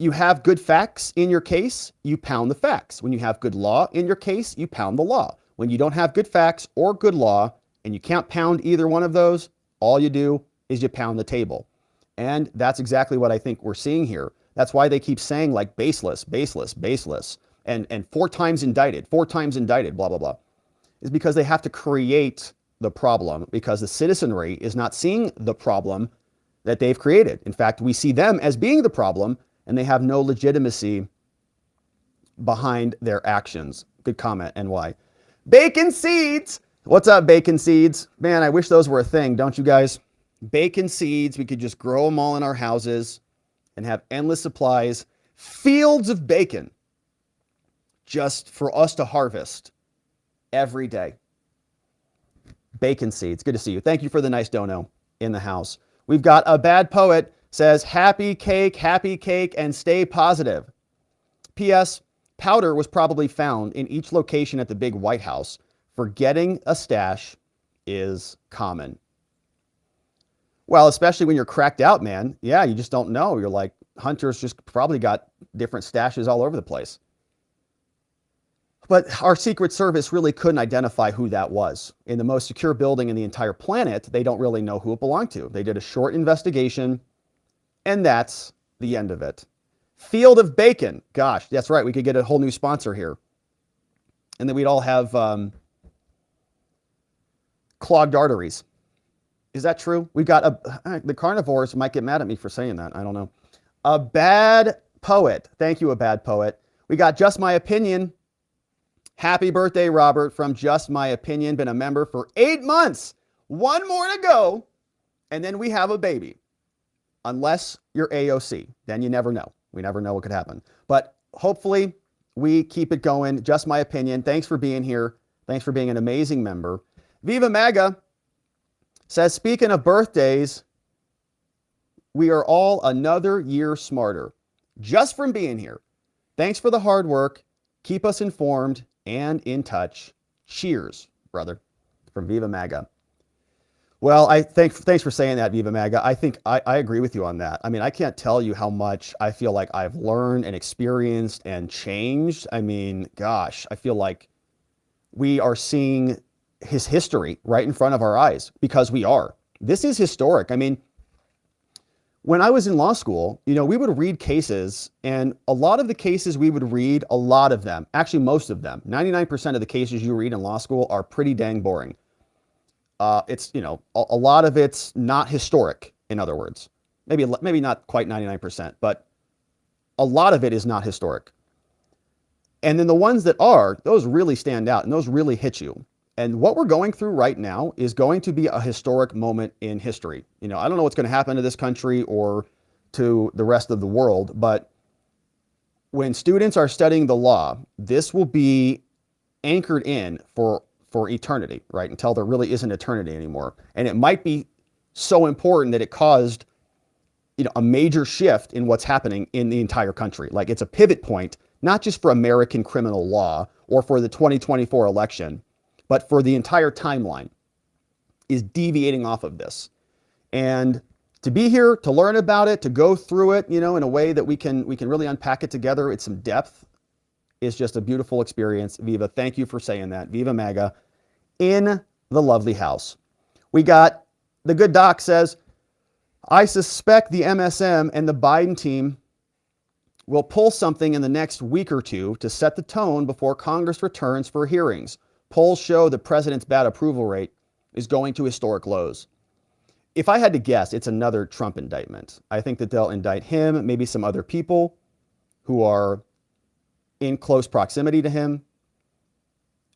you have good facts in your case, you pound the facts. When you have good law in your case, you pound the law. When you don't have good facts or good law, and you can't pound either one of those, all you do is you pound the table. And that's exactly what I think we're seeing here. That's why they keep saying like baseless, baseless, baseless, and 4 times indicted, blah, blah, blah. Is because they have to create the problem because the citizenry is not seeing the problem that they've created. In fact, we see them as being the problem, and they have no legitimacy behind their actions. Good comment, NY. Bacon seeds! What's up, bacon seeds? Man, I wish those were a thing, don't you guys? Bacon seeds, we could just grow them all in our houses and have endless supplies, fields of bacon, just for us to harvest every day. Bacon seeds, good to see you. Thank you for the nice dono in the house. We've got a bad poet. says, happy cake, and stay positive. P.S. Powder was probably found in each location at the big White House. Forgetting a stash is common. Well, especially when you're cracked out, man. Yeah, you just don't know. You're like, hunters just probably got different stashes all over the place. But our Secret Service really couldn't identify who that was. In the most secure building in the entire planet, they don't really know who it belonged to. They did a short investigation, and that's the end of it. Field of Bacon. Gosh, that's right. We could get a whole new sponsor here. And then we'd all have clogged arteries. Is that true? We got the carnivores might get mad at me for saying that. I don't know. A bad poet. Thank you, a bad poet. We got Just My Opinion. Happy birthday, Robert, from Just My Opinion. Been a member for 8 months. One more to go. And then we have a baby. Unless you're AOC. Then you never know. We never know what could happen. But hopefully we keep it going. Just My Opinion. Thanks for being here. Thanks for being an amazing member. Viva MAGA says, speaking of birthdays, we are all another year smarter just from being here. Thanks for the hard work. Keep us informed and in touch. Cheers, brother, from Viva MAGA. Well, thanks for saying that, Viva MAGA. I think I agree with you on that. I mean, I can't tell you how much I feel like I've learned and experienced and changed. I mean, gosh, I feel like we are seeing his history right in front of our eyes because we are. This is historic. I mean, when I was in law school, we would read cases, and a lot of the cases we would read, a lot of them, actually most of them, 99% of the cases you read in law school are pretty dang boring. It's, a lot of it's not historic, in other words. Maybe not quite 99%, but a lot of it is not historic. And then the ones that are, those really stand out and those really hit you. And what we're going through right now is going to be a historic moment in history. I don't know what's going to happen to this country or to the rest of the world, but when students are studying the law, this will be anchored in for eternity, right? Until there really isn't eternity anymore. And it might be so important that it caused, a major shift in what's happening in the entire country. Like it's a pivot point, not just for American criminal law or for the 2024 election, but for the entire timeline is deviating off of this. And to be here, to learn about it, to go through it, in a way that we can really unpack it together with some depth is just a beautiful experience. Viva, thank you for saying that. Viva MAGA in the lovely house. We got the good doc says, I suspect the MSM and the Biden team will pull something in the next week or two to set the tone before Congress returns for hearings. Polls show the president's bad approval rate is going to historic lows. If I had to guess, it's another Trump indictment. I think that they'll indict him, maybe some other people who are in close proximity to him.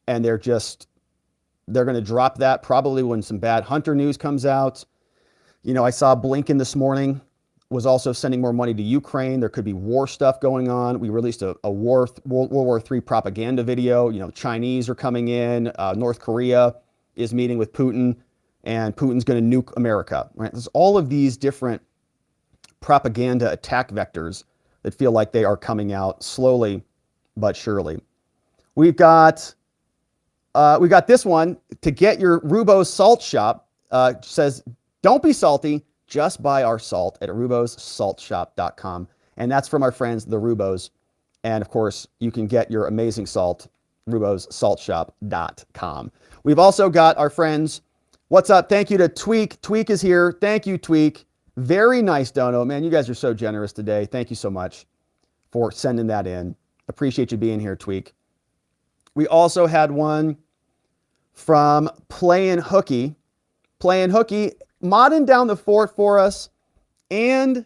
And they're going to drop that probably when some bad Hunter news comes out. I saw Blinken this morning was also sending more money to Ukraine. There could be war stuff going on. We released a World War III propaganda video. Chinese are coming in. North Korea is meeting with Putin, and Putin's going to nuke America. Right? There's all of these different propaganda attack vectors that feel like they are coming out slowly but surely. We've got this one to get your Rubos salt shop. Says, don't be salty. Just buy our salt at rubossaltshop.com. And that's from our friends, the Rubos. And of course, you can get your amazing salt, rubossaltshop.com. We've also got our friends. What's up? Thank you to Tweak. Tweak is here. Thank you, Tweak. Very nice dono. Man, you guys are so generous today. Thank you so much for sending that in. Appreciate you being here, Tweak. We also had one from Playin' Hooky. Playin' Hooky, modding down the fort for us and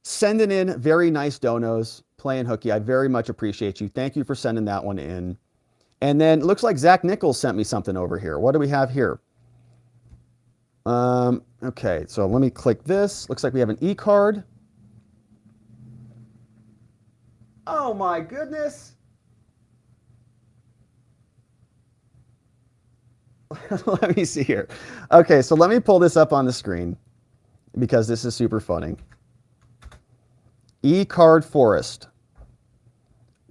sending in very nice donos. Playin' Hooky, I very much appreciate you. Thank you for sending that one in. And then it looks like Zach Nichols sent me something over here. What do we have here? Okay, so let me click this. Looks like we have an e-card. Oh my goodness. Let me see here. Okay, so let me pull this up on the screen. because this is super funny. E-card Forest.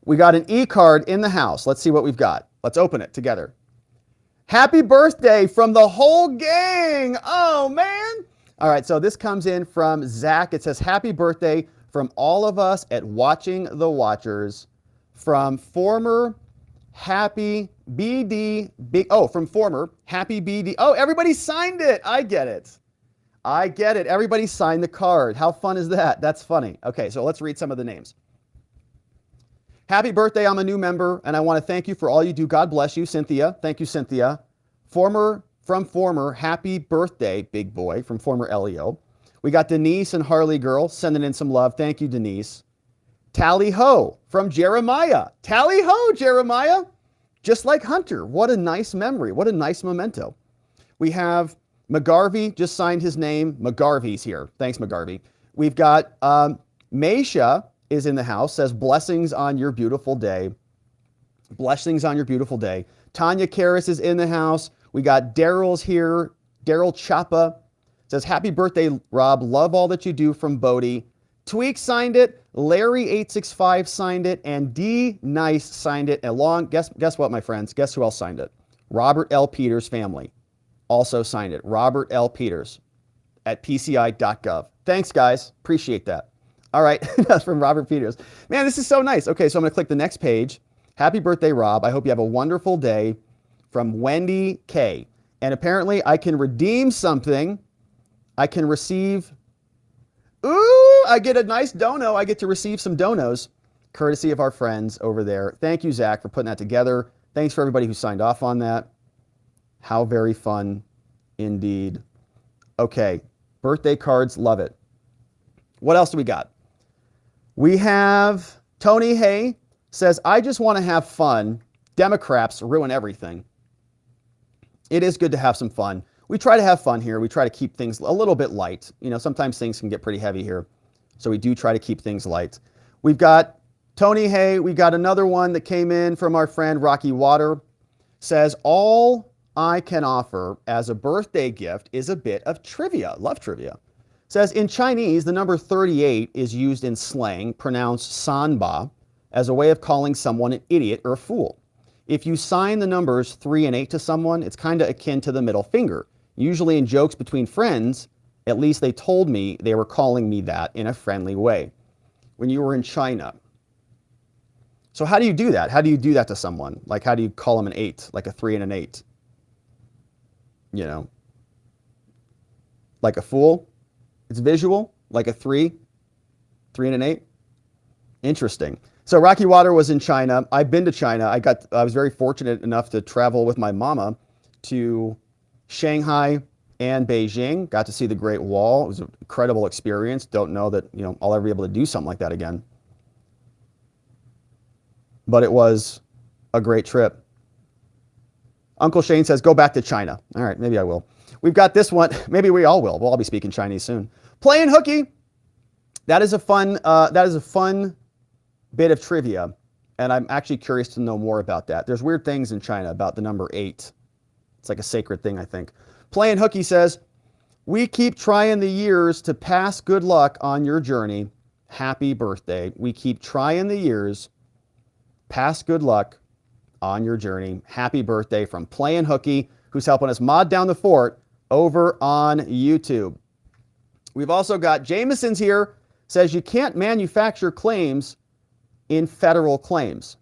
We got an e-card in the house. Let's see what we've got. Let's open it together. Happy birthday from the whole gang. Oh, man. All right, so this comes in from Zach. It says, happy birthday from all of us at Watching the Watchers, from former Happy BD, from former Happy BD. Oh, everybody signed it. I get it. Everybody signed the card. How fun is that? That's funny. Okay, so let's read some of the names. Happy birthday. I'm a new member, and I want to thank you for all you do. God bless you, Cynthia. Thank you, Cynthia. Former happy birthday, big boy, from former Elio. We got Denise and Harley Girl sending in some love. Thank you, Denise. Tally ho from Jeremiah. Tally ho, Jeremiah. Just like Hunter. What a nice memory. What a nice memento. We have McGarvey just signed his name. McGarvey's here. Thanks, McGarvey. We've got Meisha is in the house, says blessings on your beautiful day. Blessings on your beautiful day. Tanya Karras is in the house. We got Daryl's here. Daryl Chapa says, happy birthday, Rob. Love all that you do, from Bodie. Tweak signed it. Larry865 signed it. And D Nice signed it. Along, guess what, my friends? Guess who else signed it? Robert L. Peters' family also signed it. Robert L. Peters at pci.gov. Thanks, guys. Appreciate that. All right, that's from Robert Peters. Man, this is so nice. Okay, so I'm going to click the next page. Happy birthday, Rob. I hope you have a wonderful day, from Wendy K. And apparently I can redeem something. I can receive, I get a nice dono. I get to receive some donos, courtesy of our friends over there. Thank you, Zach, for putting that together. Thanks for everybody who signed off on that. How very fun indeed. Okay, birthday cards, love it. What else do we got? We have Tony Hay says, I just want to have fun. Democrats ruin everything. It is good to have some fun. We try to have fun here. We try to keep things a little bit light. You know, sometimes things can get pretty heavy here. So we do try to keep things light. We've got Tony Hay. We got another one that came in from our friend Rocky Water. Says, all I can offer as a birthday gift is a bit of trivia. Love trivia. Says, in Chinese, the number 38 is used in slang, pronounced sanba, as a way of calling someone an idiot or a fool. If you sign the numbers 3 and 8 to someone, it's kind of akin to the middle finger. Usually in jokes between friends, at least they told me they were calling me that in a friendly way. When you were in China. So how do you do that? How do you do that to someone? Like, how do you call them an 8, like a 3 and an 8? You know, like a fool? It's visual, like a 3 and an 8. Interesting. So Rocky Water was in China. I've been to China. I was very fortunate enough to travel with my mama to Shanghai and Beijing. Got to see the Great Wall. It was an incredible experience. Don't know that, you know, I'll ever be able to do something like that again. But it was a great trip. Uncle Shane says, go back to China. All right, maybe I will. We've got this one. Maybe we all will. We'll all be speaking Chinese soon. Playing hooky. That is a fun bit of trivia, and I'm actually curious to know more about that. There's weird things in China about the number 8. It's like a sacred thing, I think. Playing hooky says, we keep trying the years to pass good luck on your journey. Happy birthday. We keep trying the years. Pass good luck on your journey. Happy birthday from Playing Hooky, who's helping us mod down the fort over on YouTube. We've also got Jameson's here, says you can't manufacture claims in federal claims.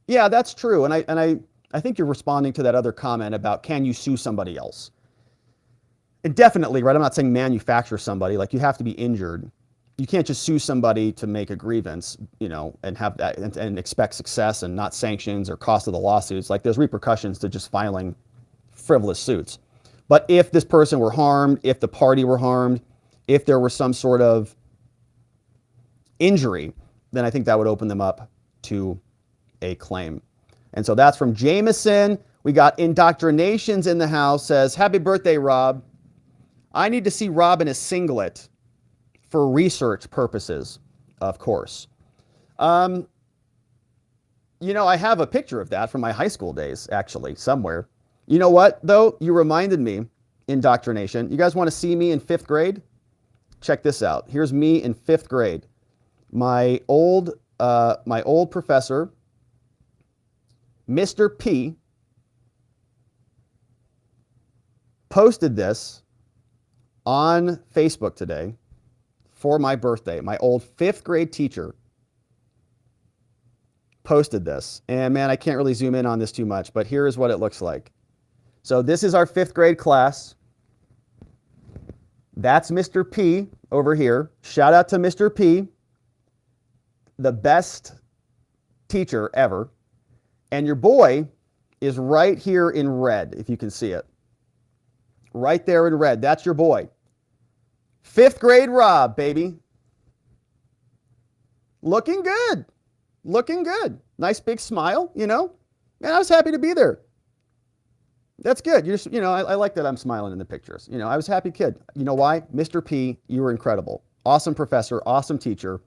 Yeah, that's true. And I think you're responding to that other comment about, can you sue somebody else? And definitely, right? I'm not saying manufacture somebody, like you have to be injured. You can't just sue somebody to make a grievance, you know, and have that and expect success and not sanctions or cost of the lawsuits. Like there's repercussions to just filing frivolous suits. But if this person were harmed, if the party were harmed, if there were some sort of injury, then I think that would open them up to a claim. And so that's from Jameson. We got Indoctrinations in the house, says, happy birthday, Rob. I need to see Rob in a singlet for research purposes, of course. You know, I have a picture of that from my high school days, actually, somewhere. You know what, though? You reminded me, Indoctrination. You guys want to see me in 5th grade? check this out. Here's me in 5th grade. My old professor, Mr. P, posted this on Facebook today for my birthday. My old 5th grade teacher posted this. And man, I can't really zoom in on this too much, but here is what it looks like. So this is our 5th grade class. That's Mr. P over here. Shout out to Mr. P, the best teacher ever. And your boy is right here in red, if you can see it. Right there in red. That's your boy. 5th grade Rob, baby. Looking good. Looking good. Nice big smile, you know? Man, I was happy to be there. That's good. I like that I'm smiling in the pictures. I was a happy kid. You know why? Mr. P, you were incredible. Awesome professor, awesome teacher,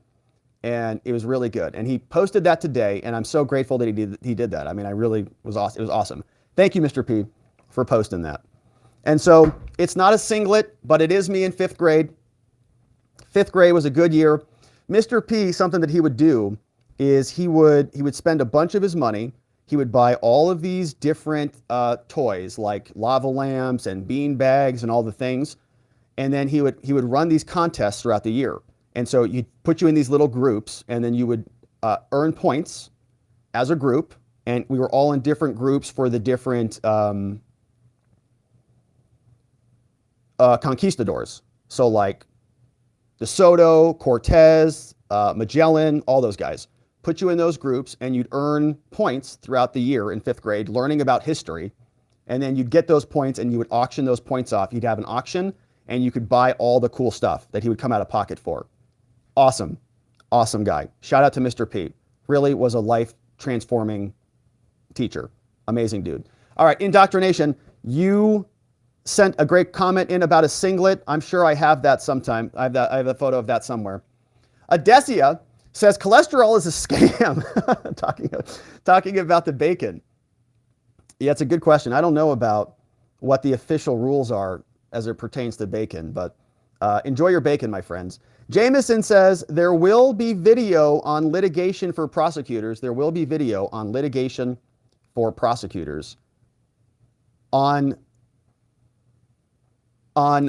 and it was really good. And he posted that today, and I'm so grateful that he did that. I mean, it was awesome. Thank you, Mr. P, for posting that. And so it's not a singlet, but it is me in 5th grade. 5th grade was a good year. Mr. P, something that he would do is he would spend a bunch of his money. He would buy all of these different toys like lava lamps and bean bags and all the things. And then he would run these contests throughout the year. And so he'd put you in these little groups, and then you would earn points as a group. And we were all in different groups for the different conquistadors. So like DeSoto, Cortez, Magellan, all those guys. Put you in those groups, and you'd earn points throughout the year in 5th grade, learning about history. And then you'd get those points, and you would auction those points off. You'd have an auction, and you could buy all the cool stuff that he would come out of pocket for. Awesome. Awesome guy. Shout out to Mr. P. Really was a life-transforming teacher. Amazing dude. All right, indoctrination. You sent a great comment in about a singlet. I'm sure I have that sometime. I have a photo of that somewhere. Adesia says cholesterol is a scam. talking about the bacon. Yeah, it's a good question. I don't know about what the official rules are as it pertains to bacon, but enjoy your bacon, my friends. Jameson says there will be video on litigation for prosecutors. There will be video on litigation for prosecutors. Hang on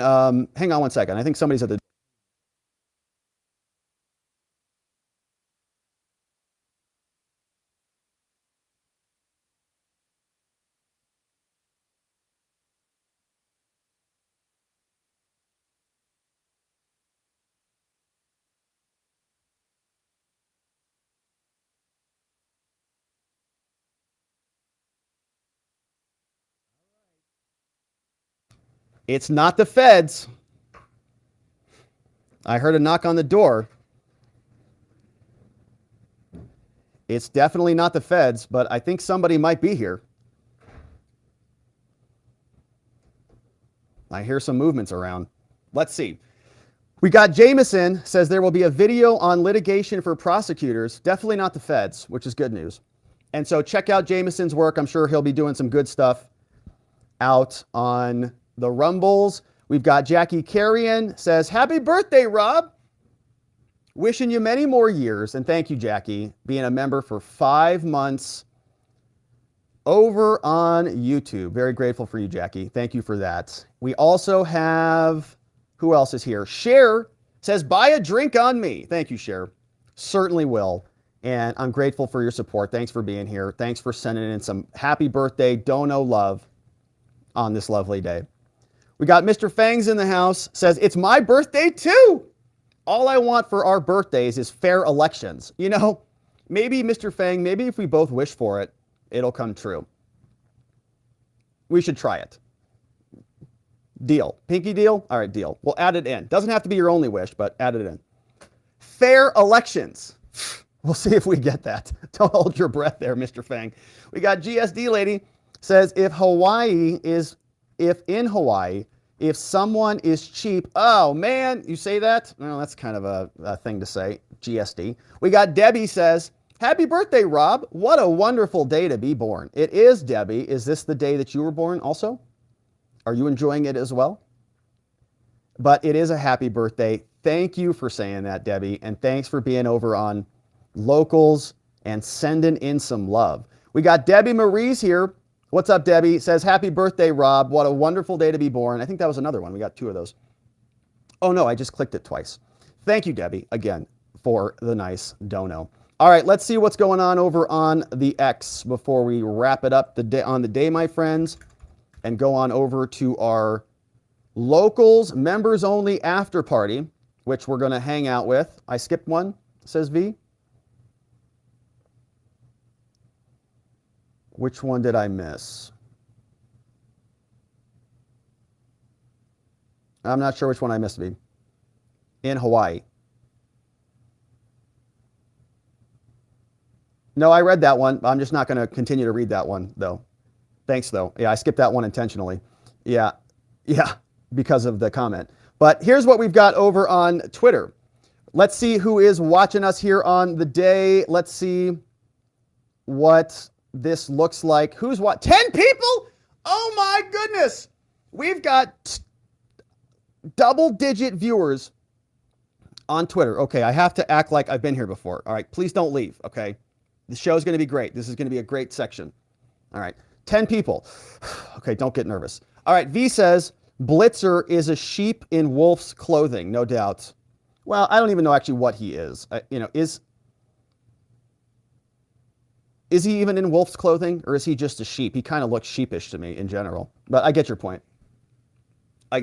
one second. I think somebody's at the It's not the feds. I heard a knock on the door. It's definitely not the feds, but I think somebody might be here. I hear some movements around. Let's see. We got Jameson says there will be a video on litigation for prosecutors. Definitely not the feds, which is good news. And so check out Jameson's work. I'm sure he'll be doing some good stuff out on the Rumbles. We've got Jackie Carrion says, happy birthday, Rob. Wishing you many more years. And thank you, Jackie, being a member for 5 months over on YouTube. Very grateful for you, Jackie. Thank you for that. We also have, who else is here? Cher says, buy a drink on me. Thank you, Cher. Certainly will. And I'm grateful for your support. Thanks for being here. Thanks for sending in some happy birthday, dono love on this lovely day. We got Mr. Fangs in the house, says, it's my birthday too. All I want for our birthdays is fair elections. You know, maybe Mr. Fang, maybe if we both wish for it, it'll come true. We should try it. Deal. Pinky deal? All right, deal. We'll add it in. Doesn't have to be your only wish, but add it in. Fair elections. We'll see if we get that. Don't hold your breath there, Mr. Fang. We got GSD lady, says, if in Hawaii, if someone is cheap, oh man, you say that? Well, that's kind of a thing to say, GSD. We got Debbie says, happy birthday, Rob. What a wonderful day to be born. It is, Debbie. Is this the day that you were born also? Are you enjoying it as well? But it is a happy birthday. Thank you for saying that, Debbie. And thanks for being over on Locals and sending in some love. We got Debbie Marie's here. What's up, Debbie? Says, happy birthday, Rob. What a wonderful day to be born. I think that was another one. We got 2 of those. Oh, no, I just clicked it twice. Thank you, Debbie, again, for the nice dono. All right, let's see what's going on over on the X before we wrap it up on the day, my friends, and go on over to our Locals members only after party, which we're going to hang out with. I skipped one, says V. Which one did I miss? I'm not sure which one I missed, V. In Hawaii. No, I read that one. I'm just not going to continue to read that one, though. Thanks, though. Yeah, I skipped that one intentionally. Yeah, because of the comment. But here's what we've got over on Twitter. Let's see who is watching us here on the day. Let's see what this looks like. Who's what? 10 people? Oh my goodness. We've got double-digit viewers on Twitter. Okay, I have to act like I've been here before. All right, please don't leave, okay? The show's going to be great. This is going to be a great section. All right, 10 people. Okay, don't get nervous. All right, V says, Blitzer is a sheep in wolf's clothing, no doubt. Well, I don't even know actually what he is. Is he even in wolf's clothing, or is he just a sheep? He kind of looks sheepish to me in general, but I get your point. I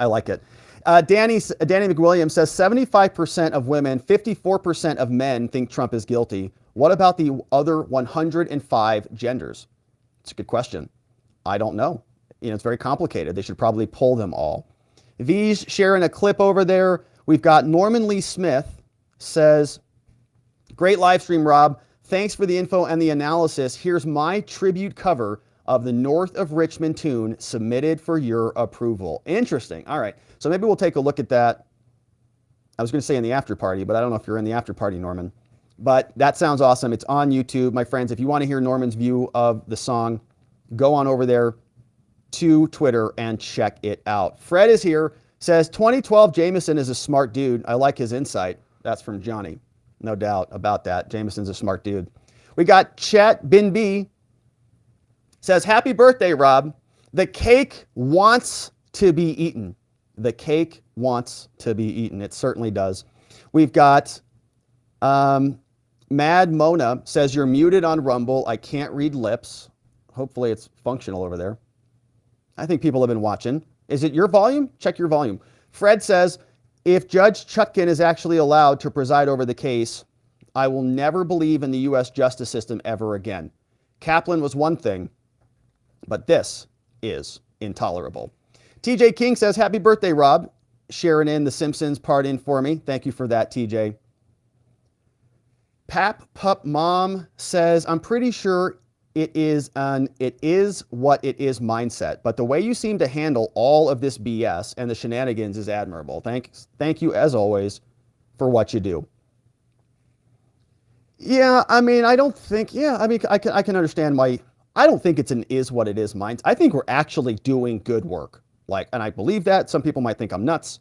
like it. Danny McWilliams says 75% of women, 54% of men think Trump is guilty. What about the other 105 genders? It's a good question. I don't know. It's very complicated. They should probably pull them all. V's sharing a clip over there. We've got Norman Lee Smith says, great live stream, Rob. Thanks for the info and the analysis. Here's my tribute cover of the North of Richmond tune submitted for your approval. Interesting. All right. So maybe we'll take a look at that. I was going to say in the after party, but I don't know if you're in the after party, Norman. But that sounds awesome. It's on YouTube. My friends, if you want to hear Norman's view of the song, go on over there to Twitter and check it out. Fred is here, says 2012 Jameson is a smart dude. I like his insight. That's from Johnny. No doubt about that. Jameson's a smart dude. We got Chet Bin B says, happy birthday, Rob. The cake wants to be eaten. The cake wants to be eaten. It certainly does. We've got Mad Mona says, you're muted on Rumble. I can't read lips. Hopefully it's functional over there. I think people have been watching. Is it your volume? Check your volume. Fred says, if Judge Chutkan is actually allowed to preside over the case, I will never believe in the U.S. justice system ever again. Kaplan was one thing, but this is intolerable. TJ King says, happy birthday, Rob. Sharing in the Simpsons part in for me. Thank you for that, TJ. Pap Pup Mom says, I'm pretty sure it is what it is mindset, but the way you seem to handle all of this BS and the shenanigans is admirable. Thank you as always for what you do. Yeah, I mean, I can understand why. I don't think it's an is what it is mindset. I think we're actually doing good work. And I believe that. Some people might think I'm nuts,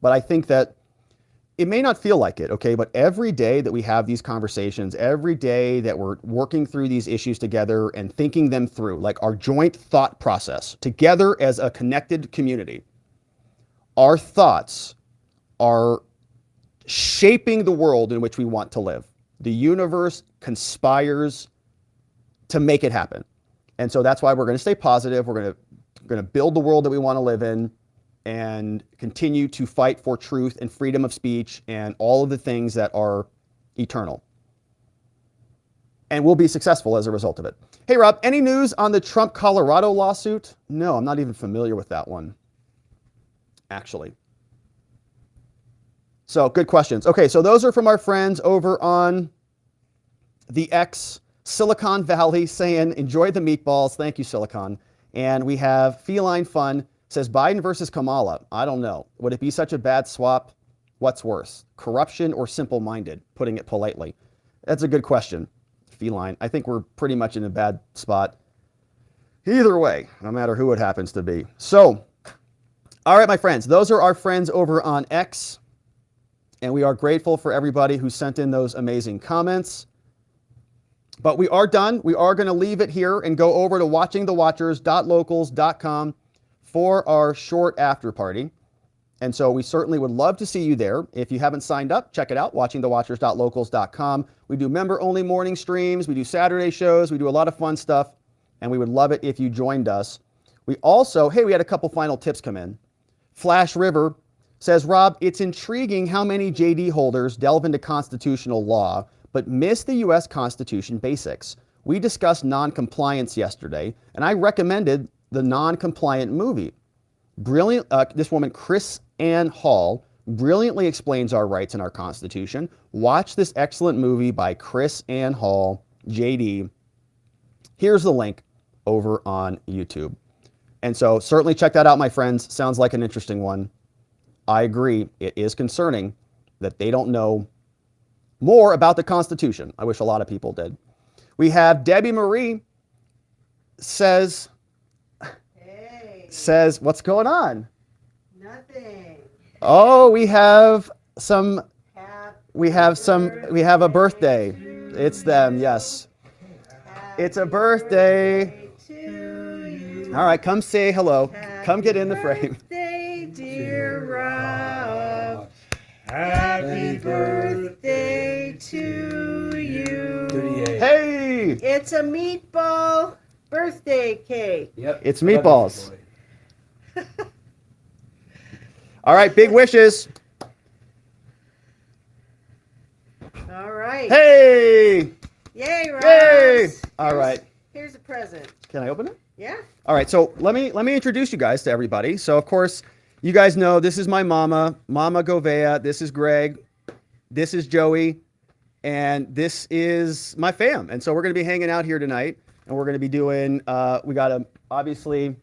but I think that it may not feel like it, okay? But every day that we have these conversations, every day that we're working through these issues together and thinking them through, like our joint thought process together as a connected community, our thoughts are shaping the world in which we want to live. The universe conspires to make it happen. And so that's why we're going to stay positive. We're going to build the world that we want to live in and continue to fight for truth and freedom of speech and all of the things that are eternal. And we'll be successful as a result of it. Hey, Rob, any news on the Trump Colorado lawsuit? No, I'm not even familiar with that one, actually. So good questions. Okay, so those are from our friends over on the X, Silicon Valley, saying, enjoy the meatballs. Thank you, Silicon. And we have Feline Fun, says Biden versus Kamala. I don't know. Would it be such a bad swap? What's worse, corruption or simple-minded, putting it politely? That's a good question, Feline. I think we're pretty much in a bad spot either way, no matter who it happens to be. So, all right, my friends, those are our friends over on X. And we are grateful for everybody who sent in those amazing comments. But we are done. We are going to leave it here and go over to watchingthewatchers.locals.com for our short after party. And so we certainly would love to see you there. If you haven't signed up, check it out, watchingthewatchers.locals.com. We do member-only morning streams. We do Saturday shows. We do a lot of fun stuff. And we would love it if you joined us. We also, we had a couple final tips come in. Flash River says, Rob, it's intriguing how many JD holders delve into constitutional law, but miss the U.S. Constitution basics. We discussed non-compliance yesterday, and I recommended the non-compliant movie. Brilliant. This woman, Chris Ann Hall, brilliantly explains our rights in our Constitution. Watch this excellent movie by Chris Ann Hall, JD. Here's the link over on YouTube. And so certainly check that out, my friends. Sounds like an interesting one. I agree. It is concerning that they don't know more about the Constitution. I wish a lot of people did. We have Debbie Marie says, what's going on? Nothing. Oh, we have a birthday. It's them, yes. It's a birthday. All right, come say hello. Come get in the frame. Birthday, dear Rob. Happy birthday to you. Hey! It's a meatball birthday cake. Yep. It's meatballs. All right, big wishes. All right. Hey! Yay, Rob. Yay! All right. Here's a present. Can I open it? Yeah. All right, so let me introduce you guys to everybody. So of course, you guys know this is my Mama Govea. This is Greg. This is Joey, and this is my fam. And so we're going to be hanging out here tonight, and we're going to be doing. We got obviously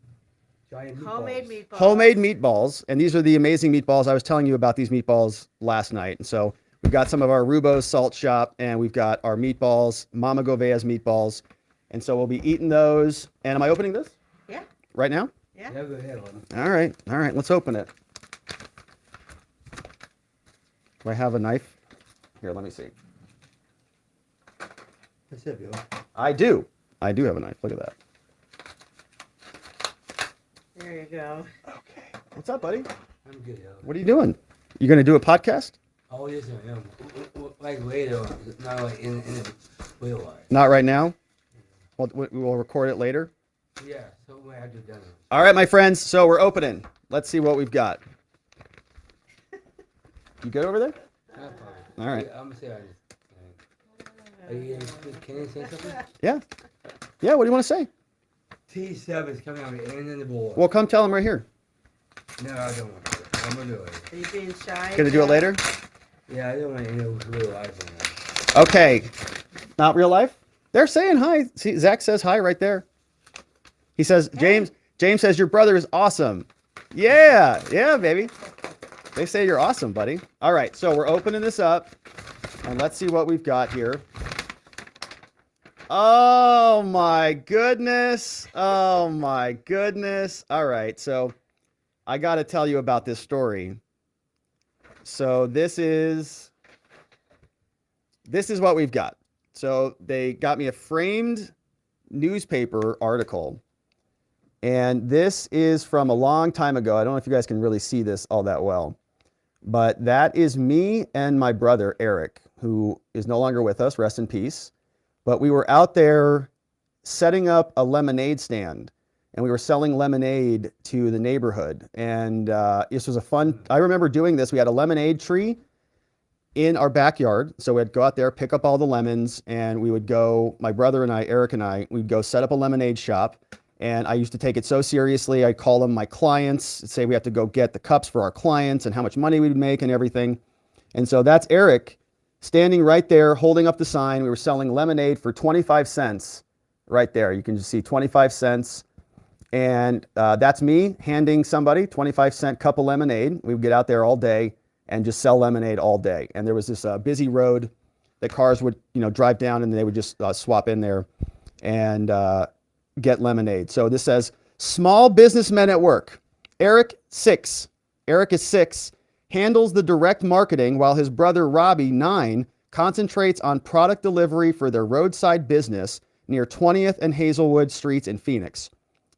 homemade meatballs, and these are the amazing meatballs. I was telling you about these meatballs last night, and so we've got some of our Rubo's Salt Shop, and we've got our meatballs, Mama Govea's meatballs. And so we'll be eating those. And am I opening this? Yeah. Right now? Yeah. All right. Let's open it. Do I have a knife? Here, let me see. I do. I do have a knife. Look at that. There you go. Okay. What's up, buddy? I'm good, yo. What are you doing? You going to do a podcast? Oh, yes, I am. Like later, not like in the real life. Not right now? We will record it later? Yeah, so we have to do that. All right, my friends. So we're opening. Let's see what we've got. You good over there? All right. I'm going to say can you say something? Yeah. Yeah, what do you want to say? T7 is coming out of the end of the board. Well, come tell them right here. No, I don't want to. I'm going to do it. Are you being shy? Going to do it later? Yeah, I don't want to know real life on that. Okay. Not real life? They're saying hi. See, Zach says hi right there. He says, James says, your brother is awesome. Yeah, baby. They say you're awesome, buddy. All right, so we're opening this up, and let's see what we've got here. Oh, my goodness. All right, so I got to tell you about this story. So this is what we've got. So they got me a framed newspaper article, and this is from a long time ago. I don't know if you guys can really see this all that well, but that is me and my brother, Eric, who is no longer with us, rest in peace. But we were out there setting up a lemonade stand, and we were selling lemonade to the neighborhood. And this was I remember doing this. We had a lemonade tree in our backyard. So we'd go out there, pick up all the lemons, and we would go, my brother and I, Eric and I, we'd go set up a lemonade shop. And I used to take it so seriously. I'd call them my clients, say we have to go get the cups for our clients and how much money we'd make and everything. And so that's Eric standing right there, holding up the sign. We were selling lemonade for 25 cents right there. You can just see 25 cents. And that's me handing somebody 25-cent cup of lemonade. We would get out there all day and just sell lemonade all day. And there was this busy road that cars would, drive down, and they would just swap in there and get lemonade. So this says, small businessmen at work. Eric is 6, handles the direct marketing while his brother Robbie, 9, concentrates on product delivery for their roadside business near 20th and Hazelwood Streets in Phoenix.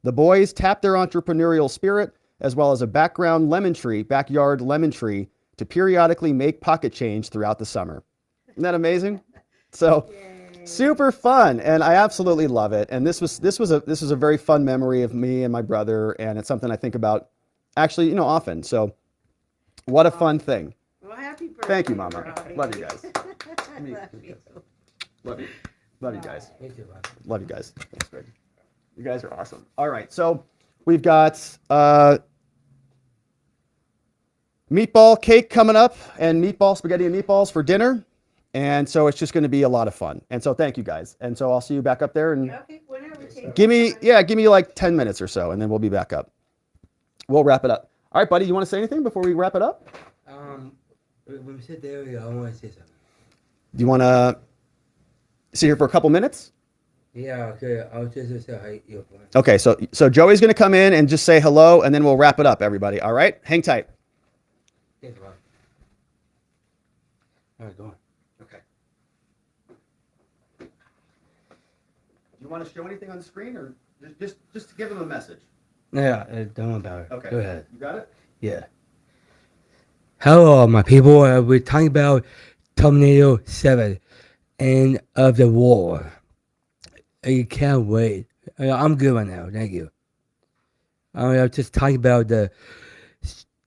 The boys tap their entrepreneurial spirit as well as a backyard lemon tree to periodically make pocket change throughout the summer. Isn't that amazing? So super fun, and I absolutely love it. And this was a very fun memory of me and my brother, and it's something I think about actually, often. So what a fun thing. Well, happy birthday. Thank you, Mama. Robbie. Love you guys. Love you. Love you guys. Love you guys. Thanks, Greg. You guys are awesome. All right, so we've got meatball cake coming up and spaghetti and meatballs for dinner. And so it's just going to be a lot of fun. And so thank you guys. And so I'll see you back up there. And Okay, whenever. give me like 10 minutes or so, and then we'll be back up. We'll wrap it up. All right, buddy, you want to say anything before we wrap it up? When we sit there, I want to say something. Do you want to sit here for a couple minutes? Yeah, okay. I'll just say hi. Okay, so Joey's going to come in and just say hello, and then we'll wrap it up, everybody. All right? Hang tight. Thanks, Rob. All right, go on. Okay. Do you want to show anything on the screen, or just give them a message? Yeah, don't worry about it. Okay. Go ahead. You got it? Yeah. Hello, my people. We're talking about Terminator 7, End of the War. You can't wait. I'm good right now. Thank you. I'm just talking about the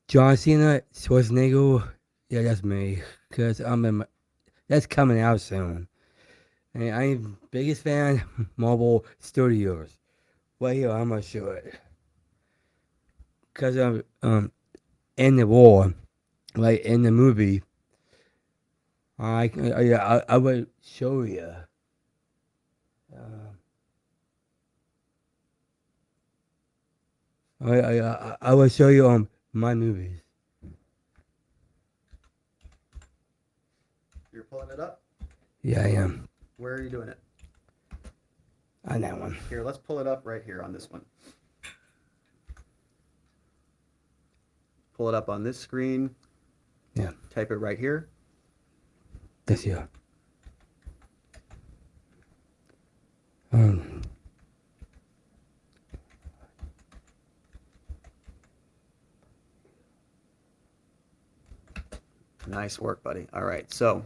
John Cena, Schwarzenegger. Yeah, that's me. Because that's coming out soon. And I'm biggest fan, Marvel Studios. Right here, I'm going to show it. Because in the war, like in the movie, I will show you. I will show you my movies. You're pulling it up? Yeah, I am. Where are you doing it? On that one. Here, let's pull it up right here on this one. Pull it up on this screen. Yeah. Type it right here. This year. Nice work, buddy. All right, so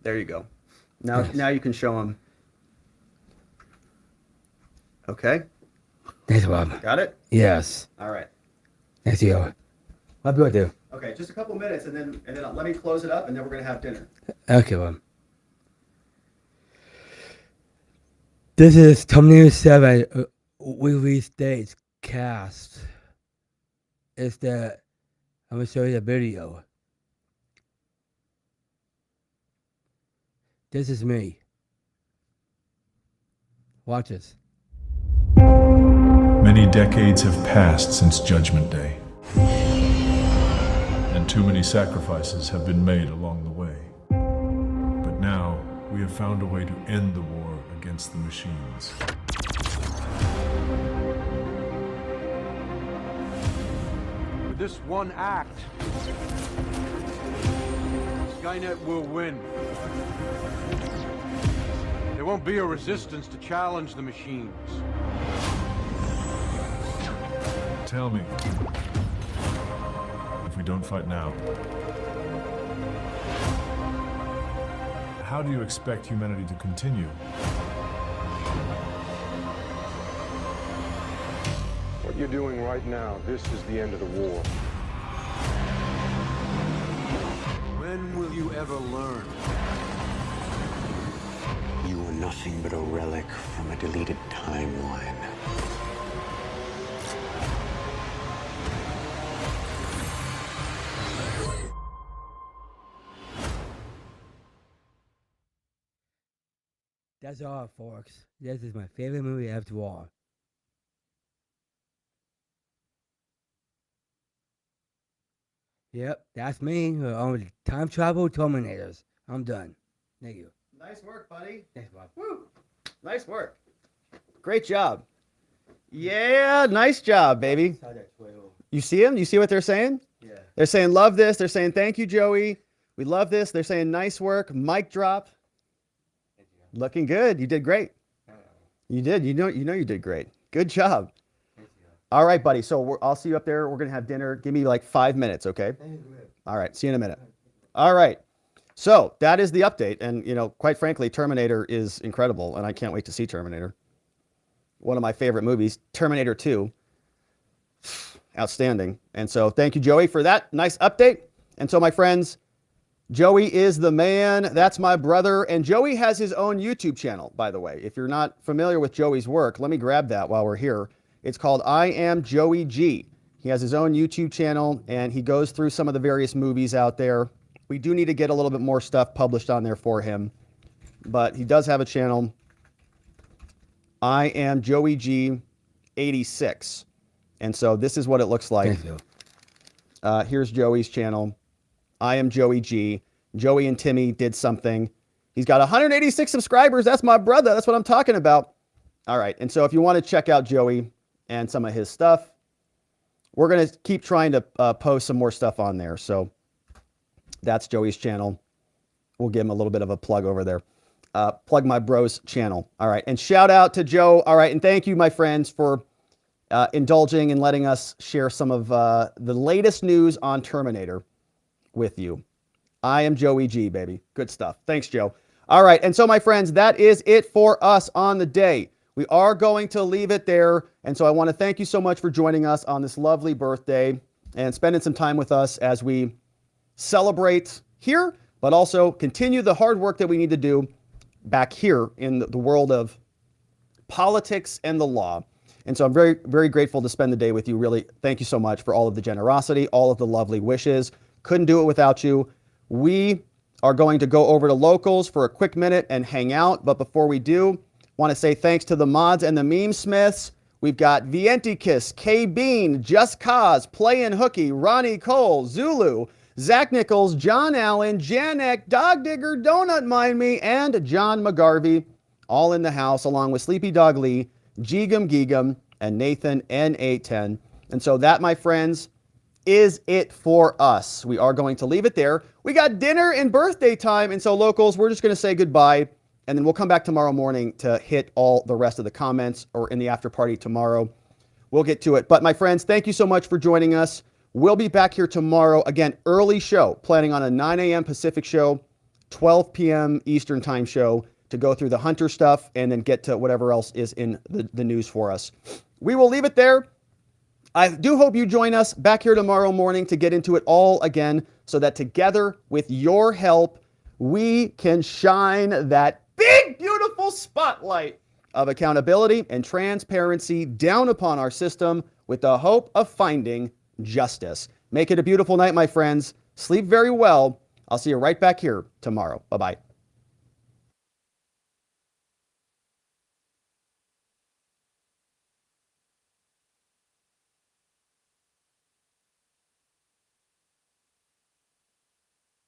there you go. Now you can show them. Okay. Thanks, Rob. Got it? Yes. All right. Thanks, you. What do I do? Okay, just a couple minutes, and then let me close it up, and then we're gonna have dinner. Okay, Rob. This is Terminator 7 release dates cast. I'm gonna show you the video. This is me. Watch this. Many decades have passed since Judgment Day, and too many sacrifices have been made along the way. But now, we have found a way to end the war against the machines. With this one act, Skynet will win. There won't be a resistance to challenge the machines. Tell me, if we don't fight now, how do you expect humanity to continue? What you're doing right now, this is the end of the war. When will you ever learn? You are nothing but a relic from a deleted timeline. That's all, folks. This is my favorite movie after all. Yep, that's me. Time travel Terminators. I'm done. Thank you. Nice work, buddy. Thanks, Bob. Woo. Nice work. Great job. Yeah, nice job, baby. You see them? You see what they're saying? Yeah. They're saying love this. They're saying thank you, Joey. We love this. They're saying nice work. Mic drop. Looking good. You did great. You did. You know you did great. Good job. All right, buddy. So I'll see you up there. We're going to have dinner. Give me like 5 minutes, okay? All right. See you in a minute. All right. So that is the update. And, you know, quite frankly, Terminator is incredible. And I can't wait to see Terminator. One of my favorite movies, Terminator 2. Outstanding. And so thank you, Joey, for that nice update. And so, my friends, Joey is the man. That's my brother. And Joey has his own YouTube channel, by the way. If you're not familiar with Joey's work, let me grab that while we're here. It's called I Am Joey G. He has his own YouTube channel, and he goes through some of the various movies out there. We do need to get a little bit more stuff published on there for him. But he does have a channel, I Am Joey G 86. And so this is what it looks like. Here's Joey's channel. I Am Joey G. Joey and Timmy did something. He's got 186 subscribers. That's my brother. That's what I'm talking about. All right. And so if you want to check out Joey and some of his stuff, we're going to keep trying to post some more stuff on there. So that's Joey's channel. We'll give him a little bit of a plug over there. Plug my bro's channel. All right. And shout out to Joe. All right. And thank you, my friends, for indulging and letting us share some of the latest news on Terminator with you. I am Joey G, baby. Good stuff. Thanks, Joe. All right. And so, my friends, that is it for us on the day. We are going to leave it there. And so I want to thank you so much for joining us on this lovely birthday and spending some time with us as we celebrate here, but also continue the hard work that we need to do back here in the world of politics and the law. And so I'm very, very grateful to spend the day with you. Really, thank you so much for all of the generosity, all of the lovely wishes. Couldn't do it without you. We are going to go over to Locals for a quick minute and hang out. But before we do, want to say thanks to the mods and the meme smiths. We've got Vientikis, K Bean, Just Cause, Playin' Hooky, Ronnie Cole, Zulu, Zach Nichols, John Allen, Janek, Dog Digger, Donut Mind Me, and John McGarvey, all in the house, along with Sleepy Dog Lee, Geegum Geegum, and Nathan N810. And so that, my friends, is it for us. We are going to leave it there. We got dinner and birthday time. And so, Locals, we're just going to say goodbye. And then we'll come back tomorrow morning to hit all the rest of the comments, or in the after party tomorrow. We'll get to it. But my friends, thank you so much for joining us. We'll be back here tomorrow. Again, early show, planning on a 9 a.m. Pacific show, 12 p.m. Eastern time show to go through the Hunter stuff and then get to whatever else is in the news for us. We will leave it there. I do hope you join us back here tomorrow morning to get into it all again, so that together with your help, we can shine that big, beautiful spotlight of accountability and transparency down upon our system with the hope of finding justice. Make it a beautiful night, my friends. Sleep very well. I'll see you right back here tomorrow. Bye-bye.